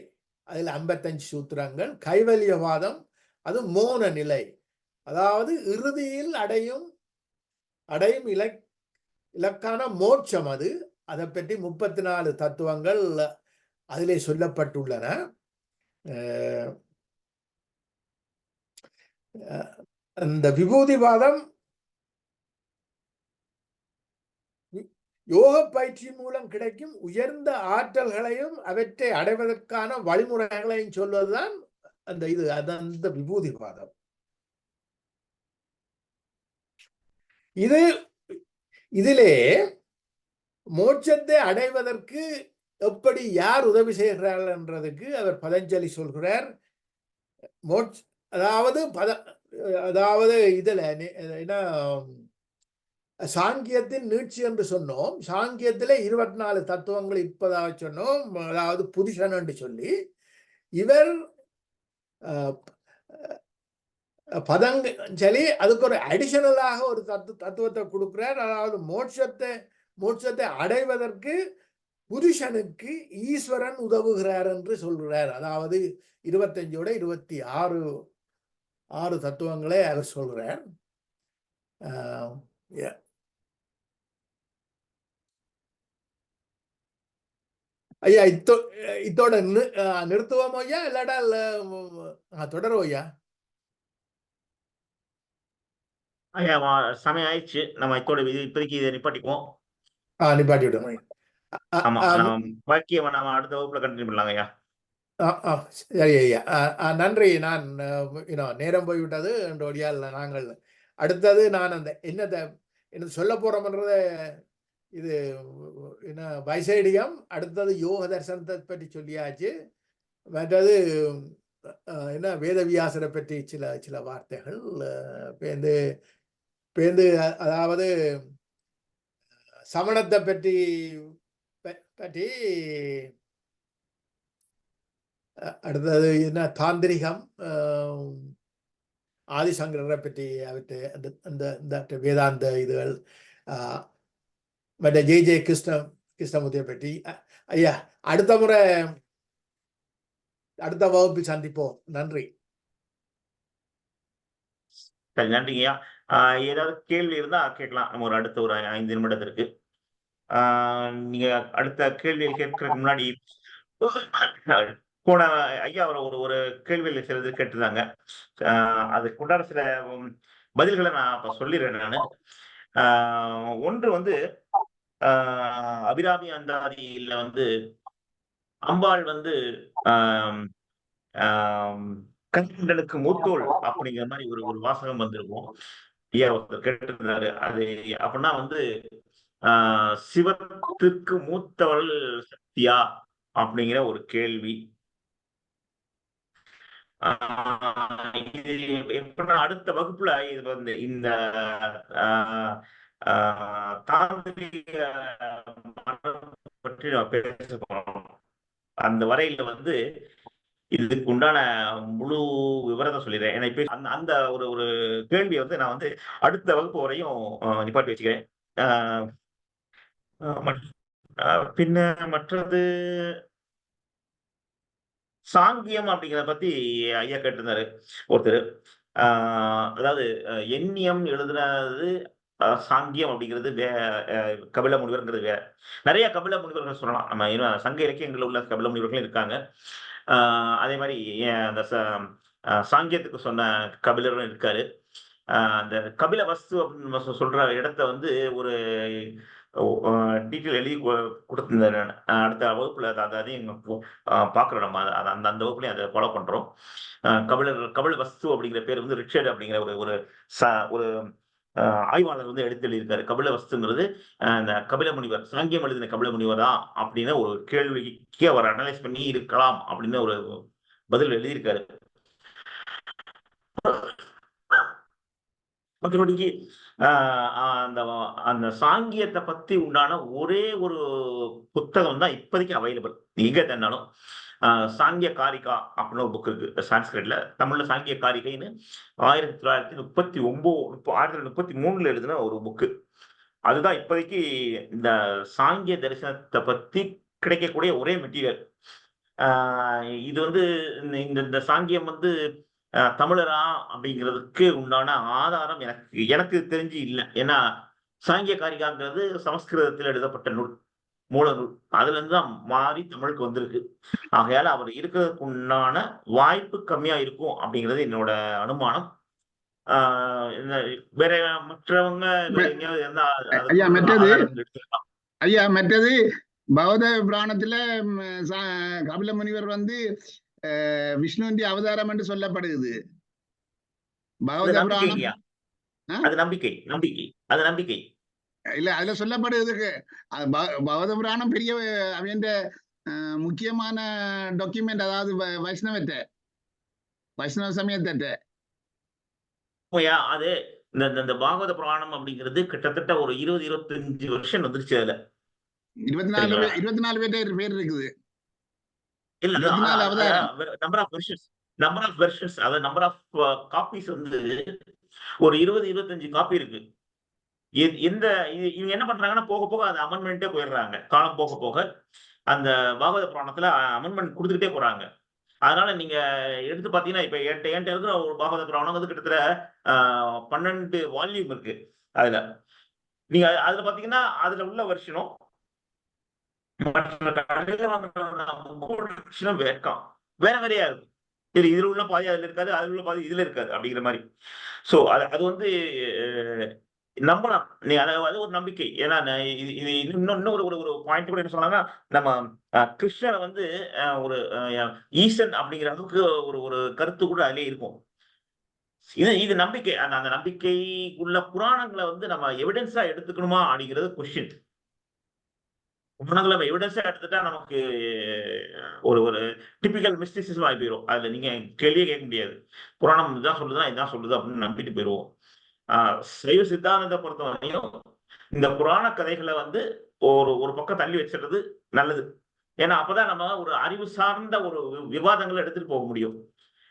அதுல 55 சூத்திரங்கள். கைவல்யவாதம் அது மோன நிலை, அதாவது இறுதியில் அடையும் இலக்கான மோட்சம். அதை பற்றி 34 தத்துவங்கள் அதிலே சொல்லப்பட்டுள்ளன. அந்த விபூதிவாதம் யோக பயிற்சி மூலம் கிடைக்கும் உயர்ந்த ஆற்றல்களையும் அவற்றை அடைவதற்கான வழிமுறைகளையும் சொல்வதுதான் அந்த விபூதிவாதம். இதிலே மோட்சத்தை அடைவதற்கு எப்படி யார் உதவி செய்கிறார்கள் என்றதுக்கு அவர் பதஞ்சலி சொல்கிறார். அதாவது இதுல என்ன சாங்கியத்தின் நீட்சி என்று சொன்னோம். சாங்கியத்திலே 24 தத்துவங்கள் இருப்பதாக சொன்னோம். அதாவது புருஷன் என்று சொல்லி இவர் பதஞ்சலி அதுக்கு ஒரு அடிஷனலாக ஒரு தத்துவத்தை கொடுக்கிறார். அதாவது மோட்சத்தை அடைவதற்கு புருஷனுக்கு ஈஸ்வரன் உதவுகிறார் என்று சொல்கிறார். அதாவது 25ஓட 26 தத்துவங்களே அவர் சொல்கிறார். ஐயா, இத்தோட நிறுத்துவோம் ஐயா, இல்லாடா தொடரும் ஐயா?
ஐயா சமயம் ஆயிடுச்சு, நம்ம இத்தோட இப்போதைக்கு இதை நிப்பாட்டிக்குவோம்.
நிப்பாட்டி விடுவோம்.
ஆமா, பாக்கியம் நம்ம அடுத்த வகுப்புல கண்டினியூ பண்ணலாங்க ஐயா.
சரி ஐயா, நன்றி. நான் நேரம் போய்விட்டது என்ற வழியால் நாங்கள் அடுத்தது நான் அந்த என்ன சொல்ல போறோம்ன்றத இது வைசைடியம், அடுத்தது யோக தரிசனத்தை பற்றி சொல்லியாச்சு. மற்றது என்ன வேதவியாசரை பற்றி சில சில வார்த்தைகள் பேந்து பேந்து அதாவது சமணத்தை பற்றி பற்றி அடுத்தது என்ன தாந்திரிகம் ஆதிசங்கரரை பற்றி அவற்றை அந்த வேதாந்த இதுகள் மற்ற ஜே கிருஷ்ணமூர்த்தியை பற்றி ஐயா அடுத்த முறை அடுத்த வகுப்பில் சந்திப்போம். நன்றி.
சரி, நன்றிங்கய்யா. ஏதாவது கேள்வி இருந்தா கேட்கலாம். நம்ம அடுத்த ஒரு 5 நிமிடத்திற்கு நீங்க அடுத்த கேள்வியில் கேட்கறதுக்கு முன்னாடி போன ஐயா ஒரு ஒரு கேள்வியில் சிலது கேட்டிருந்தாங்க. அதுக்கு உண்டான சில பதில்களை நான் இப்ப சொல்லிடுறேன். நானு ஒன்று வந்து அபிராமி அந்தாதியில வந்து அம்பாள் வந்து கண்களுக்கு மூத்தோள் அப்படிங்கிற மாதிரி ஒரு வாசகம் வந்திருக்கும். ஐயா ஒருத்தர் கேட்டிருந்தாரு. அது அப்படின்னா வந்து சிவத்துக்கு மூத்தவள் சக்தியா அப்படிங்கிற ஒரு கேள்வி. இது எப்படின்னா அடுத்த வகுப்புல இது வந்து இந்த தாந்திரிக பற்றி நம்ம பேச போறோம். அந்த வரையில வந்து இதுக்கு உண்டான முழு விவரத்தை சொல்லிடுறேன். ஏன்னா இப்ப அந்த ஒரு ஒரு கேள்வியை வந்து நான் வந்து அடுத்த வகுப்பு வரையும் நிப்பாட்டி வச்சுக்கிறேன். பின்ன மற்றது சாங்கியம் அப்படிங்கிறத பத்தி ஐயா கேட்டிருந்தாரு ஒருத்தர். அதாவது எண்ணியம் எழுதுனது சாங்கியம் அப்படிங்கிறது கபில முனிவர்ங்கிறது வேற. நிறைய கபில முனிவர்கள் சொல்லலாம். நம்ம சங்க இலக்கியங்களில் உள்ள கபில முனிவர்களும் இருக்காங்க. அதே மாதிரி அந்த சாங்கியத்துக்கு சொன்ன கபிலரும் இருக்காரு. அந்த கபில வஸ்து அப்படின்னு சொல்ற இடத்த வந்து ஒரு டீட்டெயில் எழுதி கொடுத்திருந்தாரு. அடுத்த வகுப்புல அதையும் பாக்குறோம். நம்ம அந்த வகுப்புலையும் அதை ஃபாலோ பண்றோம். கபில வஸ்து அப்படிங்கிற பேர் வந்து ரிச்சர்ட் அப்படிங்கிற ஒரு ஆய்வாளர் வந்து எடுத்து எழுதியிருக்காரு. கபில வஸ்துங்கிறது இந்த கபில முனிவர் சாங்கியம் எழுதின கபில முனிவர் தான் அப்படின்னு ஒரு கேள்விக்கு அவர் அனலைஸ் பண்ணி இருக்கலாம் அப்படின்னு ஒரு பதில் எழுதியிருக்காரு. மற்றபடிக்கு அந்த சாங்கியத்தை பத்தி உண்டான ஒரே ஒரு புத்தகம் தான் இப்போதைக்கு அவைலபிள். எங்க தன்னாலும் சாங்கிய காரிகா அப்படின்னு ஒரு புக் இருக்கு சான்ஸ்கிரிட்ல. தமிழ்ல சாங்கிய காரிகைன்னு 1933 எழுதின ஒரு புக்கு. அதுதான் இப்போதைக்கு இந்த சாங்கிய தரிசனத்தை பத்தி கிடைக்கக்கூடிய ஒரே மெட்டீரியல். இது வந்து இந்த சாங்கியம் வந்து தமிழரா அப்படிங்கிறதுக்கு உண்டான ஆதாரம் எனக்கு தெரிஞ்சு இல்லை. ஏன்னா சாங்கிய காரிகாங்கிறது சமஸ்கிருதத்தில் எழுதப்பட்ட நூல், மூல நூல். அதுல இருந்து தான் மாறி தமிழுக்கு வந்திருக்கு. ஆகையால அவர் இருக்கிறதுக்கு உண்டான வாய்ப்பு கம்மியா இருக்கும் அப்படிங்கிறது என்னோட அனுமானம். வேற மற்றவங்க
ஐயா மற்றது பௌத்த புராணத்துல கபில முனிவர் வந்து விஷ்ணுவின் அவதாரம் என்று சொல்லப்படுகிறது. பௌத்த புராணம்
அது நம்பிக்கை அது நம்பிக்கை
இல்ல, அதுல சொல்லப்படுறதுக்கு பௌத்த புராணம் பெரிய அவன் முக்கியமான டாக்குமெண்ட். அதாவது வைஷ்ணவ சமயத்தை
அது இந்த பாகவத புராணம் அப்படிங்கிறது கிட்டத்தட்ட ஒரு 20-25 வருஷம் வந்துருச்சு. அதுல
24 பேர் இருக்குது.
இல்ல, நம்பர் ஆஃப் வெர்ஷன்ஸ் அதாவது நம்பர் ஆஃப் காப்பீஸ் வந்து ஒரு 20-25 காப்பி இருக்கு. இவங்க என்ன பண்றாங்கன்னா போக போக அந்த அமெண்ட்மெண்ட்டே போயிடுறாங்க. காலம் போக போக அந்த பாகவத புராணத்துல அமெண்ட்மெண்ட் கொடுத்துக்கிட்டே போறாங்க. அதனால நீங்க எடுத்து பாத்தீங்கன்னா இப்ப என்கிட்ட இருக்கிற ஒரு பாகவத புராணம் வந்து கிட்டத்தட்ட 12 வால்யூம் இருக்கு. நீங்க அதுல பாத்தீங்கன்னா அதுல உள்ள வருஷனும் வேற வேறையா இருக்கும். இதுல உள்ள பாதி அதுல இருக்காது, அதுல உள்ள பாதி இதுல இருக்காது அப்படிங்கிற மாதிரி. சோ அது வந்து நம்பலாம். நீ அது ஒரு நம்பிக்கை. ஏன்னா இது இன்னொரு ஒரு பாயிண்ட் கூட என்ன சொன்னாங்கன்னா, நம்ம கிருஷ்ணரை வந்து ஒரு ஈசன் அப்படிங்கிற அளவுக்கு ஒரு கருத்து கூட அதுலயே இருக்கும். இது நம்பிக்கை. அந்த நம்பிக்கை உள்ள புராணங்களை வந்து நம்ம எவிடன்ஸா எடுத்துக்கணுமா அப்படிங்கிறது கொஸ்டின். புராணங்களை எவிடன்ஸா எடுத்துட்டா நமக்கு ஒரு ஒரு டிபிக்கல் மிஸ்டிசிசம் ஆகி போயிடும். அதுல நீங்க கேள்வியே கேட்க முடியாது. புராணம் இதான் சொல்லுதா இதான் சொல்லுது அப்படின்னு நம்பிட்டு போயிடுவோம். சைவ சித்தாந்தத்தை பொறுத்தவரையும் இந்த புராண கதைகளை வந்து ஒரு பக்கம் தள்ளி வச்சிடுறது நல்லது. ஏன்னா அப்பதான் நம்ம ஒரு அறிவு சார்ந்த ஒரு விவாதங்களை எடுத்துட்டு போக முடியும்.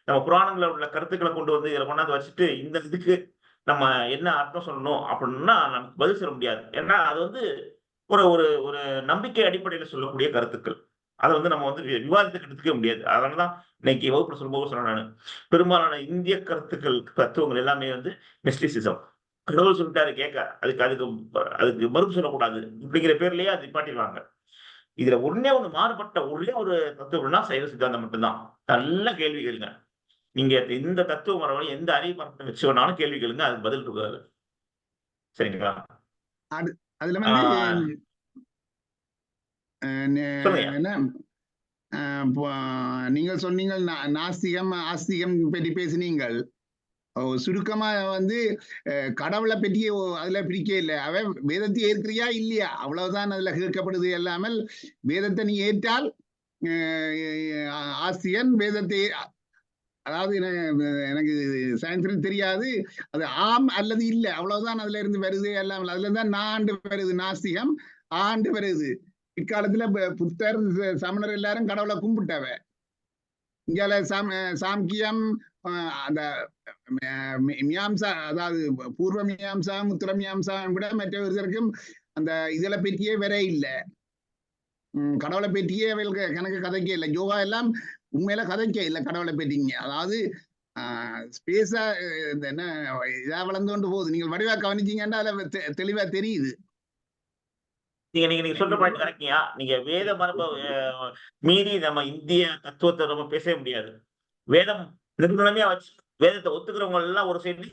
நம்ம புராணங்களில் உள்ள கருத்துக்களை கொண்டு வந்து இதில் கொண்டாந்து வச்சுட்டு இந்த இதுக்கு நம்ம என்ன அர்த்தம் சொல்லணும் அப்படின்னா நமக்கு பதில் சொல்ல முடியாது. ஏன்னா அது வந்து ஒரு ஒரு ஒரு நம்பிக்கை அடிப்படையில் சொல்லக்கூடிய கருத்துக்கள். அதை வந்து நம்ம வந்து விவாதத்துக்கு எடுத்துக்க முடியாது. அதனாலதான் இன்னைக்கு வகுப்புல சொல்லும்போது சொன்னேன் நான், பெரும்பாலான இந்திய கருத்துக்கள் தத்துவங்கள் எல்லாமே வந்து மிஸ்டிசிசம். கடவுள் சொல்லிட்டாரு கேட்க அதுக்கு அதுக்கு அதுக்கு மறுப்பு சொல்லக்கூடாது அப்படிங்கிற பேர்லயே அது நிப்பாட்டிடுவாங்க. இதுல ஒன்னே ஒண்ணு மாறுபட்ட ஒரே ஒரு தத்துவம்னா சைவ சித்தாந்தம் மட்டும்தான். நல்ல கேள்வி கேளுங்க. நீங்க எந்த தத்துவ மரபு எந்த அறிவு மரத்தை வச்சு வேணாலும் கேள்வி கேளுங்க, அதுக்கு பதில் இருக்காது. சரிங்களா?
அதுல வந்து
சொல்லுங்க.
என்ன நீங்கள் சொன்னீங்க நாஸ்திகம் ஆஸ்திகம் பற்றி பேசினீங்கள். சுருக்கமா வந்து கடவுளை பற்றி அதுல பிரிக்க இல்லை. அவன் வேதத்தை ஏற்கிறியா இல்லையா அவ்வளவுதான் அதுல கேட்கப்படுது. இல்லாமல் வேதத்தை நீ ஏற்றால் ஆஸ்திகன், வேதத்தை அதாவது எனக்கு சயின்ஸ் தெரியாது, அது ஆம் அல்லது இல்லை அவ்வளவுதான் அதுல இருந்து வருது. எல்லாம் அதுல தான் நாண்டு வருது, நாஸ்திகம் ஆண்டு வருது. இக்காலத்துல புத்தர் சமணர் எல்லாரும் கடவுளை கும்பிட்டவ. இங்கால சாங்கியம் அந்த மியாம்சா, அதாவது பூர்வ மீமாம்சா உத்தர மீமாம்சா விட மற்றவர்களுக்கும் அந்த இதுல பற்றியே வர இல்லை. கடவுளை பற்றியே அவர்களுக்கு கணக்கு கதைக்க இல்லை. யோகா எல்லாம் உண்மையில கதைக்க இல்லை கடவுளை பற்றிங்க. அதாவது ஸ்பேஸா என்ன இதா வளர்ந்து கொண்டு போகுது. நீங்கள் வடிவா கவனிச்சீங்கன்னா அதுல தெளிவா தெரியுது.
நீங்க சொல்ற பாயிண்ட் கரெக்டியா? நீங்க வேத மரபை மீறி நம்ம இந்திய தத்துவத்தை நம்ம பேசவே முடியாது. வேதம் நிர்மலமையா வச்சு வேதத்தை ஒத்துக்கிறவங்க எல்லாம் ஒரு சைடு,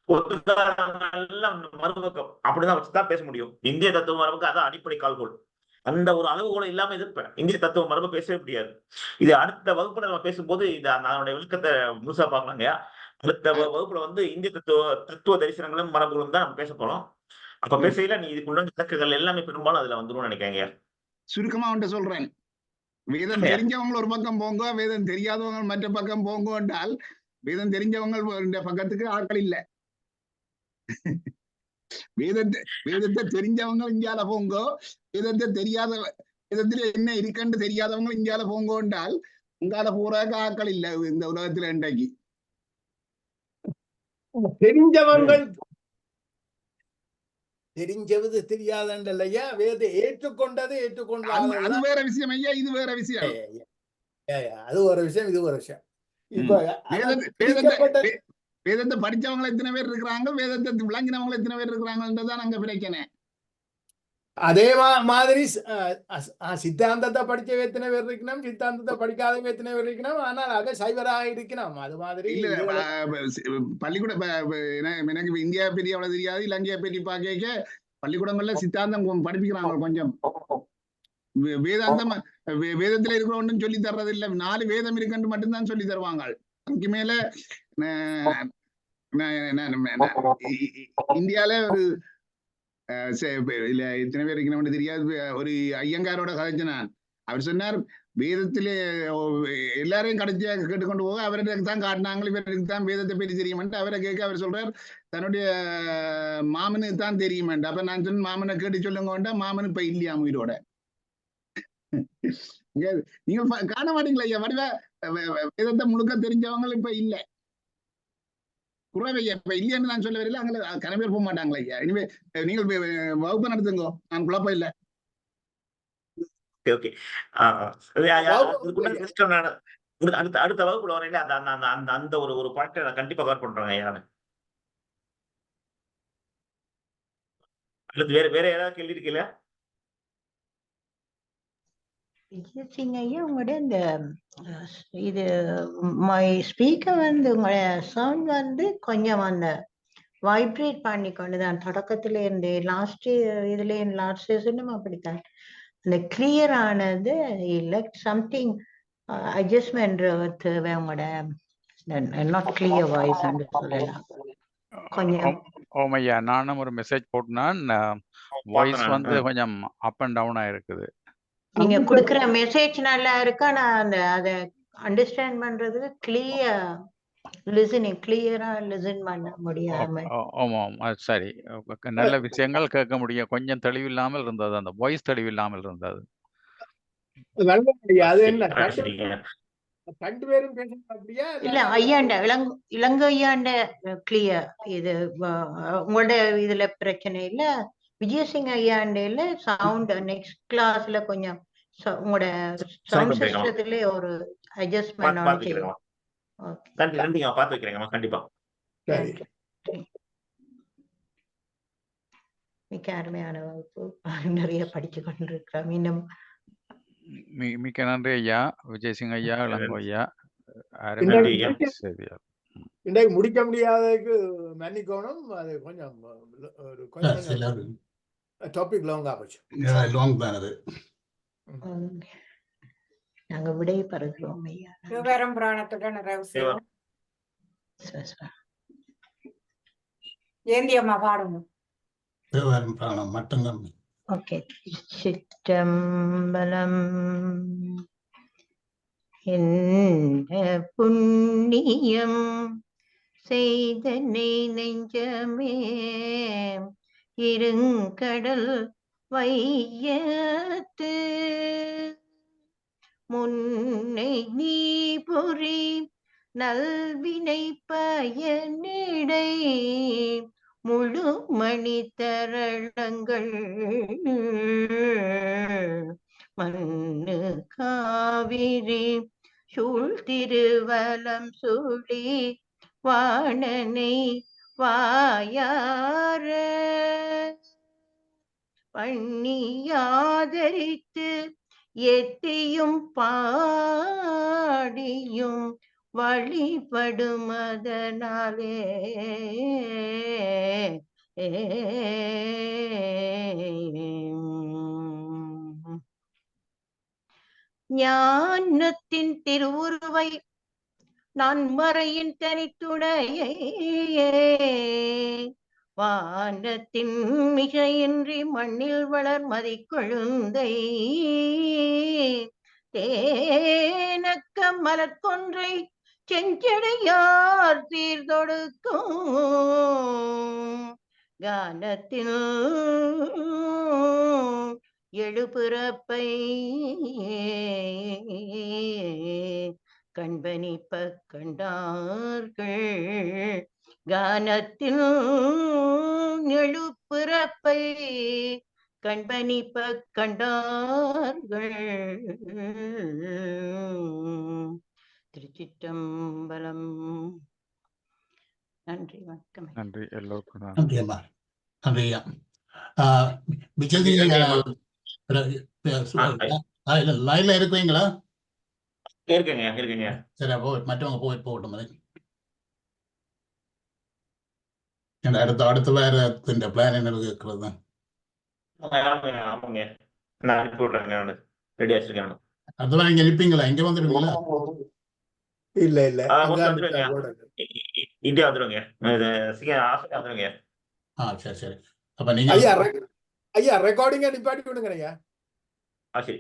ஒத்துக்காதவங்க எல்லாம் மறுபக்கம் அப்படிதான் வச்சுதான் பேச முடியும். இந்திய தத்துவ மரபுக்கு அதான் அடிப்படை கால்கோள். அந்த ஒரு அளவுகோல இல்லாம எதிர்ப்பேன். இந்திய தத்துவ மரபை பேசவே முடியாது. இது அடுத்த வகுப்புல நம்ம பேசும்போது இந்த அதனுடைய விளக்கத்தை முழுசா பார்க்கலாங்க. அடுத்த வகுப்புல வந்து இந்திய தத்துவ தரிசனங்களும் மரபுகளும் தான் நம்ம பேச போறோம். அப்ப பேசையில நீ இதுக்குள்ள விளக்குகள் எல்லாமே பெரும்பாலும் அதுல வந்துடும் நினைக்கிறேங்க.
சுருக்கமா அவன்கிட்ட சொல்றேன், வேதம் தெரிஞ்சவங்க ஒரு பக்கம் போங்க, வேதம் தெரியாதவங்க மற்ற பக்கம் போங்க என்றால் வேதம் தெரிஞ்சவங்க பக்கத்துக்கு ஆட்கள் இல்ல. வேதத்தை தெரிஞ்சவங்க இந்தியால போங்க, வேதத்தை தெரியாத வேதத்துல என்ன இருக்குன்னு தெரியாதவங்க இந்தியால போங்க என்றால் உங்கால போறாக்க ஆட்கள் இல்ல இந்த உலகத்துல இன்றைக்கு.
தெரிஞ்சது தெரியாதல்லையா, வேத ஏற்றுக்கொண்டது ஏற்றுக்கொண்டாது.
அது வேற விஷயம் ஐயா, இது வேற விஷயம்.
அது ஒரு விஷயம், இது ஒரு விஷயம். இப்ப
வேதத்தை படிச்சவங்க எத்தனை பேர் இருக்கிறாங்க, வேதத்தை விளங்கினவங்க எத்தனை பேர் இருக்கிறாங்கன்றதான் அங்க பிரச்சனை.
அதே மாதிரி சித்தாந்தத்தை படிச்ச எத்தனை பேர் இருக்கணும், சித்தாந்தத்தை படிக்காத எத்தனை பேர் இருக்கணும். ஆனால் அக சைவராக இருக்கணும். அது மாதிரி
பள்ளிக்கூட எனக்கு இந்தியா பற்றி அவ்வளவு தெரியாது, இலங்கையை பற்றி பார்க்க பள்ளிக்கூடங்கள்ல சித்தாந்தம் படிப்பிக்கிறாங்க கொஞ்சம். வேதாந்தம் வேதத்துல இருக்கிற ஒன்றும் சொல்லி தர்றது இல்லை. 4 வேதம் இருக்குன்னு மட்டும்தான் சொல்லி தருவாங்க. அதுக்கு மேல இந்தியால ஒரு இல்ல இத்தனை பேர் இருக்கணும்னு தெரியாது, ஒரு ஐயங்காரோட கதைச்சு நான். அவர் சொன்னார், வேதத்திலே எல்லாரையும் கடைசியா கேட்டுக்கொண்டு போக அவருக்கு தான் காட்டினாங்க, இவருக்கு தான் வேதத்தை பற்றி தெரியுமென்ட்டு அவரை கேட்க அவர் சொல்றார் தன்னுடைய மாமனுக்கு தான் தெரியுமென்ட்டு. அப்ப நான் சொன்ன மாமனை கேட்டு சொல்லுங்க, மாமனு இப்ப இல்லையா உயிரோட. நீங்க காண மாட்டீங்களா ஐயா, வடிவ வேதத்தை முழுக்க தெரிஞ்சவங்க இப்ப இல்ல, குறைவையா இப்ப இல்லையான்னு நான் சொல்ல வரல. அங்கே கன பேர் போக மாட்டாங்களா ஐயா. இனிமே நீங்கள் வகுப்பு நடத்துங்க, நான் குழப்பம் இல்லை.
அடுத்த வகுப்புல வரையில அந்த ஒரு பாயிண்ட் நான் கண்டிப்பா கவர் பண்றேன் ஐயா. அடுத்து வேற ஏதாவது கேள்வி இருக்கீங்களா?
ஐயா உங்களோட இந்த இது ஸ்பீக்கர் வந்து உங்களோட சவுண்ட் வந்து கொஞ்சம் அந்த வைப்ரேட் பண்ணி கொண்டுதான் தொடக்கத்துல இருந்து லாஸ்ட் சீசனும் அப்படித்தான். அந்த கிளியர் ஆனது இல்லை, சம்திங் அட்ஜஸ்ட்மெண்ட் தேவை. உங்களோட நாட் கிளியர் வாய்ஸ் சொல்லலாம் கொஞ்சம்.
ஓமையா நானும் ஒரு மெசேஜ் போட்டுனான், வாய்ஸ் வந்து கொஞ்சம் அப் அண்ட் டவுனா இருக்குது.
நீங்க கொடுக்குற மெசேஜ் நல்லா இருக்கு. ஆனா அந்த அதை அண்டர்ஸ்டாண்ட் பண்றதுக்கு கிளியரா லிசன் பண்ண முடியாம.
ஆமாம், அது சரி. நல்ல விஷயங்கள் கேட்க முடியும். கொஞ்சம் தெளிவில்லாமல் இருந்தது, அந்த வாய்ஸ் தெளிவில்லாமல் இருந்தது.
அது என்ன
சரிங்க.
2 பேரும் பேசுறது அப்படியா?
இல்ல ஐயாண்ட இளங்கோ ஐயாண்ட கிளியர். இது உங்களோட இதுல பிரச்சனை இல்ல. விஜயசிங் ஐயாண்டையில சவுண்ட் நெக்ஸ்ட் கிளாஸ்ல கொஞ்சம் உங்களோட சவுண்ட் சிஸ்டத்துல ஒரு அட்ஜஸ்ட்மெண்ட்
பார்த்து
ஒன்று செய்யும்.
வைக்கிறேங்க. நன்றிங்க, பார்த்து வைக்கிறேங்க கண்டிப்பா.
சரி.
மிக்க அருமையான வகுப்பு. நிறைய படிச்சு கொண்டிருக்கிறோம். இன்னும்
மிக்க நன்றி ஐயா, விஜயசிங் ஐயா, இளங்கோ ஐயா.
நன்றி ஐயா.
இன்றைக்கு முடிக்க முடியாததுக்கு மன்னிக்கணும். அது கொஞ்சம் ஒரு கொஞ்சம் டாபிக் லாங்கா போச்சு.
லாங் தான் அது.
நாங்க விடை பெறுகிறோம் ஐயா.
சிவகாரம் புராணத்துடன் நிறைவு செய்வோம். ஜெயந்தி அம்மா பாடணும்.
சிவகாரம் புராணம் மட்டும்தான்.
ஓகே. சிற்றம்பலம். என்ன புண்ணியம் செய்தனை நெஞ்சமே, இருங்கடல் வையத்து முன்னை நீ பொறி நல்வினை பயனிடை முழு மணி தரளங்கள் மண்ணு காவிரி சூழ் திருவலம் சூழி வாணனை வாயார பண்ணியாதரித்து எட்டியும் பாடியும் வழிபடுமதனாலே ஞானத்தின் திருவுருவை நான் மறையின் தனித்துணையே வானத்தின் மிகையின்றி மண்ணில் வளர் மதிக்கொழுந்தை தேனக்க மலர்கொன்றை செஞ்சடையார் சீர்தொடுக்கும் கானத்தில் எழுபிறப்பை கண்பனிப்ப கண்டார்கள் கானத்தில் எழுபிறப்பை கண்பனிப்ப கண்டார்கள். திருச்சிற்றம்பலம். நன்றி, வணக்கம்.
நன்றி எல்லோருக்கும்.
நன்றி அம்மா. நன்றி ஐயா. விஜய் லைன்ல இருக்கிறீங்களா?
இருக்கேங்க.
சரி, மற்றவங்க போகட்டும். அடுத்த வேற பிளான் என்ன இருக்கிறது?
ஆமாங்க, நான் அனுப்பி விடுறேங்க. ரெடி ஆச்சிருக்கேன்.
அதெல்லாம் இங்க இருப்பீங்களா? இங்க வந்துருவீங்களா?
இல்ல
இந்தியா வந்துருங்க. வந்துருங்க.
சரி. அப்ப நீங்க
ஐயா ரெக்கார்டிங்க நிப்பாட்டி விடுங்க.
சரி.